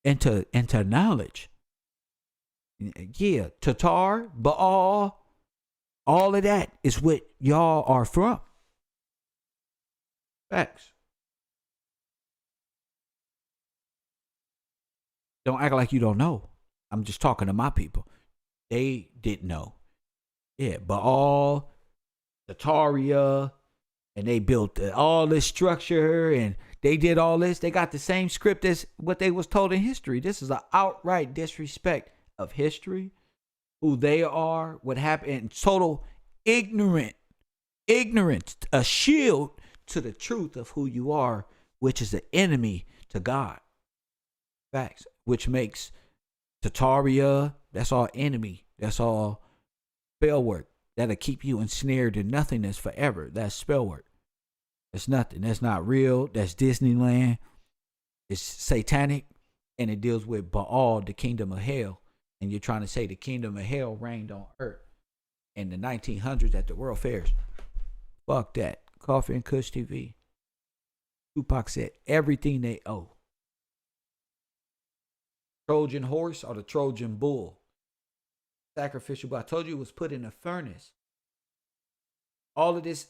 knowledge. Yeah, Tatar, Baal, all of that is what y'all are from. Facts. Don't act like you don't know. I'm just talking to my people. They didn't know. Yeah, Baal, Tataria, and they built all this structure and they did all this. They got the same script as what they was told in history. This is an outright disrespect of history, who they are, what happened, and total ignorance, a shield to the truth of who you are, which is an enemy to God. Facts. Which makes Tataria, that's all enemy. That's all spell work. That'll keep you ensnared in nothingness forever. That's spell work. That's nothing. That's not real. That's Disneyland. It's satanic. And it deals with Baal, the kingdom of hell. And you're trying to say the kingdom of hell reigned on earth in the 1900s at the World Fairs. Fuck that. Coffee and Kush TV. Tupac said everything they owe. Trojan horse or the Trojan bull. Sacrificial, but I told you it was put in a furnace. All of this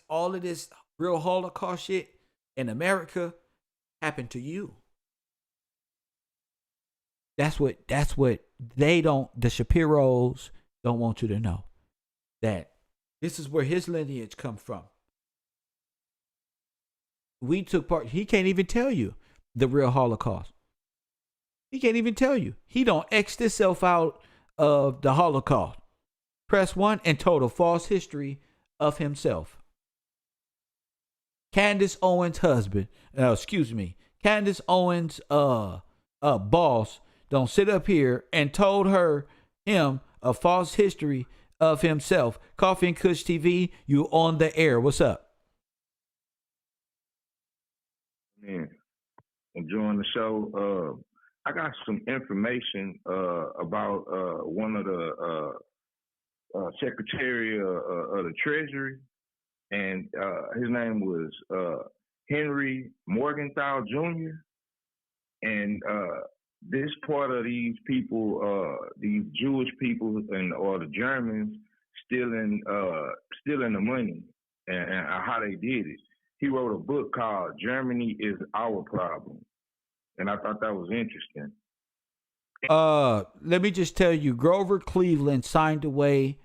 real Holocaust shit in America happened to you. That's what they don't, the Shapiros don't want you to know. That this is where his lineage come from. We took part, he can't even tell you the real Holocaust. He can't even tell you. He don't X himself out of the Holocaust. Press 1 and told a false history of himself. Candice Owens' husband, Candice Owens' boss, don't sit up here and told him a false history of himself. Coffee and Kush TV, you on the air. What's up? Man, enjoying the show. I got some information about one of the Secretary of the Treasury, and his name was Henry Morgenthau Jr. And this part of these people, these Jewish people or the Germans stealing the money and how they did it. He wrote a book called Germany is Our Problem. And I thought that was interesting. Let me just tell you, Grover Cleveland signed away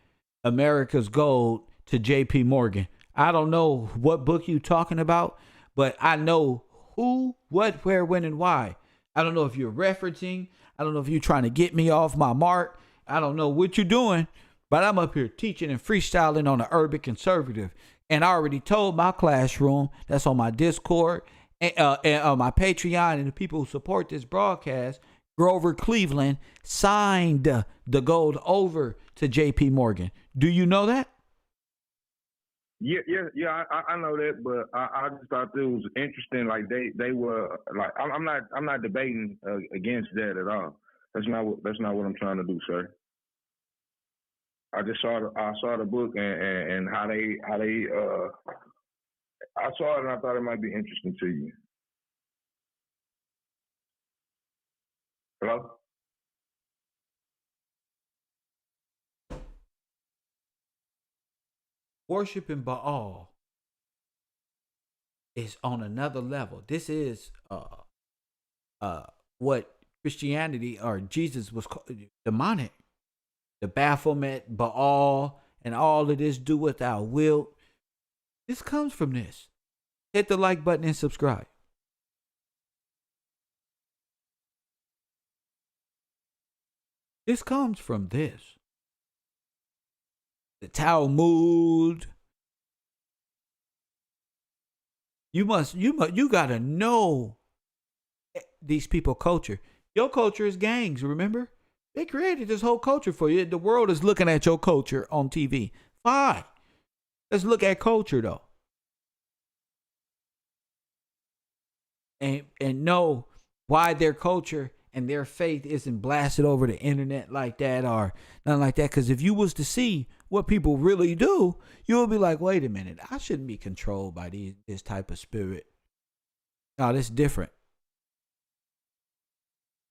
America's Gold to J.P. Morgan. I don't know what book you talking about, but I know who, what, where, when, and why. I don't know if you're referencing. I don't know if you're trying to get me off my mark. I don't know what you're doing, but I'm up here teaching and freestyling on the urban conservative. And I already told my classroom that's on my Discord and on my Patreon and the people who support this broadcast, Grover Cleveland signed the gold over to J.P. Morgan. Do you know that? Yeah. I know that, but I just thought it was interesting. Like they were like, I'm not debating against that at all. That's not what I'm trying to do, sir. I just saw the book and how they I saw it and I thought it might be interesting to you. Hello? Worshiping Baal is on another level. This is what Christianity or Jesus was called, demonic. The Baphomet, Baal, and all of this do without will. This comes from this. Hit the like button and subscribe. This comes from this. The Talmud. You gotta know these people culture. Your culture is gangs, remember? They created this whole culture for you. The world is looking at your culture on TV. Fine. Let's look at culture though. And know why their culture and their faith isn't blasted over the internet like that or nothing like that. Because if you was to see what people really do, you would be like, wait a minute, I shouldn't be controlled by this type of spirit. No, this is different.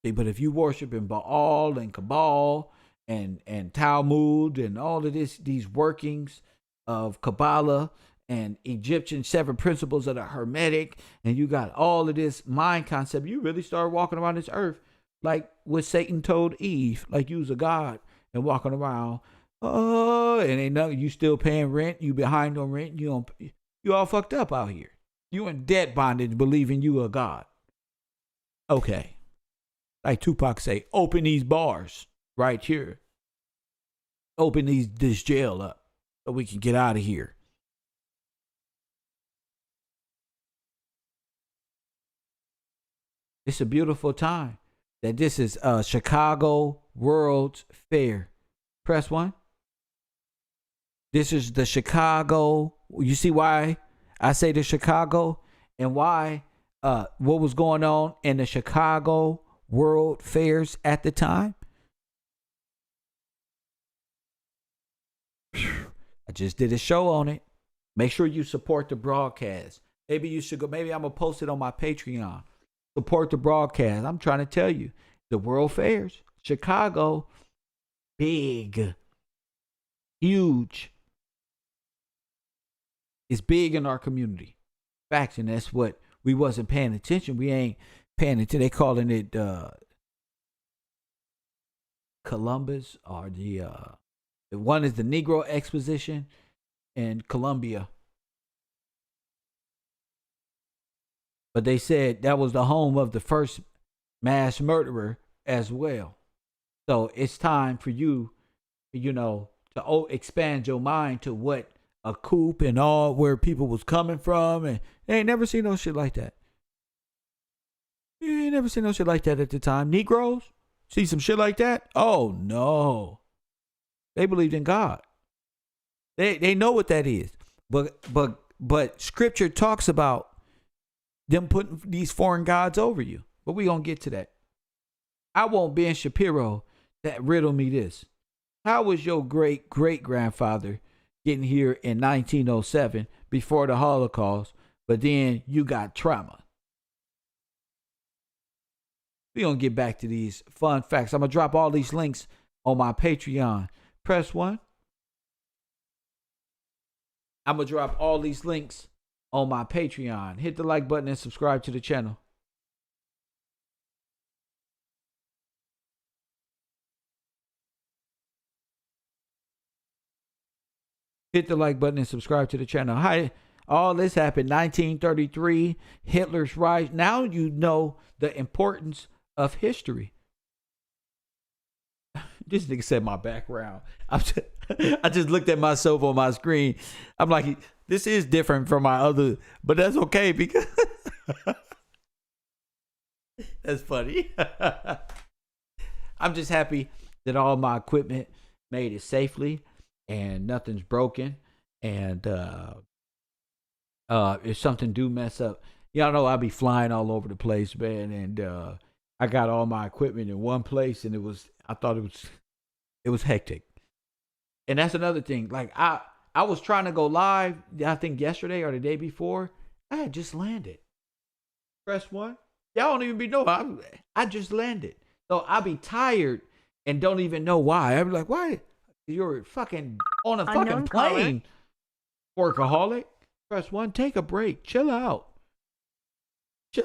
See, but if you worship in Baal and Cabal and Talmud and all of these workings of Kabbalah and Egyptian 7 principles of the Hermetic, and you got all of this mind concept, you really start walking around this earth like what Satan told Eve, like you was a god and walking around. Oh, and ain't nothing. You still paying rent. You behind on rent. You all fucked up out here. You in debt bondage, believing you a god. Okay, like Tupac say, open these bars right here. Open this jail up so we can get out of here. It's a beautiful time. That this is Chicago World's Fair. Press 1. This is the Chicago. You see why I say the Chicago and why what was going on in the Chicago World Fairs at the time? I just did a show on it. Make sure you support the broadcast. Maybe you should go. Maybe I'm going to post it on my Patreon. Support the broadcast. I'm trying to tell you, the World Fairs, Chicago, big, huge. It's big in our community. Facts, and that's what we wasn't paying attention. We ain't paying attention. They calling it Columbus, or the one is the Negro Exposition in Columbia. But they said that was the home of the first mass murderer as well. So it's time for you, to expand your mind to what a coup and all, where people was coming from. And they ain't never seen no shit like that. You ain't never seen no shit like that at the time. Negroes see some shit like that? Oh, no. They believed in God. They know what that is. But scripture talks about them putting these foreign gods over you. But we gonna get to that. I want Ben Shapiro that riddle me this. How was your great-great-grandfather getting here in 1907 before the Holocaust, but then you got trauma? We're going to get back to these fun facts. I'm going to drop all these links on my Patreon. Press 1. I'm going to drop all these links on my Patreon. Hit the like button and subscribe to the channel. Hit the like button and subscribe to the channel. Hi, all this happened 1933, Hitler's rise. Now you know the importance of history. This nigga said my background. I just looked at myself on my screen. I'm like, this is different from my other, but that's okay because that's funny. I'm just happy that all my equipment made it safely and nothing's broken. And if something do mess up, y'all know I'll be flying all over the place, man. And I got all my equipment in one place, and I thought it was hectic. And that's another thing. Like I was trying to go live, I think yesterday or the day before. I had just landed. Press 1. Y'all don't even be know. I just landed. So I'll be tired and don't even know why. I'll be like, why? You're fucking on a fucking plane. Workaholic. Press 1. Take a break. Chill out.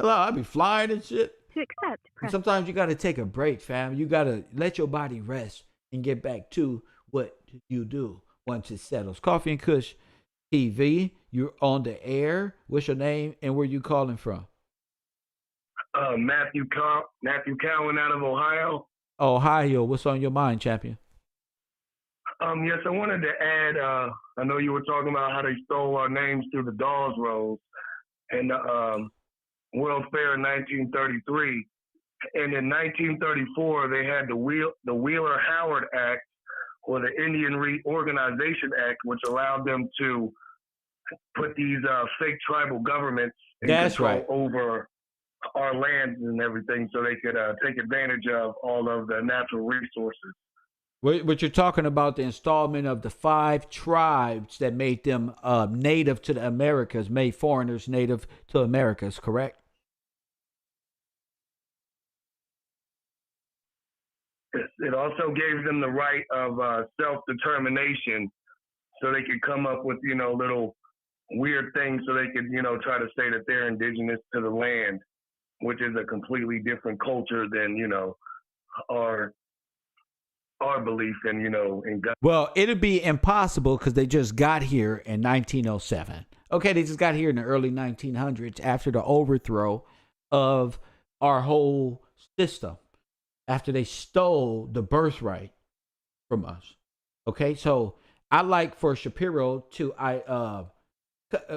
I'll be flying and shit. To accept, and sometimes you got to take a break, fam. You got to let your body rest and get back to what you do once it settles. Coffee and Kush TV. You're on the air. What's your name and where you calling from? Matthew Cowan out of Ohio. Ohio. What's on your mind, champion? Yes, I wanted to add, I know you were talking about how they stole our names through the Dawes Rolls and the World Fair in 1933. And in 1934, they had the Wheeler-Howard Act, or the Indian Reorganization Act, which allowed them to put these fake tribal governments in control over our lands and everything, so they could take advantage of all of the natural resources. What you're talking about, the installment of the 5 tribes that made them native to the Americas, made foreigners native to Americas, correct? It also gave them the right of self-determination, so they could come up with, little weird things so they could, try to say that they're indigenous to the land, which is a completely different culture than, our belief in, in God. Well, it'd be impossible because they just got here in 1907. Okay, they just got here in the early 1900s after the overthrow of our whole system, after they stole the birthright from us. Okay, so I like for Shapiro to,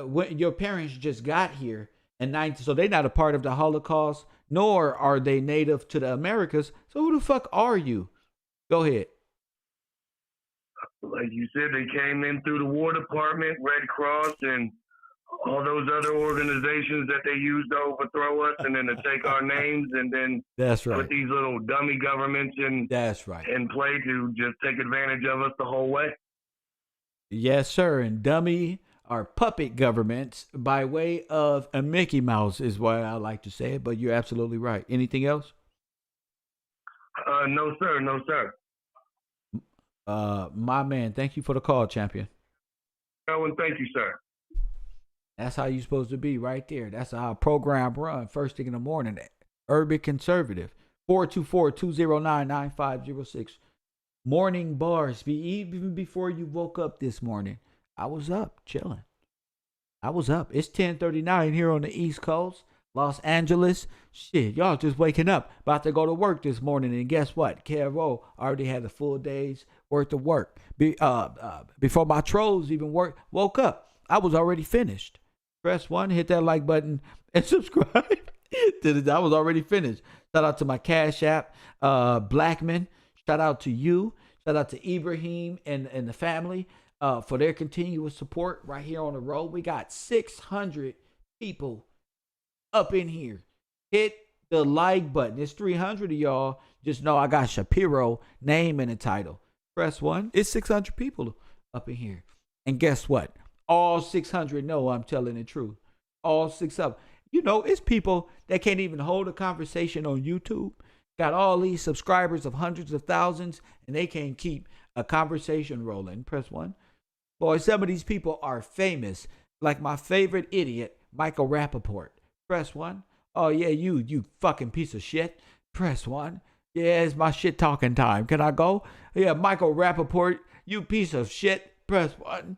when your parents just got here in so they're not a part of the Holocaust, nor are they native to the Americas. So who the fuck are you? Go ahead. Like you said, they came in through the War Department, Red Cross, and all those other organizations that they used to overthrow us, and then to take our names, and then put these little dummy governments in play to just take advantage of us the whole way. Yes, sir. And dummy are puppet governments by way of a Mickey Mouse is what I like to say it, but you're absolutely right. Anything else? No, sir. No, sir. My man, thank you for the call, champion. Oh, and thank you, sir. That's how you're supposed to be right there. That's how a program run first thing in the morning. Urban Conservative. 424-209-9506. Morning bars. Even before you woke up this morning, I was up chilling. I was up. It's 10:39 here on the East Coast. Los Angeles, shit, y'all just waking up, about to go to work this morning, and guess what? KRO already had a full day's worth of work. Before my trolls even woke up, I was already finished. Press 1, hit that like button, and subscribe. I was already finished. Shout out to my Cash App, Blackman. Shout out to you. Shout out to Ibrahim and the family for their continuous support right here on the road. We got 600 people up in here. Hit the like button. It's 300 of y'all. Just know I got Shapiro name in the title. Press 1. It's 600 people up in here. And guess what? All 600 know I'm telling the truth. All 6 of them. You know, it's people that can't even hold a conversation on YouTube. Got all these subscribers of hundreds of thousands, and they can't keep a conversation rolling. Press 1. Boy, some of these people are famous. Like my favorite idiot, Michael Rappaport. Press 1. Oh, yeah, you fucking piece of shit. Press 1. Yeah, it's my shit talking time. Can I go? Yeah, Michael Rappaport, you piece of shit. Press 1.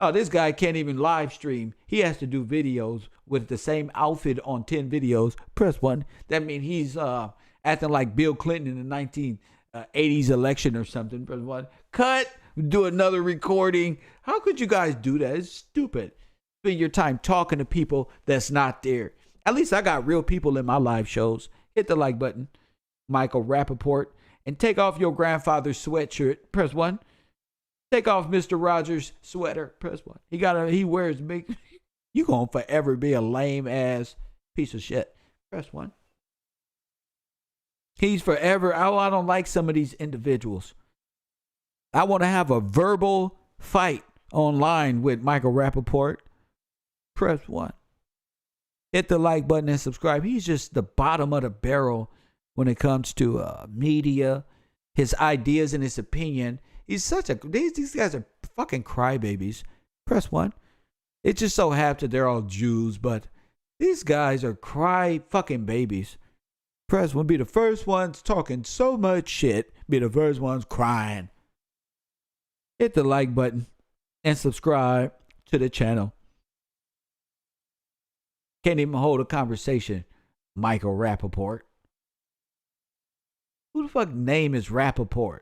Oh, this guy can't even live stream. He has to do videos with the same outfit on 10 videos. Press 1. That means he's acting like Bill Clinton in the 1980s election or something. Press 1. Cut. Do another recording. How could you guys do that? It's stupid. Spend your time talking to people that's not there. At least I got real people in my live shows. Hit the like button, Michael Rappaport, and take off your grandfather's sweatshirt. Press 1. Take off Mr. Rogers' sweater. Press 1. He wears big. You gonna forever be a lame ass piece of shit. Press 1. He's forever. I don't like some of these individuals. I want to have a verbal fight online with Michael Rappaport. Press 1. Hit the like button and subscribe. He's just the bottom of the barrel when it comes to media, his ideas and his opinion. He's such a, these guys are fucking crybabies. Press 1. It just so happens that they're all Jews, but these guys are cry fucking babies. Press 1. Be the first ones talking so much shit. Be the first ones crying. Hit the like button and subscribe to the channel. Can't even hold a conversation, Michael Rappaport. Who the fuck name is Rappaport?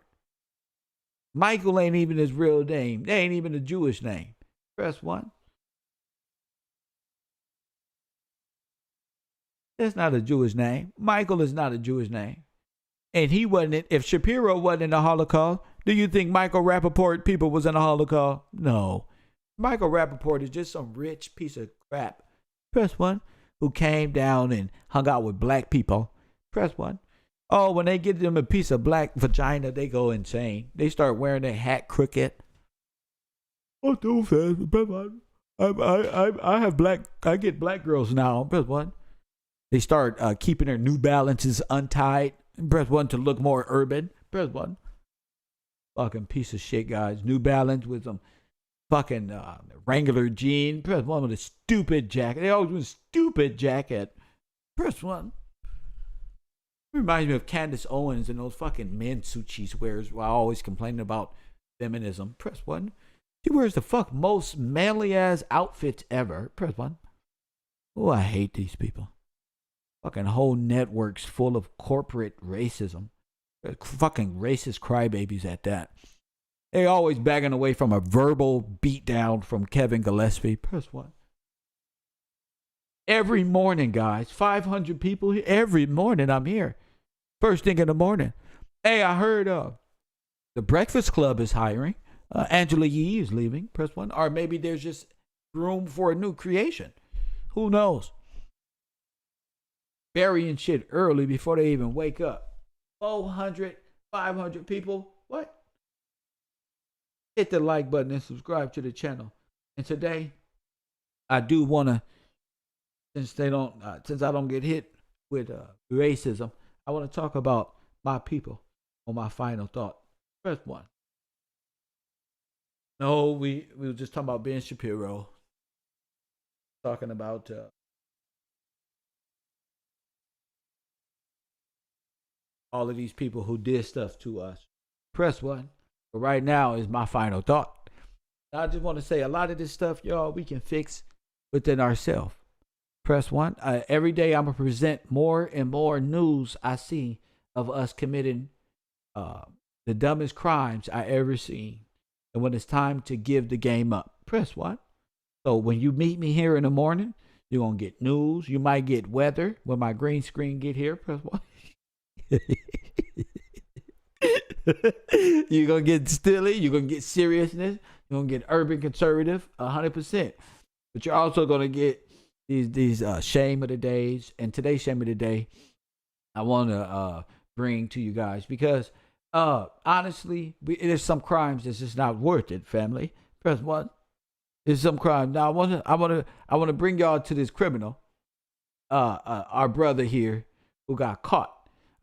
Michael ain't even his real name. They ain't even a Jewish name. Press 1. That's not a Jewish name. Michael is not a Jewish name. And he wasn't, if Shapiro wasn't in the Holocaust, do you think Michael Rappaport people was in the Holocaust? No. Michael Rappaport is just some rich piece of crap. Press 1. Who came down and hung out with black people. Press 1. Oh, when they get them a piece of black vagina, they go insane. They start wearing their hat crooked. Oh, too fast. Press 1. I get black girls now. Press 1. They start keeping their New Balances untied. Press 1 to look more urban. Press 1. Fucking piece of shit, guys. New Balance with some fucking Wrangler jean. Press 1 with a stupid jacket. They always with a stupid jacket. Press 1. Reminds me of Candice Owens and those fucking men suit she wears while always complaining about feminism. Press 1. She wears the most manly ass outfits ever. Press 1. Oh, I hate these people. Fucking whole networks full of corporate racism. Fucking racist crybabies at that. They always bagging away from a verbal beatdown from Kevin Gillespie. Press 1. Every morning, guys. 500 people here. Every morning I'm here. First thing in the morning. Hey, I heard the Breakfast Club is hiring. Angela Yee is leaving. Press 1. Or maybe there's just room for a new creation. Who knows? Burying shit early before they even wake up. 400, 500 people. What? Hit the like button and subscribe to the channel. And today, I do want to, since I don't get hit with racism, I want to talk about my people on my final thought. Press 1. No, we were just talking about Ben Shapiro. Talking about all of these people who did stuff to us. Press 1. But right now is my final thought. I just want to say a lot of this stuff, y'all, we can fix within ourselves. Press 1. Every day I'm going to present more and more news I see of us committing the dumbest crimes I ever seen. And when it's time to give the game up, press 1. So when you meet me here in the morning, you're going to get news. You might get weather. When my green screen get here, press 1. You're going to get stilly. You're going to get seriousness. You're going to get urban conservative 100%. But you're also going to get these shame of the days. And today's shame of the day, I want to bring to you guys. Because honestly, there's some crimes that's just not worth it, family. Press 1. There's some crime. Now I want to bring y'all to this criminal. our brother here who got caught.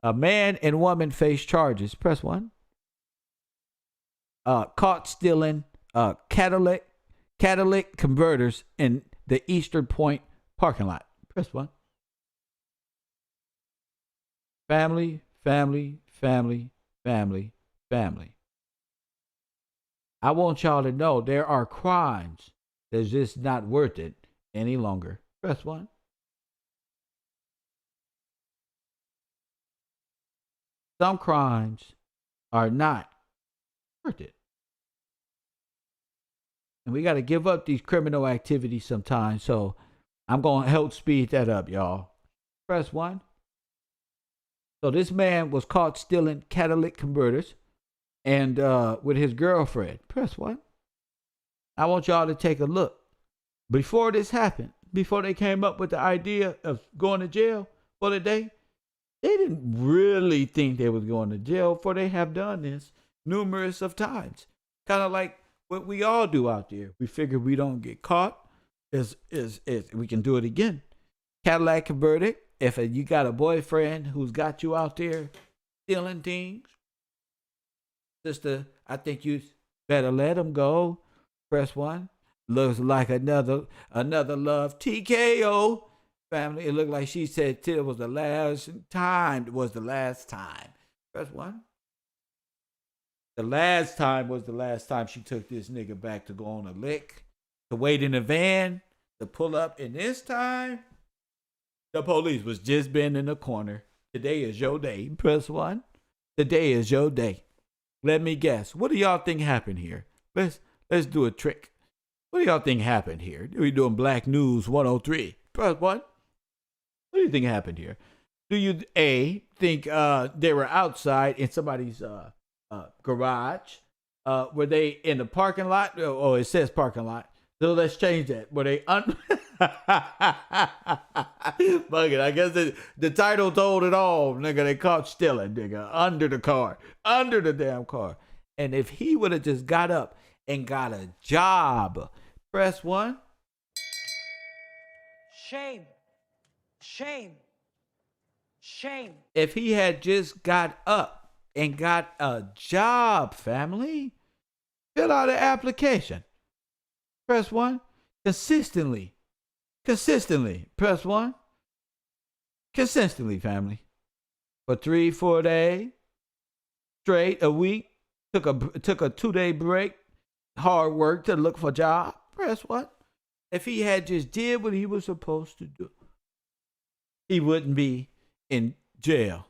A man and woman face charges. Press 1. Caught stealing catalytic converters in the Eastern Point parking lot. Press 1. Family, family, family, family, family. I want y'all to know there are crimes that's just not worth it any longer. Press 1. Some crimes are not worth it. And we got to give up these criminal activities sometimes. So I'm going to help speed that up, y'all. Press 1. So this man was caught stealing catalytic converters and with his girlfriend. Press 1. I want y'all to take a look. Before this happened, before they came up with the idea of going to jail for the day, they didn't really think they was going to jail, for they have done this numerous of times. Kind of like what we all do out there. We figure we don't get caught, is we can do it again. Cadillac converted. If you got a boyfriend who's got you out there stealing things, sister, I think you better let him go. Press 1. Looks like another love TKO. Family, it looked like she said it was the last time. It was the last time. Press 1. The last time was the last time she took this nigga back to go on a lick, to wait in the van, to pull up. And this time, the police was just bending the corner. Today is your day. Press 1. Today is your day. Let me guess. What do y'all think happened here? Let's do a trick. What do y'all think happened here? We doing Black News 103. Press 1. What do you think happened here? Do you A, think they were outside in somebody's garage? Were they in the parking lot? Oh, it says parking lot. So let's change that. Were they Fuck it. I guess the title told it all. Nigga, they caught stealing, nigga, under the car. Under the damn car. And if he would have just got up and got a job, press 1. Shame. Shame. Shame. If he had just got up and got a job, family, fill out an application. Press 1. Consistently. Press 1. Consistently, family. For 3-4 days straight, a week. Took a 2-day break. Hard work to look for a job. Press 1. If he had just did what he was supposed to do, he wouldn't be in jail.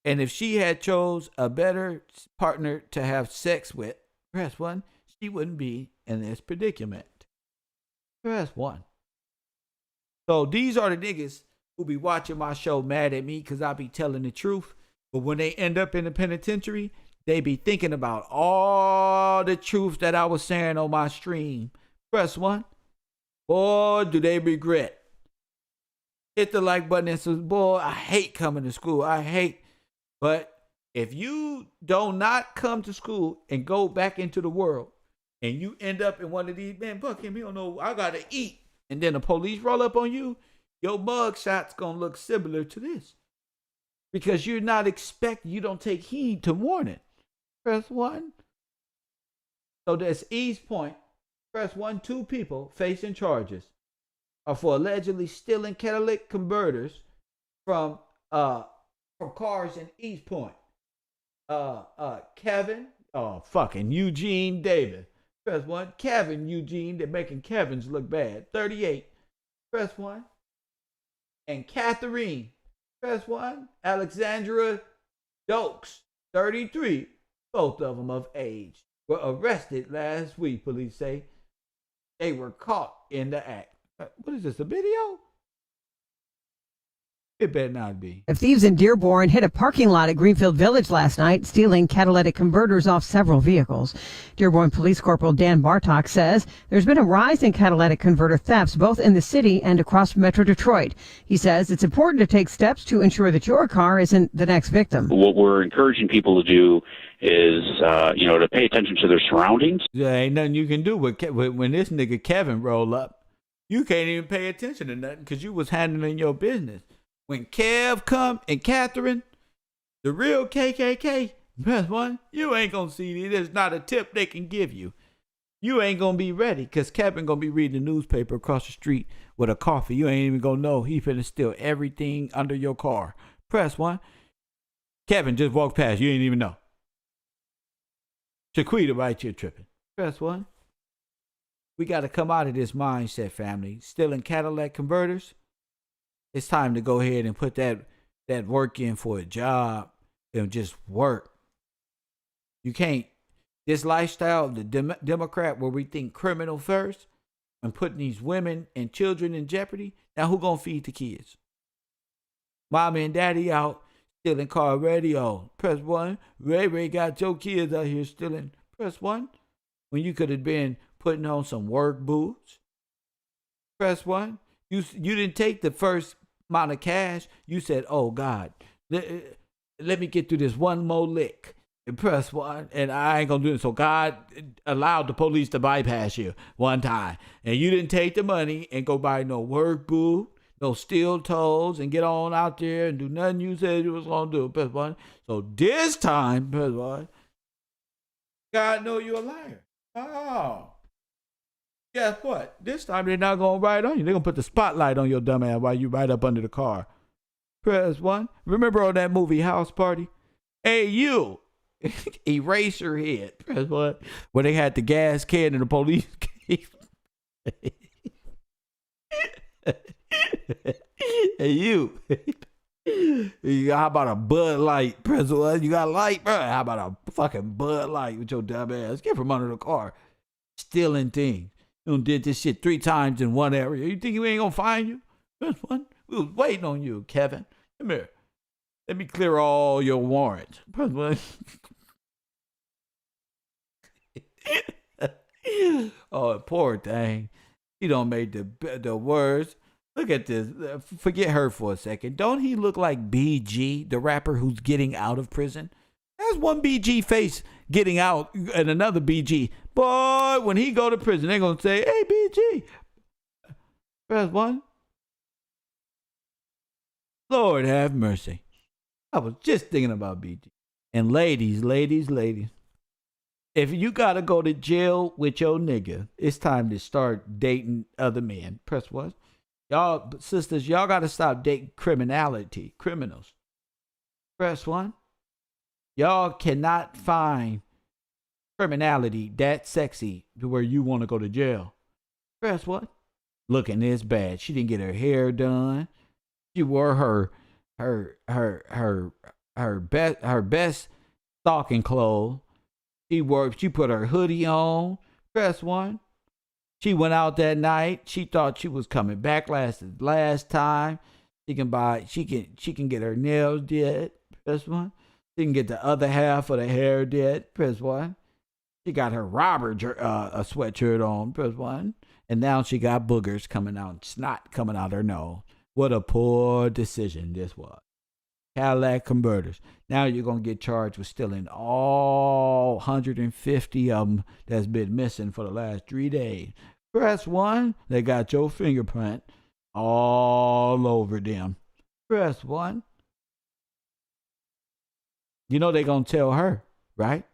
And if she had chose a better partner to have sex with, press 1, she wouldn't be in this predicament. Press 1. So these are the niggas who be watching my show mad at me because I be telling the truth. But when they end up in the penitentiary, they be thinking about all the truth that I was saying on my stream. Press 1. Boy, do they regret. Hit the like button and say, boy, I hate coming to school. I hate. But if you do not come to school and go back into the world and you end up in one of these, man, fuck him, he don't know, I got to eat. And then the police roll up on you, your mug shot's going to look similar to this. Because you're not expecting, you don't take heed to warning. Press 1. So that's East Point. Press 1, 2 people facing charges are for allegedly stealing catalytic converters from cars in East Point. Kevin, fucking Eugene David. Press 1. Kevin Eugene, they're making Kevins look bad. 38. Press 1. And Catherine. Press 1. Alexandra Dokes. 33. Both of them of age. Were arrested last week, police say. They were caught in the act. What is this, a video? It better not be. Thieves in Dearborn hit a parking lot at Greenfield Village last night, stealing catalytic converters off several vehicles. Dearborn Police Corporal Dan Bartok says there's been a rise in catalytic converter thefts both in the city and across Metro Detroit. He says it's important to take steps to ensure that your car isn't the next victim. What we're encouraging people to do is, to pay attention to their surroundings. There ain't nothing you can do when this nigga Kevin roll up. You can't even pay attention to nothing because you was handling your business. When Kev come and Catherine, the real KKK, press 1, you ain't going to see. There's not a tip they can give you. You ain't going to be ready because Kevin going to be reading the newspaper across the street with a coffee. You ain't even going to know he finna steal everything under your car. Press 1. Kevin just walked past. You ain't even know. Shaquita right here tripping. Press 1. We got to come out of this mindset, family. Stealing Cadillac converters. It's time to go ahead and put that work in for a job and just work. You can't. This lifestyle of the Democrat where we think criminal first and putting these women and children in jeopardy. Now who gonna feed the kids? Mommy and daddy out stealing car radio. Press 1. Ray got your kids out here stealing. Press 1. When you could have been putting on some work boots. Press 1. You didn't take the first amount of cash. You said, oh God, let me get through this one more lick. And press 1, and I ain't gonna do it. So God allowed the police to bypass you one time, and you didn't take the money and go buy no work boot, no steel toes, and get on out there and do nothing you said you was gonna do. Press 1. So this time, press 1. God know you're a liar. Oh, guess what? This time they're not gonna ride on you. They're gonna put the spotlight on your dumb ass while you ride up under the car. Press 1. Remember on that movie House Party? Hey, you. Eraser head. Press 1. Where they had the gas can and the police came. Hey, you. How about a Bud Light? Press 1. You got a light, bro? How about a fucking Bud Light with your dumb ass? Get from under the car. Stealing things. You done did this shit 3 times in one area. You think we ain't gonna find you? Press 1. We was waiting on you, Kevin. Come here. Let me clear all your warrants. Press 1. Oh, poor thing. He don't make the words. Look at this. Forget her for a second. Don't he look like BG, the rapper who's getting out of prison? That's one BG face getting out and another BG. Boy, when he go to prison, they're going to say, hey, BG. Press 1. Lord have mercy. I was just thinking about BG. And ladies. If you got to go to jail with your nigga, it's time to start dating other men. Press 1. Y'all, sisters, y'all got to stop dating criminals. Press 1. Y'all cannot find criminality that sexy to where you want to go to jail. Press 1. Looking this bad. She didn't get her hair done. She wore her best stocking clothes. She put her hoodie on. Press 1. She went out that night. She thought she was coming back last time. She can get her nails did. Press 1. She can get the other half of the hair did. Press 1. She got her robber a sweatshirt on. Press 1. And now she got boogers coming out, snot coming out her nose. What a poor decision this was. Cadillac converters. Now you're going to get charged with stealing all 150 of them that's been missing for the last 3 days. Press 1. They got your fingerprint all over them. Press 1. You know they're going to tell her, right?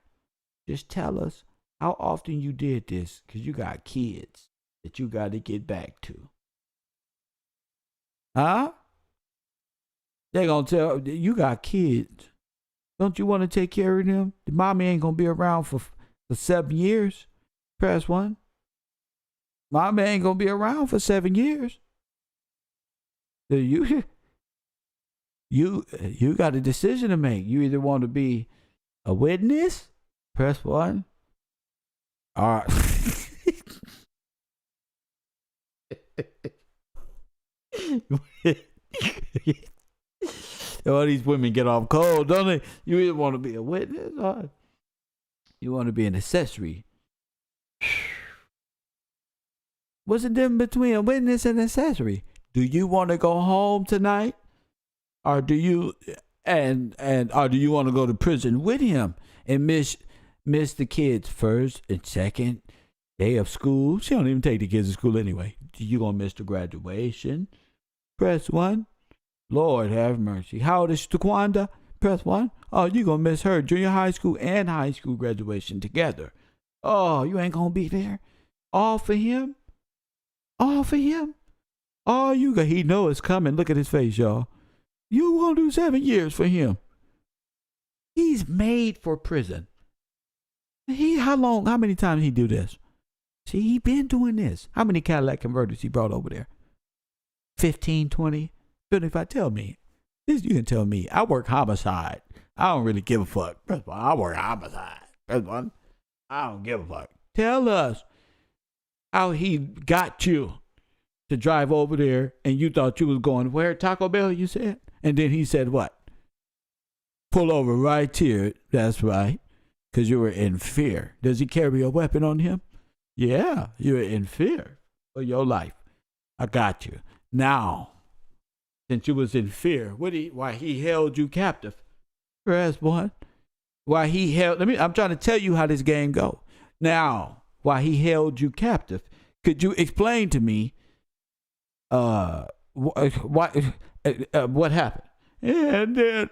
Just tell us how often you did this because you got kids that you got to get back to. Huh? They're going to tell you got kids. Don't you want to take care of them? The mommy ain't going to be around for 7 years. Press 1. Mommy ain't going to be around for 7 years. You got a decision to make. You either want to be a witness. Press 1. All right. All these women get off cold, don't they? You either want to be a witness or you want to be an accessory. What's the difference between a witness and an accessory? Do you want to go home tonight? Or do you or do you want to go to prison with him and miss the kids first and second Day of school. She don't even take the kids to school anyway. You gonna miss the graduation. Press 1. Lord have mercy. How old is Taquanda? Press 1. Oh, you gonna miss her junior high school and high school graduation together. Oh, you ain't gonna be there. All for him? All for him? All you got, he know it's coming. Look at his face, y'all. You gonna do 7 years for him. He's made for prison. How many times he do this? See, he been doing this. How many Cadillac converters he brought over there? 15, 20? 25? Tell me. This you can tell me. I work homicide. I don't really give a fuck. Press 1. I work homicide. Press 1. I don't give a fuck. Tell us how he got you to drive over there and you thought you was going where? Taco Bell, you said? And then he said what? Pull over right here. That's right. Because you were in fear. Does he carry a weapon on him? Yeah, you were in fear for your life. I got you. Now, since you was in fear, why he held you captive? Press 1. Why he held, I'm trying to tell you how this game go. Now, why he held you captive? Could you explain to me what happened? And then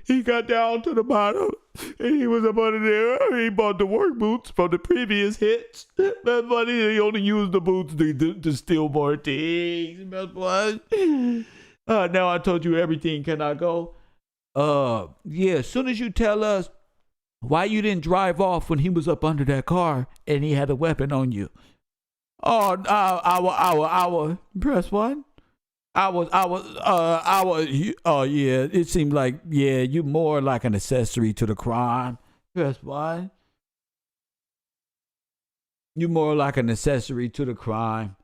he got down to the bottom and he was up under there. He bought the work boots from the previous hits. That's funny. He only used the boots to steal more things. That's what. Now I told you everything cannot go. Yeah, as soon as you tell us why you didn't drive off when he was up under that car and he had a weapon on you. Oh, press 1. Oh yeah, it seemed like, yeah, you more like an accessory to the crime. Press 1. You more like an accessory to the crime.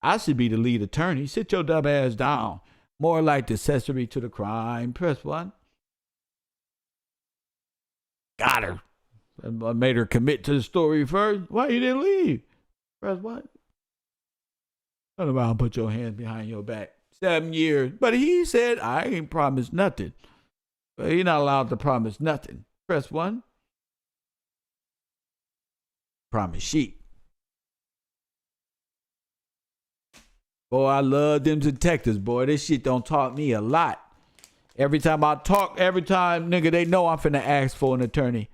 I should be the lead attorney. Sit your dumb ass down. More like the accessory to the crime. Press 1. Got her. I made her commit to the story first. Why you didn't leave? Press 1. Turn around, put your hands behind your back. 7 years. But he said, I ain't promised nothing. But you're not allowed to promise nothing. Press 1. Promise sheet. Boy, I love them detectives, boy. This shit don't taught me a lot. Every time, nigga, they know I'm finna ask for an attorney.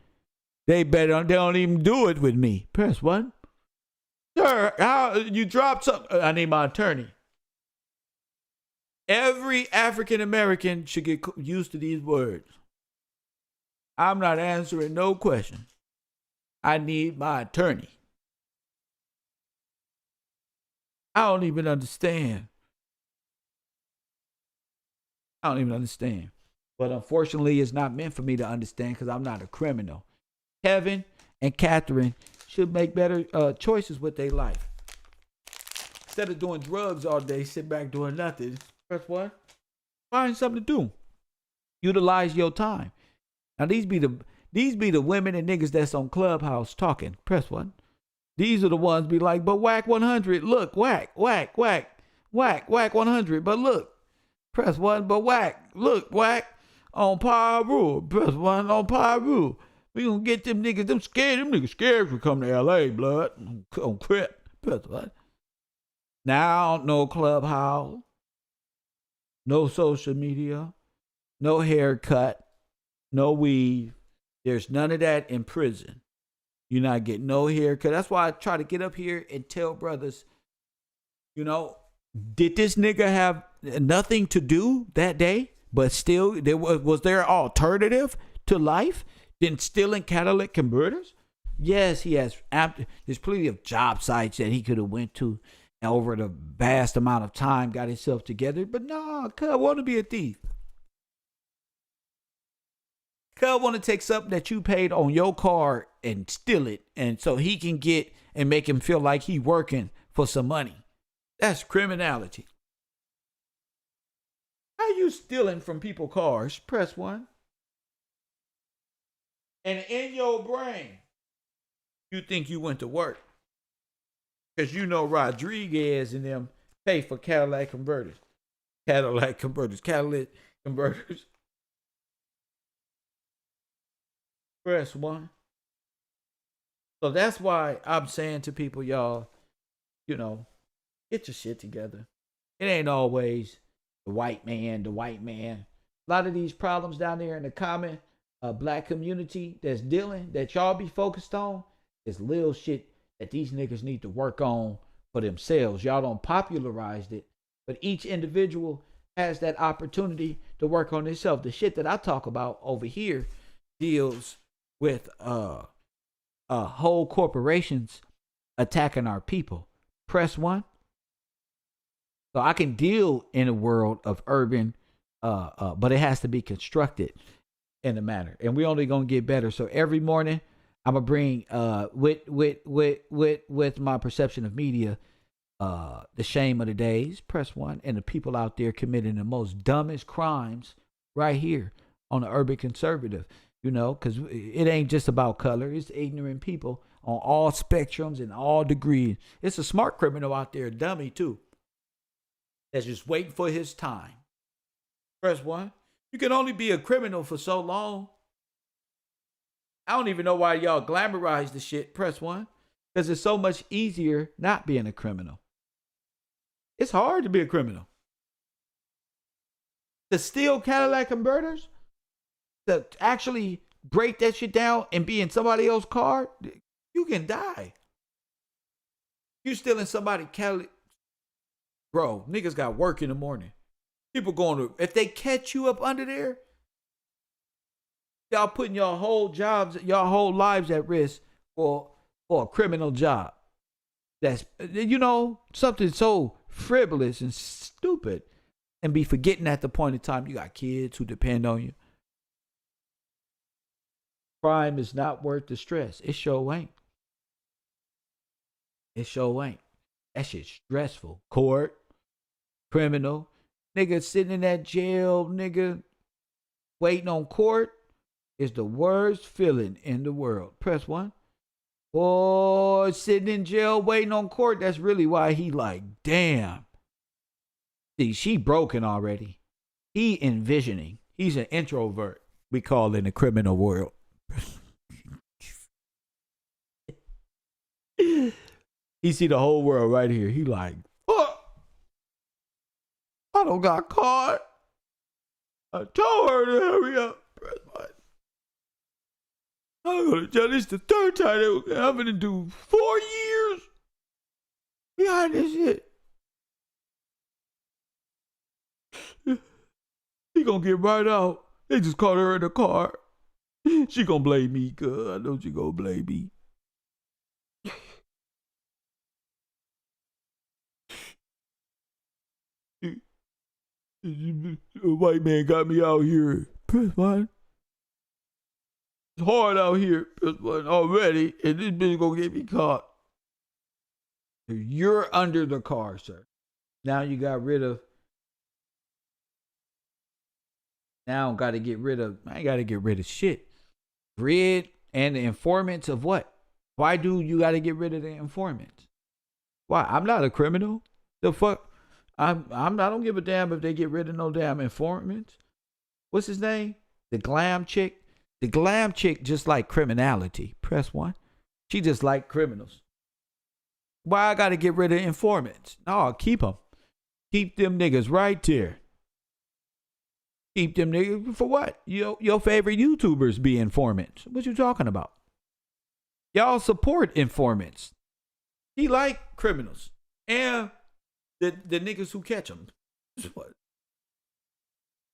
They don't even do it with me. Press 1. Sir, how you dropped something? I need my attorney. Every African American should get used to these words. I'm not answering no question. I need my attorney. I don't even understand. But unfortunately, it's not meant for me to understand because I'm not a criminal. Kevin and Catherine should make better choices with their life. Instead of doing drugs all day, sit back doing nothing. Press 1. Find something to do. Utilize your time. Now these be the women and niggas that's on Clubhouse talking. Press 1. These are the ones be like, but whack 100. Look, whack 100. But look, press 1. But whack, look, whack on power rule. Press 1 on power rule. We gonna get them niggas. Them niggas scared to come to L.A. Blood on crip. Press 1. Now no Clubhouse. No social media, no haircut, no weave. There's none of that in prison. You're not getting no haircut. That's why I try to get up here and tell brothers, did this nigga have nothing to do that day, but still was there an alternative to life than stealing catalytic converters? Yes, he has. There's plenty of job sites that he could have went to. And over the vast amount of time, got himself together. But no, Cub want to be a thief. Cub want to take something that you paid on your card and steal it. And so he can get and make him feel like he working for some money. That's criminality. How you stealing from people's cars? Press 1. And in your brain, you think you went to work. Because Rodriguez and them pay for catalytic converters. Press 1. So that's why I'm saying to people, y'all, you know, get your shit together. It ain't always the white man, the white man. A lot of these problems down there in the common black community that's dealing, that y'all be focused on, is little shit that these niggas need to work on for themselves. Y'all don't popularize it, but each individual has that opportunity to work on themselves. The shit that I talk about over here deals with whole corporations attacking our people. Press 1. So I can deal in a world of urban, but it has to be constructed in a manner, and we only gonna get better. So every morning, I'm gonna bring with my perception of media, the shame of the days, Press 1, and the people out there committing the most dumbest crimes right here on the urban conservative. You know, because it ain't just about color. It's ignorant people on all spectrums and all degrees. It's a smart criminal out there, dummy too, that's just waiting for his time. Press 1. You can only be a criminal for so long. I don't even know why y'all glamorize the shit. Press 1. Because it's so much easier not being a criminal. It's hard to be a criminal. To steal Cadillac converters, to actually break that shit down and be in somebody else's car, you can die. You stealing somebody's Cadillac. Bro, niggas got work in the morning. People going to, if they catch you up under there, y'all putting your whole jobs, your whole lives at risk for a criminal job. That's, you know, something so frivolous and stupid, and be forgetting at the point in time you got kids who depend on you. Crime is not worth the stress. It sure ain't. It sure ain't. That shit's stressful. Court, criminal, nigga sitting in that jail, nigga waiting on court is the worst feeling in the world. Press 1. Boy, sitting in jail waiting on court, that's really why he like, damn. See, she broken already. He envisioning. He's an introvert, we call in the criminal world. He see the whole world right here. He like, fuck. I don't got caught. I told her to hurry up. I'm gonna tell this the third time. I'm gonna do 4 years behind this shit. He gonna get right out. They just caught her in the car. She gonna blame me, cuz I know she gonna blame me. A white man got me out here. Press 1. It's hard out here. Press 1 already, and this bitch gonna get me caught. You're under the car, sir. Now you got rid of. Now I gotta get rid of. I ain't gotta get rid of shit. Grid and the informants of what? Why do you gotta get rid of the informants? Why? I'm not a criminal. The fuck? I don't give a damn if they get rid of no damn informants. What's his name? The glam chick. The glam chick just like criminality. Press 1. She just like criminals. Why I gotta get rid of informants? No, keep them. Keep them niggas right there. Keep them niggas for what? Your favorite YouTubers be informants. What you talking about? Y'all support informants. He like criminals and the niggas who catch them.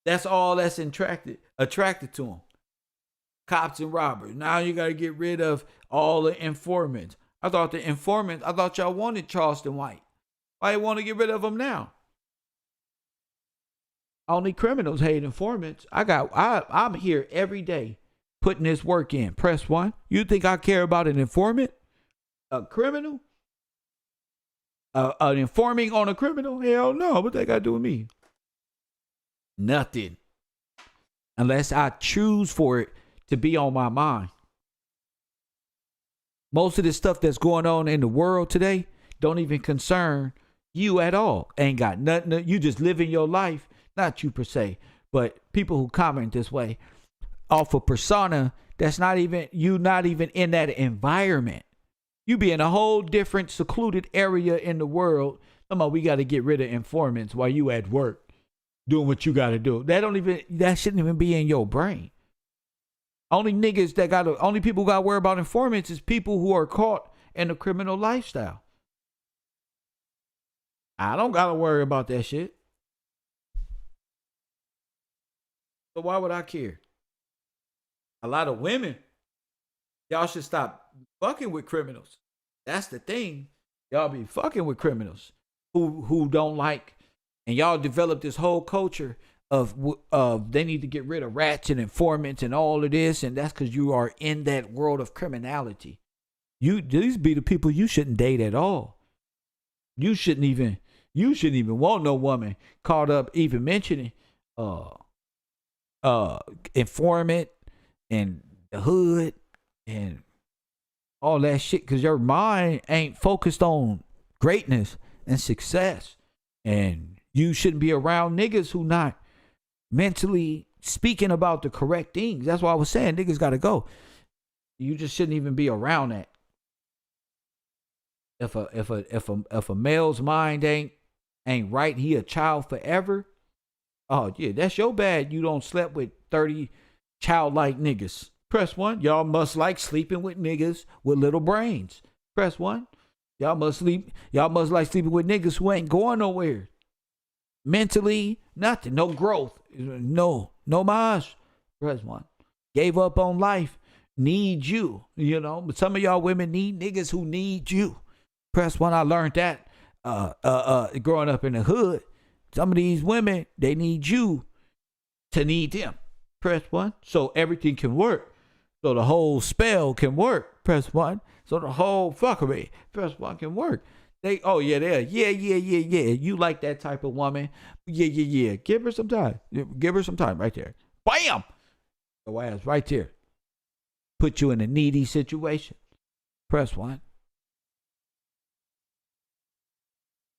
That's all that's attracted to him. Cops and robbers. Now you got to get rid of all the informants. I thought y'all wanted Charleston White. Why you want to get rid of them now? Only criminals hate informants. I'm here every day putting this work in. Press 1. You think I care about an informant? A criminal? An informing on a criminal? Hell no. What they got to do with me? Nothing. Unless I choose for it to be on my mind. Most of the stuff that's going on in the world today don't even concern you at all. Ain't got nothing. You just living your life. Not you per se, but people who comment this way off a persona that's not even in that environment. You be in a whole different secluded area in the world. Come on, we got to get rid of informants while you at work doing what you got to do. That shouldn't even be in your brain. Only people who got to worry about informants is people who are caught in a criminal lifestyle. I don't got to worry about that shit. So why would I care? A lot of women, y'all should stop fucking with criminals. That's the thing. Y'all be fucking with criminals who don't like, and y'all develop this whole culture of they need to get rid of rats and informants and all of this, and that's because you are in that world of criminality. These be the people you shouldn't date at all. You shouldn't even want no woman caught up even mentioning informant and the hood and all that shit, because your mind ain't focused on greatness and success. And you shouldn't be around niggas who not mentally speaking about the correct things. That's why I was saying niggas gotta go. You just shouldn't even be around that. If a male's mind ain't right, he a child forever. Oh yeah, that's your bad. You don't slept with 30 childlike niggas. Press 1. Y'all must like sleeping with niggas with little brains. Press 1. Y'all must like sleeping with niggas who ain't going nowhere. Mentally, nothing. No growth. No mash. Press 1. Gave up on life. Need you. But some of y'all women need niggas who need you. Press 1. I learned that growing up in the hood. Some of these women, they need you to need them. Press 1. So everything can work. So the whole spell can work. Press 1. So the whole fuckery, press 1, can work. Yeah. You like that type of woman? Yeah. Give her some time. Give her some time right there. Bam! Your ass right there. Put you in a needy situation. Press 1.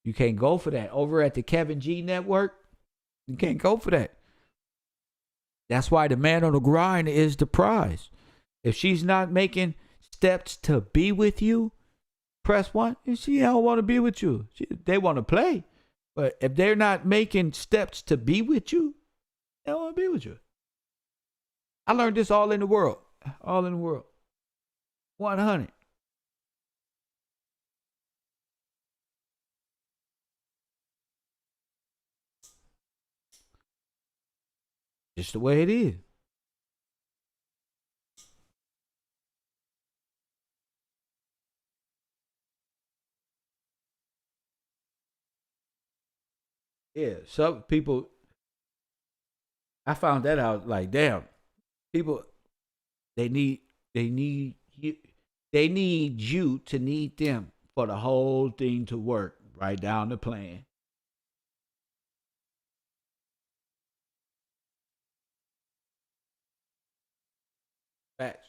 You can't go for that. Over at the Kevin G Network, you can't go for that. That's why the man on the grind is the prize. If she's not making steps to be with you, press 1. She don't want to be with you. They want to play. But if they're not making steps to be with you, they don't want to be with you. I learned this all in the world. All in the world. 100. Just the way it is. Yeah, some people, I found that out, like, damn, people, they need you to need them for the whole thing to work. Right down the plan. Facts.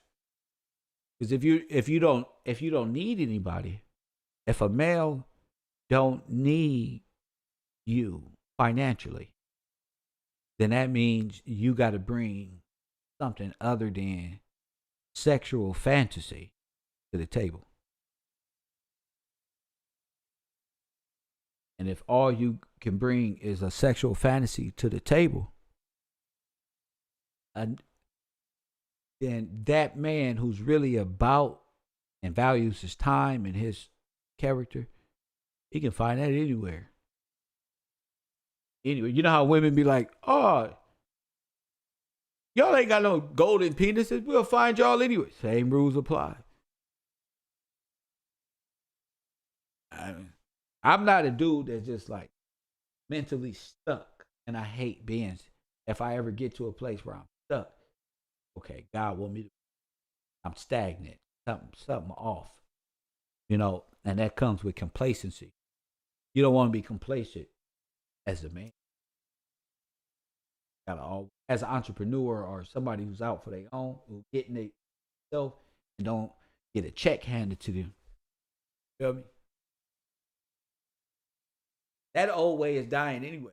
Because if you don't need anybody, if a male don't need you financially, then that means you got to bring something other than sexual fantasy to the table. And if all you can bring is a sexual fantasy to the table, then that man who's really about and values his time and his character, he can find that anywhere. Anyway, you know how women be like, oh, y'all ain't got no golden penises. We'll find y'all anyway. Same rules apply. I'm not a dude that's just like mentally stuck. And I hate being, if I ever get to a place where I'm stuck, okay, God want me to, I'm stagnant. Something off. And that comes with complacency. You don't want to be complacent as a man. As an entrepreneur or somebody who's out for their own, who's getting it themselves and don't get a check handed to them. Feel me? That old way is dying anyway.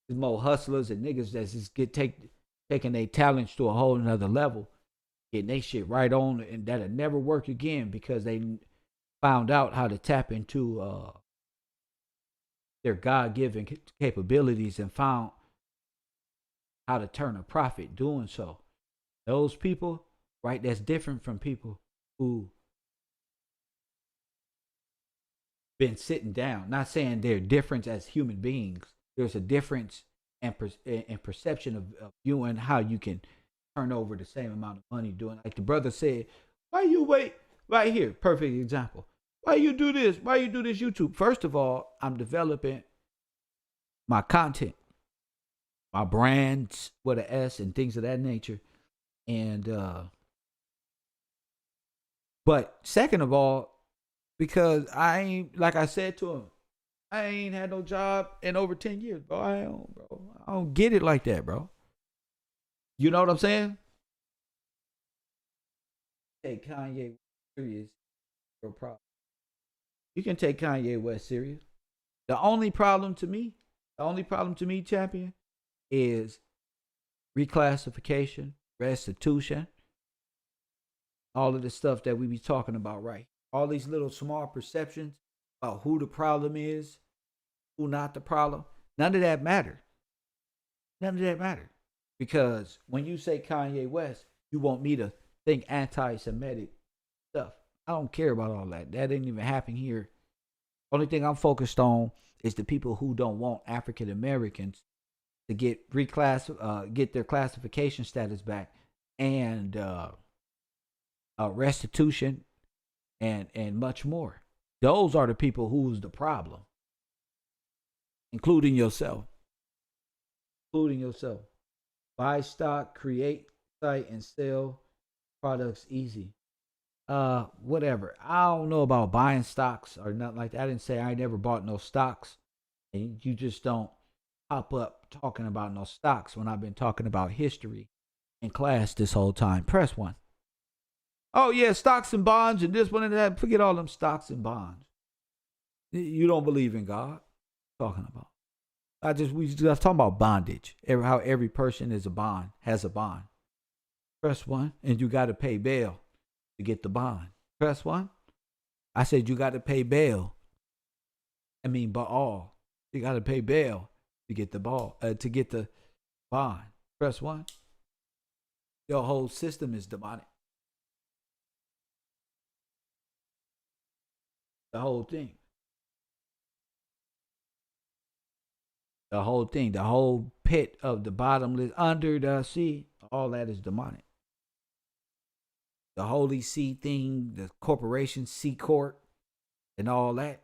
There's more hustlers and niggas that just taking their talents to a whole nother level, getting they shit right on, and that'll never work again because they found out how to tap into their God-given capabilities and found how to turn a profit doing so. Those people, right, that's different from people who been sitting down. Not saying they're different as human beings. There's a difference in perception of you and how you can turn over the same amount of money doing. Like the brother said, why you wait right here? Perfect example. Why you do this? Why you do this YouTube? First of all, I'm developing my content, my brands with an S and things of that nature. And but second of all, because I ain't, like I said to him, I ain't had no job in over 10 years, bro. I don't get it like that, bro. You know what I'm saying? Take Kanye serious, no problem. You can take Kanye West serious. The only problem to me, champion, is reclassification, restitution, all of the stuff that we be talking about, right? All these little small perceptions about who the problem is, who not the problem. None of that matter. None of that matter. Because when you say Kanye West, you want me to think anti-Semitic stuff. I don't care about all that. That didn't even happen here. Only thing I'm focused on is the people who don't want African Americans to get get their classification status back, and restitution, and much more. Those are the people who's the problem, including yourself. Buy stock, create site, and sell products easy. Whatever. I don't know about buying stocks or nothing like that. I didn't say I never bought no stocks. And you just don't pop up talking about no stocks when I've been talking about history in class this whole time. Press 1. Oh yeah, stocks and bonds and this one and that. Forget all them stocks and bonds. You don't believe in God. Talking about. We just talking about bondage. How every person is a bond, has a bond. Press 1, and you got to pay bail to get the bond. Press 1. I said you got to pay bail. I mean, BAAL. You got to pay bail to get the bond. Press 1. Your whole system is demonic. The whole thing. The whole pit of the bottomless, under the sea, all that is demonic. The Holy See thing, the corporation, C Corp, and all that.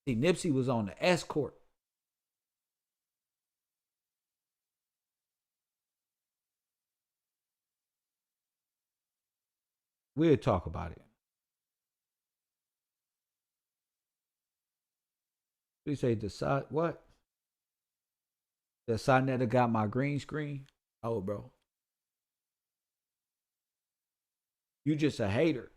See, Nipsey was on the S Corp. We'll talk about it. We say decide what? The Sonetta got my green screen. Oh, bro. You just a hater.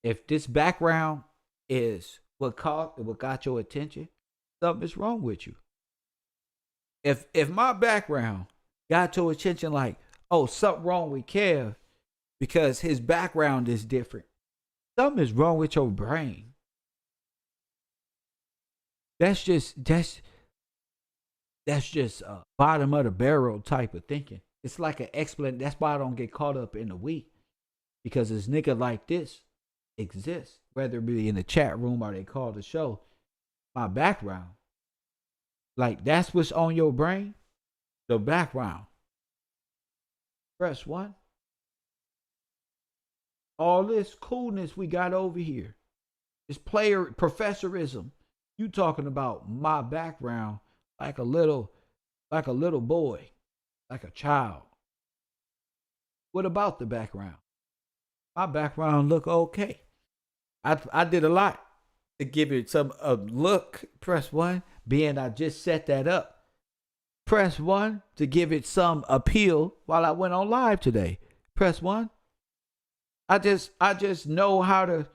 If this background is what got your attention, something is wrong with you. If my background got your attention, like, oh, something wrong with Kev because his background is different, something is wrong with your brain. That's just a bottom of the barrel type of thinking. It's like an explanation. That's why I don't get caught up in the we, because this nigga like this exists, whether it be in the chat room or they call the show. My background, like, that's what's on your brain. The background. Press 1. All this coolness we got over here, this professorism. You talking about my background like a little boy, like a child. What about the background? My background look okay. I did a lot to give it some look. Press 1. Being I just set that up. Press 1 to give it some appeal while I went on live today. Press 1. I just know how to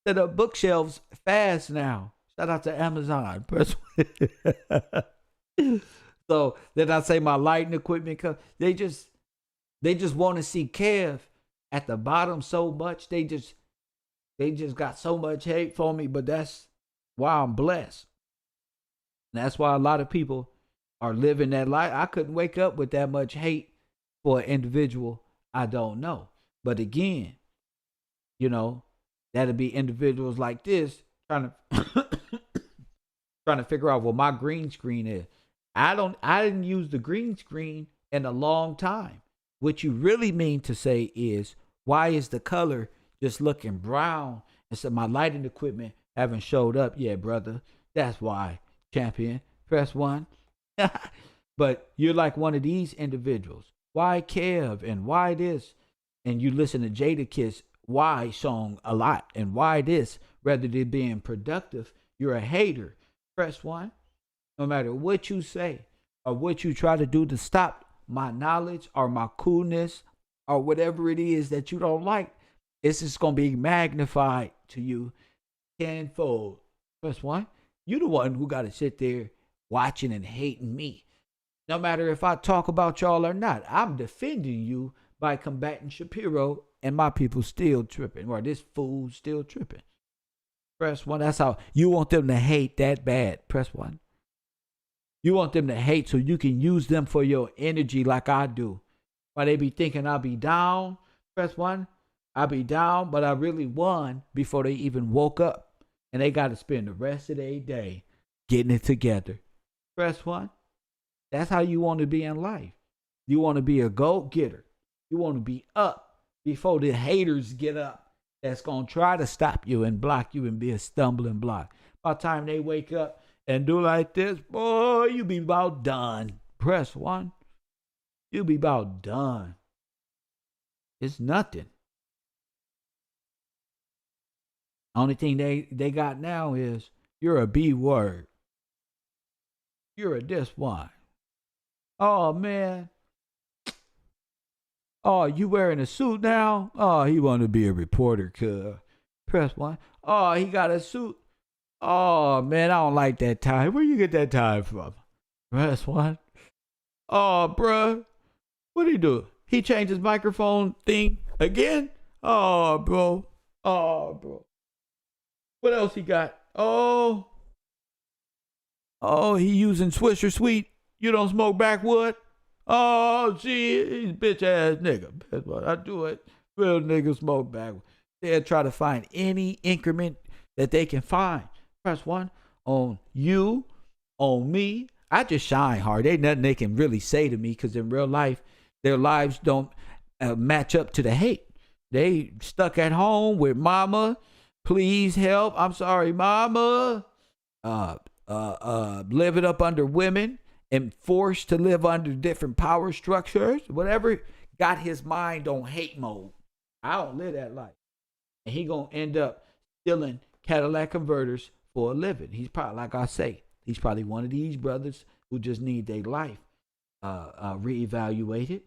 set up bookshelves fast now. Shout out to Amazon. Press 1. So then I say my lighting equipment, cause they just want to see Kev at the bottom so much. They just got so much hate for me, but that's why I'm blessed. And that's why a lot of people are living that life. I couldn't wake up with that much hate for an individual I don't know. But again, you know, that'll be individuals like this trying to figure out what my green screen is. I didn't use the green screen in a long time. What you really mean to say is, why is the color just looking brown? And so my lighting equipment haven't showed up yet, brother. That's why, champion. Press 1. But you're like one of these individuals. Why Kev and why this? And you listen to Jadakiss why song a lot and why this, rather than being productive. You're a hater. Press 1. No matter what you say or what you try to do to stop my knowledge or my coolness or whatever it is that you don't like, it's just going to be magnified to you tenfold. Press 1. You're the one who got to sit there watching and hating me. No matter if I talk about y'all or not, I'm defending you by combating Shapiro, and my people still tripping, or this fool still tripping. Press 1. That's how you want them to hate that bad. Press 1. You want them to hate so you can use them for your energy like I do. While they be thinking I'll be down. Press 1. I'll be down, but I really won before they even woke up. And they got to spend the rest of their day getting it together. Press 1. That's how you want to be in life. You want to be a go-getter. You want to be up before the haters get up. That's going to try to stop you and block you and be a stumbling block. By the time they wake up and do like this, boy, you be about done. Press 1. You be about done. It's nothing. Only thing they got now is you're a B word. You're a this one. Oh, man. Oh, you wearing a suit now? Oh, he want to be a reporter, cuz. Press 1. Oh, he got a suit. Oh, man, I don't like that tie. Where you get that tie from? Press 1. Oh, bruh. What'd he do? He changed his microphone thing again? Oh, bro. Oh, bro. What else he got? Oh, he using Swisher Sweet. You don't smoke backwood? Oh, gee, he's bitch ass nigga. That's what I do it. Real niggas smoke backwood. They'll try to find any increment that they can find. Press 1 on you, on me. I just shine hard. Ain't nothing they can really say to me, because in real life, their lives don't match up to the hate. They stuck at home with mama. Please help. I'm sorry, mama. Living up under women and forced to live under different power structures. Whatever got his mind on hate mode. I don't live that life. And he gonna end up stealing Cadillac converters for a living. He's probably, like I say, he's probably one of these brothers who just need their life reevaluated.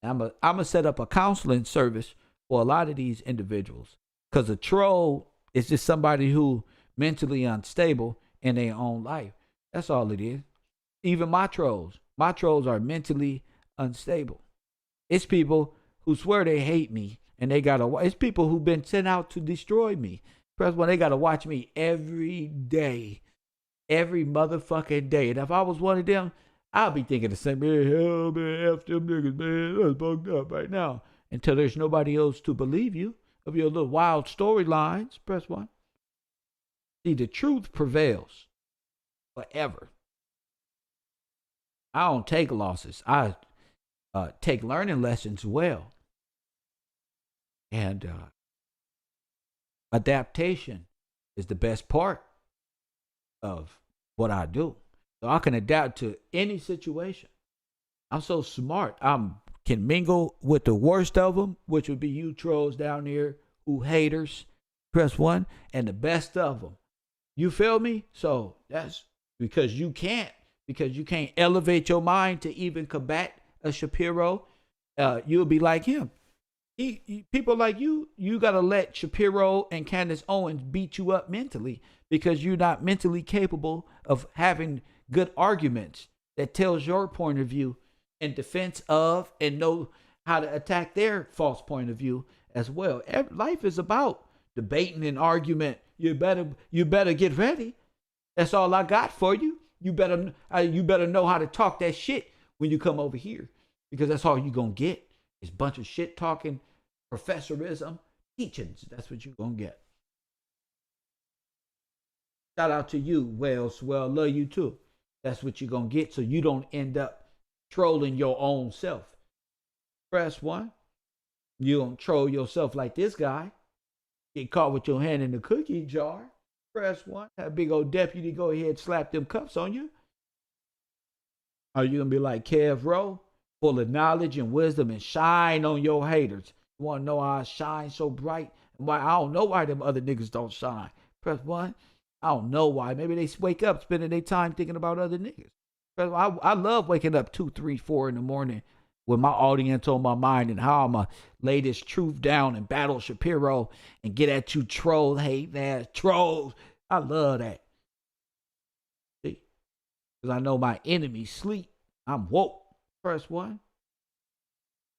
I'm gonna set up a counseling service for a lot of these individuals, because a troll is just somebody who mentally unstable in their own life. That's all it is. Even my trolls are mentally unstable. It's people who swear they hate me, and it's people who've been sent out to destroy me. Press 1, they gotta watch me every day, every motherfucking day. And if I was one of them, I'll be thinking the same, man, hell, man, F them niggas, man, that's fucked up right now. Until there's nobody else to believe you of your little wild storylines. Press 1. See, the truth prevails forever. I don't take losses. I take learning lessons well. And adaptation is the best part of what I do. So I can adapt to any situation. I'm so smart. I can mingle with the worst of them, which would be you trolls down there who haters. Press 1. And the best of them. You feel me? So that's because you can't elevate your mind to even combat a Shapiro. You'll be like him. People like you got to let Shapiro and Candice Owens beat you up mentally, because you're not mentally capable of having good arguments that tells your point of view in defense of and know how to attack their false point of view as well. Life is about debating and argument. You better get ready. That's all I got for you. You better know how to talk that shit when you come over here, because that's all you gonna get is a bunch of shit talking, professorism, teachings. That's what you gonna get. Shout out to you, Wells. Well, love you too. That's what you're gonna get, so you don't end up trolling your own self. Press 1. You don't troll yourself like this guy. Get caught with your hand in the cookie jar. Press 1. That big old deputy go ahead and slap them cuffs on you. Are you gonna be like Kev Rowe, full of knowledge and wisdom, and shine on your haters? You wanna know how I shine so bright? And why I don't know why them other niggas don't shine. Press 1. I don't know why. Maybe they wake up spending their time thinking about other niggas. I love waking up 2, 3, 4 in the morning with my audience on my mind and how I'm going to lay this truth down and battle Shapiro and get at you trolls, hate ass trolls. I love that. See? Because I know my enemies sleep. I'm woke. Press 1.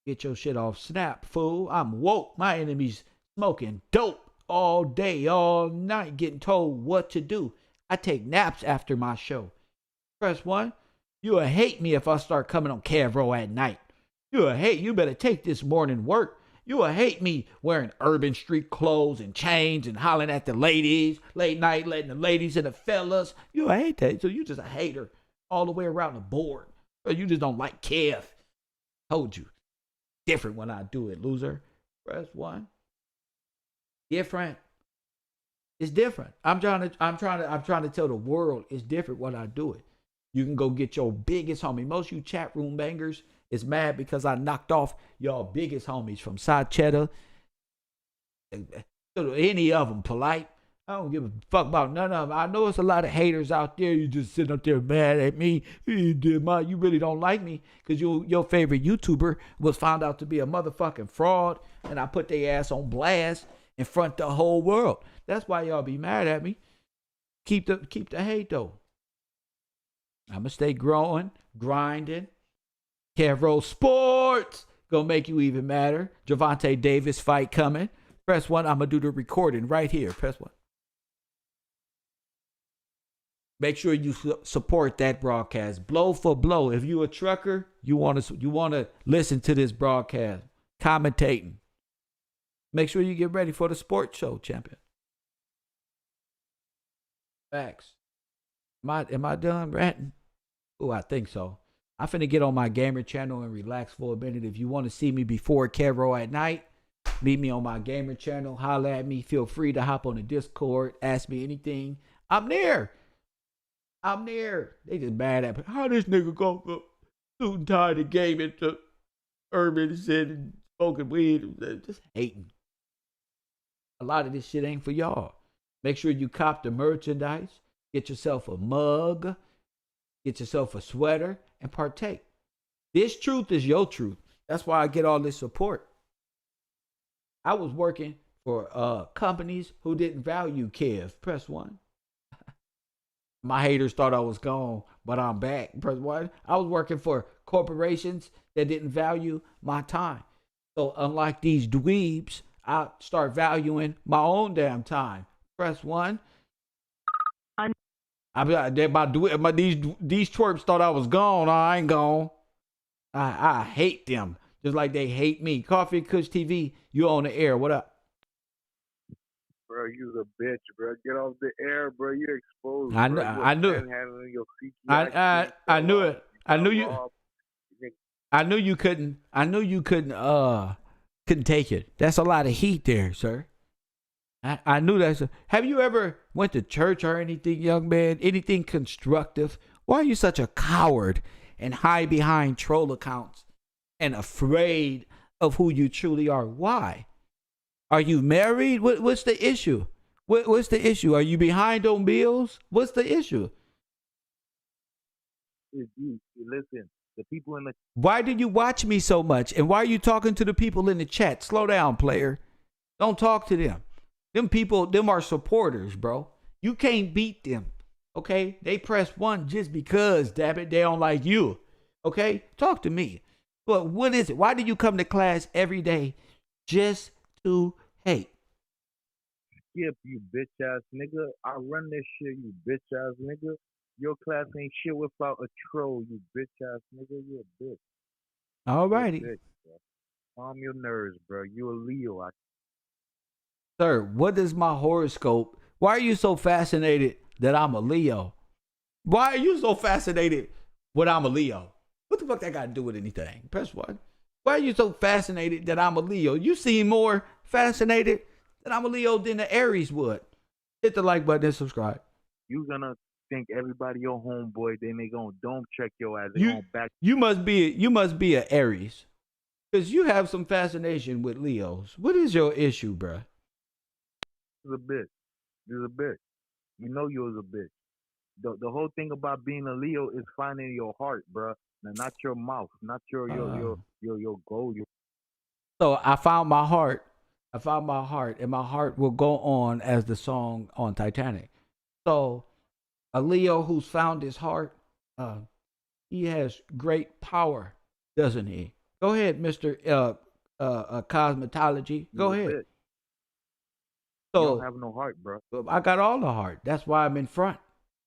Get your shit off Snap, fool. I'm woke. My enemies smoking dope all day, all night, getting told what to do. I take naps after my show. Press 1. You'll hate me if I start coming on Cavro at night. You'll hate. You better take this morning work. You'll hate me wearing urban street clothes and chains and hollering at the ladies, late night letting the ladies and the fellas. You'll hate that. So you just a hater all the way around the board. Or you just don't like Kev. Told you. Different when I do it, loser. Press 1. Different. It's different. I'm trying to tell the world it's different when I do it. You can go get your biggest homie. Most of you chat room bangers is mad because I knocked off y'all biggest homies from Side Cheddar. Any of them polite. I don't give a fuck about none of them. I know it's a lot of haters out there. You just sitting up there mad at me. You really don't like me because your favorite YouTuber was found out to be a motherfucking fraud, and I put their ass on blast in front of the whole world. That's why y'all be mad at me. Keep the hate though. I'ma stay growing, grinding. Cavro Sports gonna make you even madder. Javante Davis fight coming. Press 1. I'ma do the recording right here. Press 1. Make sure you support that broadcast, blow for blow. If you a trucker, you wanna listen to this broadcast, commentating. Make sure you get ready for the sports show, champion. Facts. Am I done ranting? Oh, I think so. I'm finna get on my gamer channel and relax for a minute. If you want to see me before Caro at night, meet me on my gamer channel. Holla at me. Feel free to hop on the Discord. Ask me anything. I'm there. They just mad at me. How this nigga go suit and tie the game into urban shit and smoking weed? Just hating. A lot of this shit ain't for y'all. Make sure you cop the merchandise. Get yourself a mug. Get yourself a sweater and partake. This truth is your truth. That's why I get all this support. I was working for companies who didn't value Kev. Press 1. My haters thought I was gone, but I'm back. Press 1. I was working for corporations that didn't value my time. So unlike these dweebs, I start valuing my own damn time. Press 1. These twerps thought I was gone. I ain't gone. I hate them just like they hate me. Coffee Kush TV, you on the air. What up? Bro, you's a bitch, bro. Get off the air, bro. You exposed. I knew it. I knew it. I knew you couldn't. Couldn't take it. That's a lot of heat there, sir. I knew that. Have you ever went to church or anything, young man? Anything constructive? Why are you such a coward and hide behind troll accounts and afraid of who you truly are? Why? Are you married? What's the issue? What's the issue? Are you behind on bills? What's the issue? Listen, the people in the... Why do you watch me so much? And why are you talking to the people in the chat? Slow down, player. Don't talk to them. Them people, them are supporters, bro. You can't beat them. Okay, they press 1 just because, damn it, they don't like you. Okay, talk to me. But what is it? Why do you come to class every day just to hate? Skip, you bitch ass nigga. I run this shit, you bitch ass nigga. Your class ain't shit without a troll, you bitch ass nigga. You a bitch. All righty. Bitch, bro. Calm your nerves, bro. You a Leo. Sir, what is my horoscope? Why are you so fascinated that I'm a Leo? Why are you so fascinated when I'm a Leo? What the fuck that got to do with anything? Press 1. Why are you so fascinated that I'm a Leo? You seem more fascinated that I'm a Leo than the Aries would. Hit the like button and subscribe. You gonna think everybody your homeboy, then they gonna dome check your ass. They gonna back. You must be a Aries. Because you have some fascination with Leos. What is your issue, bruh? You're a bitch. You're a bitch. You know you was a bitch. The whole thing about being a Leo is finding your heart, bruh. Not your mouth, not your goal. So I found my heart. And my heart will go on as the song on Titanic. So a Leo who's found his heart, he has great power, doesn't he? Go ahead, Mr. Cosmetology. Go ahead. So you don't have no heart, bro. I got all the heart. That's why I'm in front.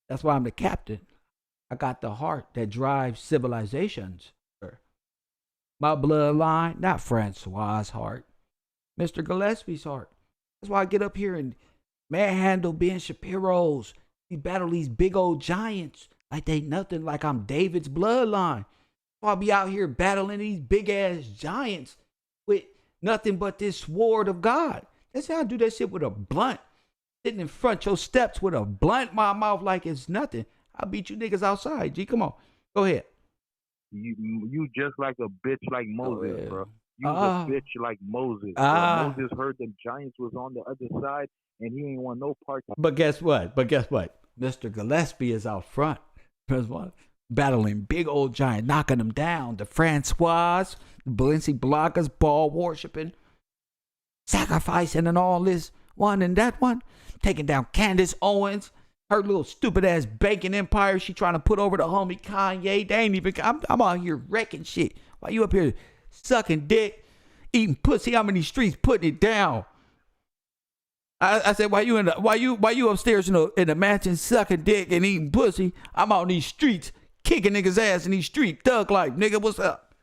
That's why I'm the captain. I got the heart that drives civilizations. Sir. My bloodline, not Francois' heart. Mr. Gillespie's heart. That's why I get up here and manhandle Ben Shapiro's. We battle these big old giants like they nothing, like I'm David's bloodline. I'll be out here battling these big ass giants with nothing but this sword of God. That's how I do that shit with a blunt. Sitting in front your steps with a blunt in my mouth like it's nothing. I'll beat you niggas outside, G. Come on. Go ahead. You just like a bitch like Moses, bro. You was a bitch like Moses. Moses heard the giants was on the other side and he ain't want no part. But guess what? Mr. Gillespie is out front. Press 1. Battling big old giant, knocking them down. The Francois, the Balenciagas, ball worshiping, sacrificing and all this one and that one. Taking down Candice Owens, her little stupid ass bacon empire she trying to put over the homie Kanye. They ain't even, I'm out here wrecking shit. Why you up here sucking dick, eating pussy? I'm in these streets putting it down. I said, why you upstairs in the mansion sucking dick and eating pussy? I'm out in these streets kicking niggas ass in these streets. Thug life, nigga. What's up?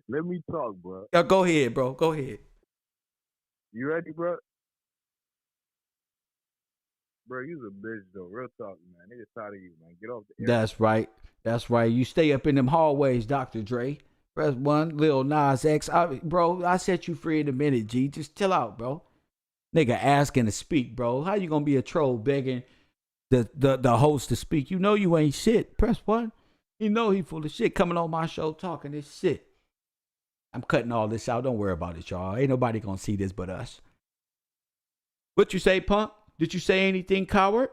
Let me talk, bro. Go ahead, bro. Go ahead. You ready, bro? Bro, you's a bitch though. Real talk, man. Niggas tired of you, man. Get off the air. That's right. That's right. You stay up in them hallways, Dr. Dre. Press 1, Lil Nas X. Bro, I set you free in a minute, G. Just chill out, bro. Nigga asking to speak, bro. How you gonna be a troll begging the host to speak? You know you ain't shit. Press 1. You know he full of shit coming on my show talking this shit. I'm cutting all this out. Don't worry about it, y'all. Ain't nobody gonna see this but us. What you say, punk? Did you say anything, coward?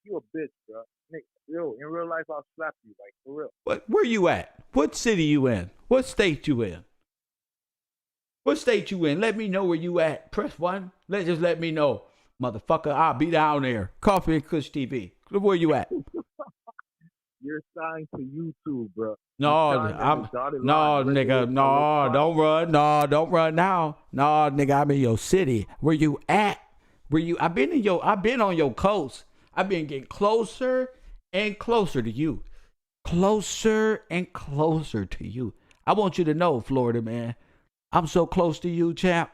You a bitch, bro. Yo, in real life, I'll slap you, like, for real. What? Where you at? What city you in? What state you in? What state you in? Let me know where you at. Press 1. Just let me know. Motherfucker, I'll be down there. Coffee and Kush TV. Where you at? You're signed to YouTube, bro. No, nigga. No, don't run. No, don't run now. No, nigga, I'm in your city. Where you at? I've been on your coast. I've been getting closer and closer to you. Closer and closer to you. I want you to know, Florida man, I'm so close to you, champ.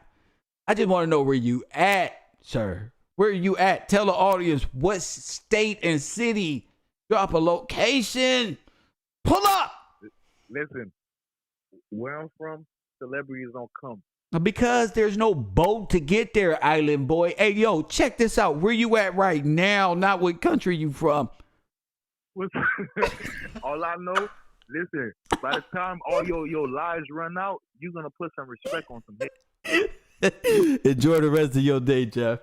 I just want to know where you at, sir. Where you at? Tell the audience what state and city. Drop a location. Pull up. Listen, where I'm from, celebrities don't come. Because there's no boat to get there, island boy. Hey, yo, check this out. Where you at right now? Not what country you from. All I know, listen, by the time all your lives run out, you're going to put some respect on some hits. Enjoy the rest of your day, Jeff.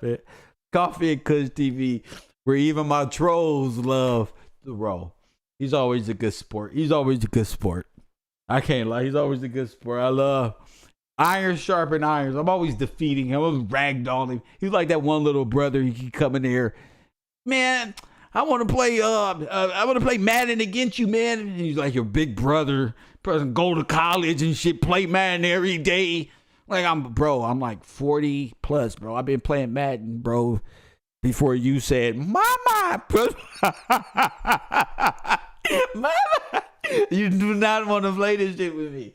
Coffee and Kush TV, where even my trolls love the roll. He's always a good sport. I can't lie. He's always a good sport. I love irons sharpen irons. I'm always defeating him. I'm ragdolling him. He's like that one little brother. He can come in there man, I want to play Madden against you, man. And he's like your big brother, person go to college and shit, play Madden every day. Like I'm like 40 plus, bro. I've been playing Madden, bro, before you said, Mama, Mama, you do not want to play this shit with me.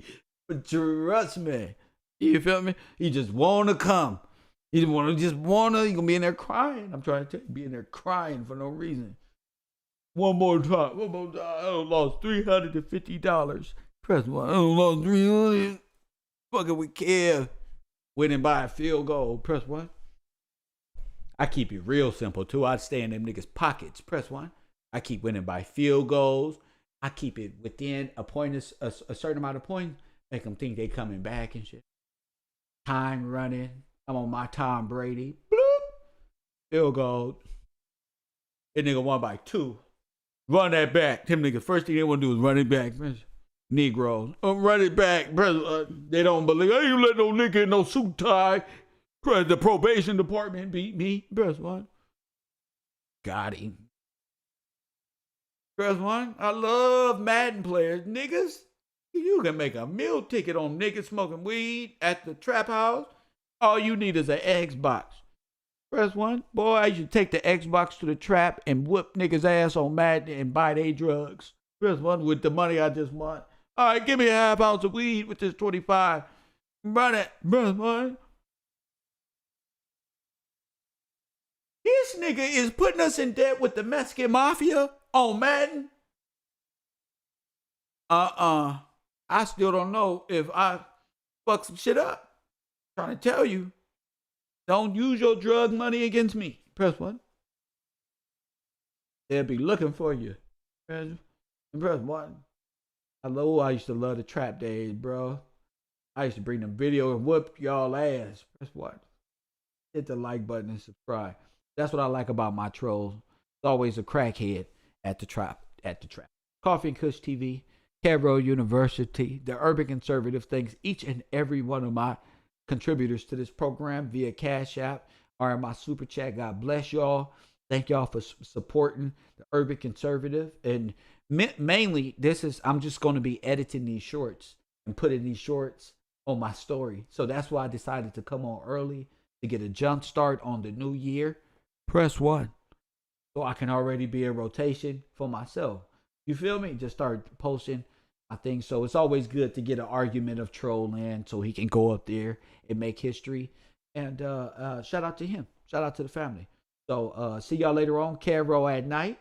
But trust me, you feel me? You just want to come. You just want to, you're going to be in there crying. I'm trying to tell you, be in there crying for no reason. One more time. I lost $350. Press one. I lost $300. Fucking with Kev. Winning by a field goal. Press one. I keep it real simple too. I stay in them niggas' pockets. Press one. I keep winning by field goals. I keep it within a point, a certain amount of points. Make them think they coming back and shit. Time running. I'm on my Tom Brady. Bloop. Field goal. That nigga won by 2. Run that back. Them niggas, first thing they want to do is run it back. Negroes. Run it back. They don't believe. I ain't let no nigga in no suit tie. The probation department beat me. Press one. Got him. Press one. I love Madden players. Niggas, you can make a meal ticket on niggas smoking weed at the trap house. All you need is an Xbox. Press one. Boy, I should take the Xbox to the trap and whoop niggas' ass on Madden and buy their drugs. Press one with the money I just won. All right, give me a half ounce of weed with this 25. Run it. Press one. This nigga is putting us in debt with the Mexican mafia on Madden. I still don't know if I fuck some shit up. I'm trying to tell you. Don't use your drug money against me. Press one. They'll be looking for you. Press one. I used to love the trap days, bro. I used to bring them video and whoop y'all ass. Press one. Hit the like button and subscribe. That's what I like about my trolls. It's always a crackhead at the trap. Coffee and Kush TV, Cairo University, the Urban Conservative thanks each and every one of my contributors to this program via Cash App or in my super chat. God bless y'all. Thank y'all for supporting the Urban Conservative. And mainly, I'm just going to be editing these shorts and putting these shorts on my story. So that's why I decided to come on early to get a jump start on the new year. Press one. So I can already be in rotation for myself. You feel me? Just start posting my things. So it's always good to get an argument of trolling so he can go up there and make history. And shout out to him. Shout out to the family. So see y'all later on. Cairo at night.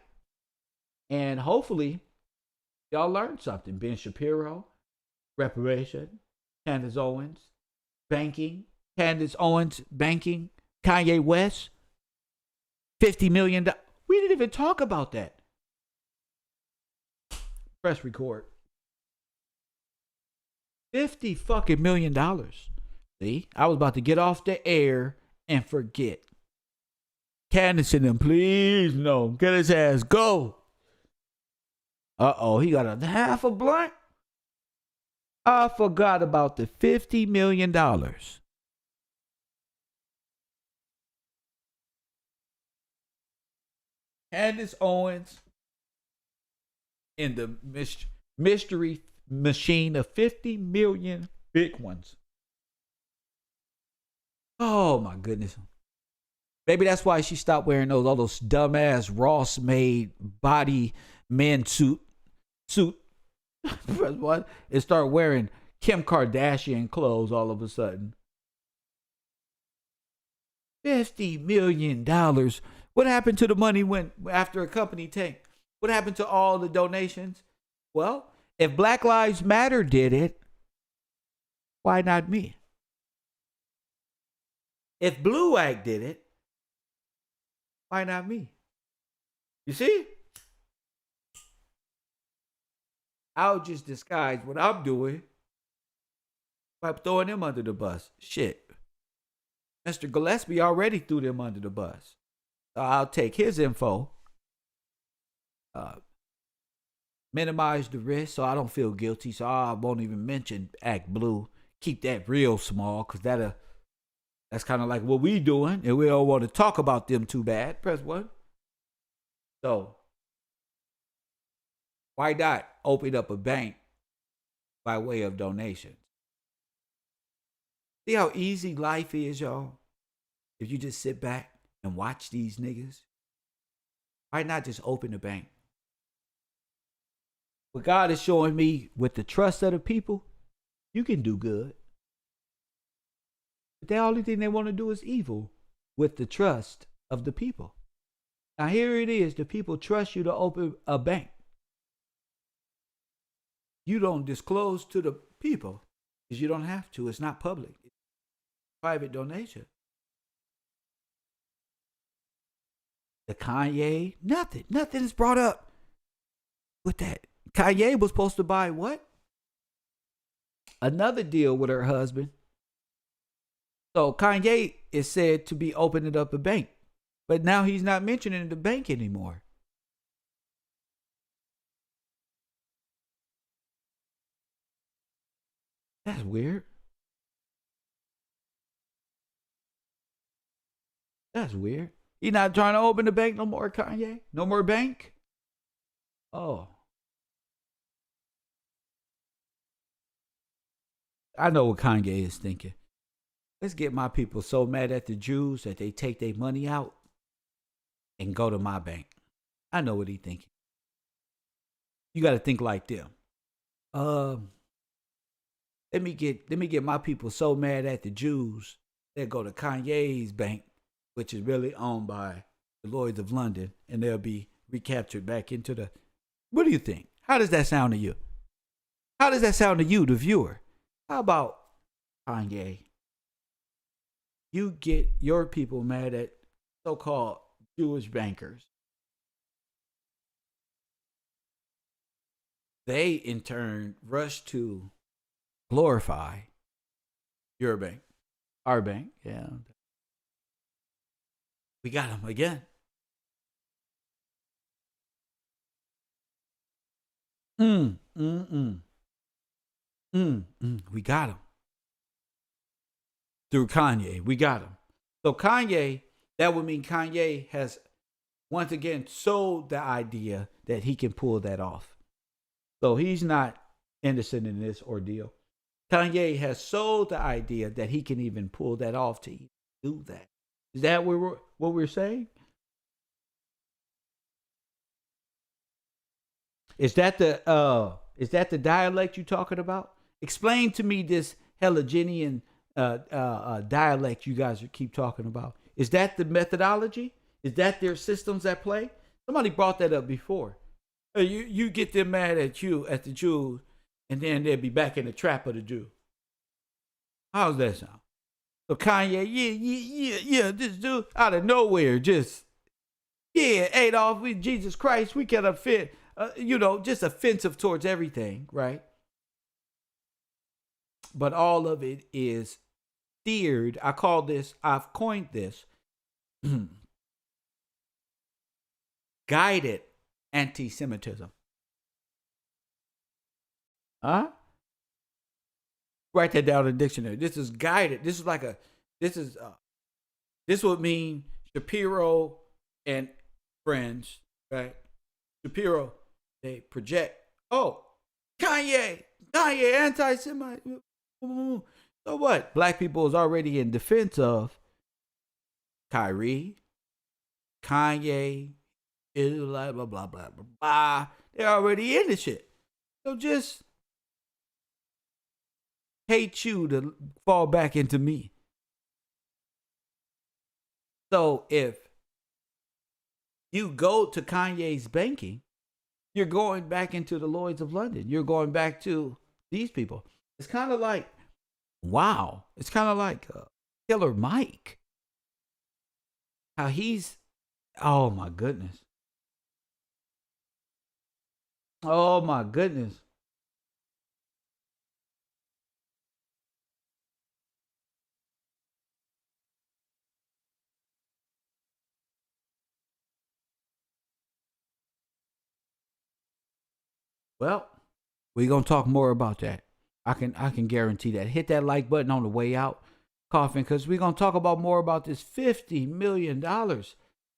And hopefully y'all learned something. Ben Shapiro, reparation, Candice Owens, banking, Candice Owens, banking, Kanye West, $50 million. We didn't even talk about that. Press record. $50 fucking million. See, I was about to get off the air and forget. Candace and them, please no. Get his ass go. He got a half a blunt. I forgot about the $50 million. Candace Owens in the mystery machine of 50 million big ones. Oh my goodness. Maybe that's why she stopped wearing all those dumbass Ross made body men suit. What? And start wearing Kim Kardashian clothes all of a sudden. $50 million. What happened to the money when after a company tanked? What happened to all the donations? Well, if Black Lives Matter did it, why not me? If Blue Act did it, why not me? You see? I'll just disguise what I'm doing by throwing them under the bus. Shit. Mr. Gillespie already threw them under the bus. So I'll take his info, minimize the risk so I don't feel guilty. So I won't even mention Act Blue. Keep that real small because that's kind of like what we doing. And we don't want to talk about them too bad. Press one. So why not open up a bank by way of donations? See how easy life is, y'all? If you just sit back and watch these niggas, why not just open a bank? What God is showing me with the trust of the people, you can do good. But the only thing they want to do is evil with the trust of the people. Now here it is, the people trust you to open a bank. You don't disclose to the people because you don't have to. It's not public. It's private donation. The Kanye, nothing is brought up with that. Kanye was supposed to buy what? Another deal with her husband. So Kanye is said to be opening up a bank, but now he's not mentioning the bank anymore. That's weird. That's weird. He's not trying to open the bank no more, Kanye? No more bank? Oh. I know what Kanye is thinking. Let's get my people so mad at the Jews that they take their money out and go to my bank. I know what he's thinking. You got to think like them. Let me get my people so mad at the Jews that go to Kanye's bank, which is really owned by the Lloyds of London, and they'll be recaptured back into the... What do you think? How does that sound to you? How does that sound to you, the viewer? How about Kanye? You get your people mad at so-called Jewish bankers. They, in turn, rush to glorify your bank. Our bank, yeah. We got him again. We got him. Through Kanye, we got him. So Kanye, that would mean Kanye has once again sold the idea that he can pull that off. So he's not innocent in this ordeal. Kanye has sold the idea that he can even pull that off to even do that. Is that what we're saying? Is that the dialect you're talking about? Explain to me this Hegelian dialect you guys keep talking about. Is that the methodology? Is that their systems at play? Somebody brought that up before. You get them mad at the Jews, and then they'll be back in the trap of the Jew. How's that sound? So Kanye, yeah, this dude out of nowhere just, Adolf, Jesus Christ, we can offend, just offensive towards everything, right? But all of it is steered. I've coined this, guided anti-Semitism. Huh? Write that down in the dictionary. This is guided. This would mean Shapiro and friends, right? Shapiro, they project, Kanye, anti-Semite. So what? Black people is already in defense of Kyrie, Kanye, blah, blah, blah, blah, blah. They're already in the shit. So just hate you to fall back into me. So if you go to Kanye's banking, you're going back into the Lloyds of London. You're going back to these people. It's kind of like, wow. It's kind of like Killer Mike. How he's, oh my goodness. Oh my goodness. Well, we're going to talk more about that. I can guarantee that. Hit that like button on the way out, Coffin, because we're going to talk about more about this $50 million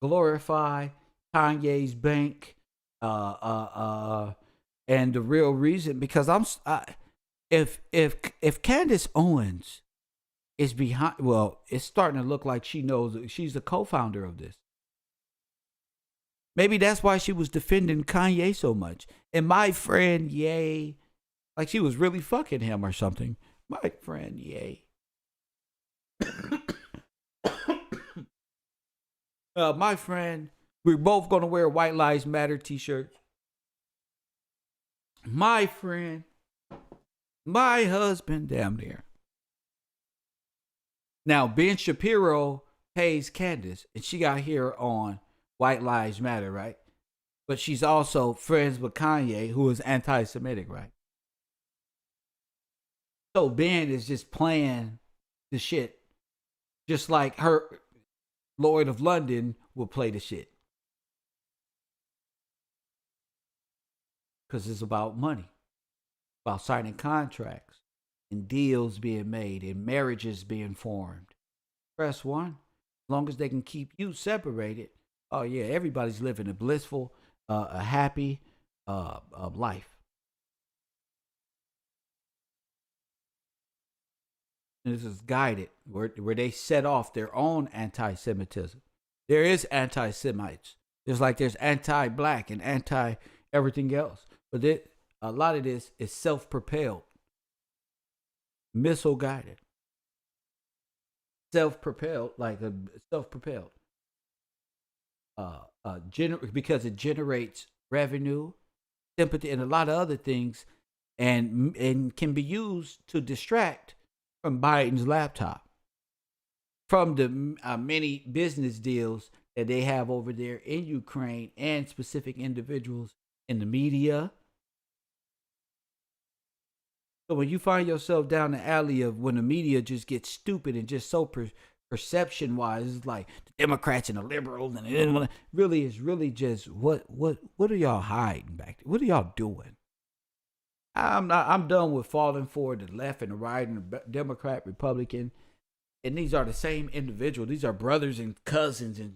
glorify Kanye's bank, and the real reason, because if Candice Owens is behind, well, it's starting to look like she knows she's the co-founder of this. Maybe that's why she was defending Kanye so much. And my friend, yay, like she was really fucking him or something. My friend, yay. My friend, we're both going to wear White Lives Matter t-shirts. My friend, my husband, damn near. Now, Ben Shapiro pays Candace, and she got here on White Lives Matter, right? But she's also friends with Kanye, who is anti-Semitic, right? So Ben is just playing the shit, just like her Lloyd of London will play the shit. Because it's about money, about signing contracts and deals being made and marriages being formed. Press 1. As long as they can keep you separated, oh yeah, everybody's living a blissful, a happy life. And this is guided, where they set off their own anti-Semitism. There is anti-Semites. Just like there's anti-black and anti-everything else. But a lot of this is self-propelled. Missile-guided. Self-propelled, because it generates revenue, sympathy, and a lot of other things, and can be used to distract from Biden's laptop, from the many business deals that they have over there in Ukraine and specific individuals in the media. So when you find yourself down the alley of when the media just gets stupid and just so perception-wise, it's like the Democrats and the liberals, and really is really just what are y'all hiding back there? What are y'all doing? I'm done with falling for the left and the right and the Democrat, Republican, and these are the same individuals. These are brothers and cousins and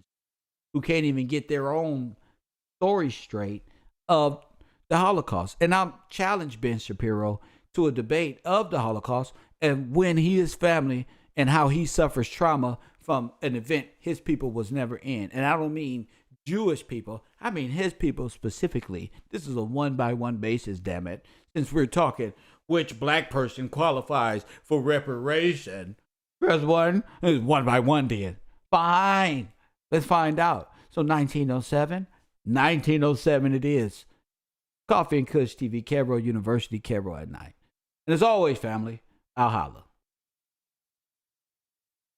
who can't even get their own story straight of the Holocaust. And I'll challenge Ben Shapiro to a debate of the Holocaust and when his family and how he suffers trauma from an event his people was never in. And I don't mean Jewish people. I mean his people specifically. This is a one-by-one basis, damn it. Since we're talking which black person qualifies for reparation. Press 1. It's one by one then. Fine. Let's find out. So 1907 it is. Coffee and Kush TV, Cairo University, Cairo at night. And as always, family, I'll holla.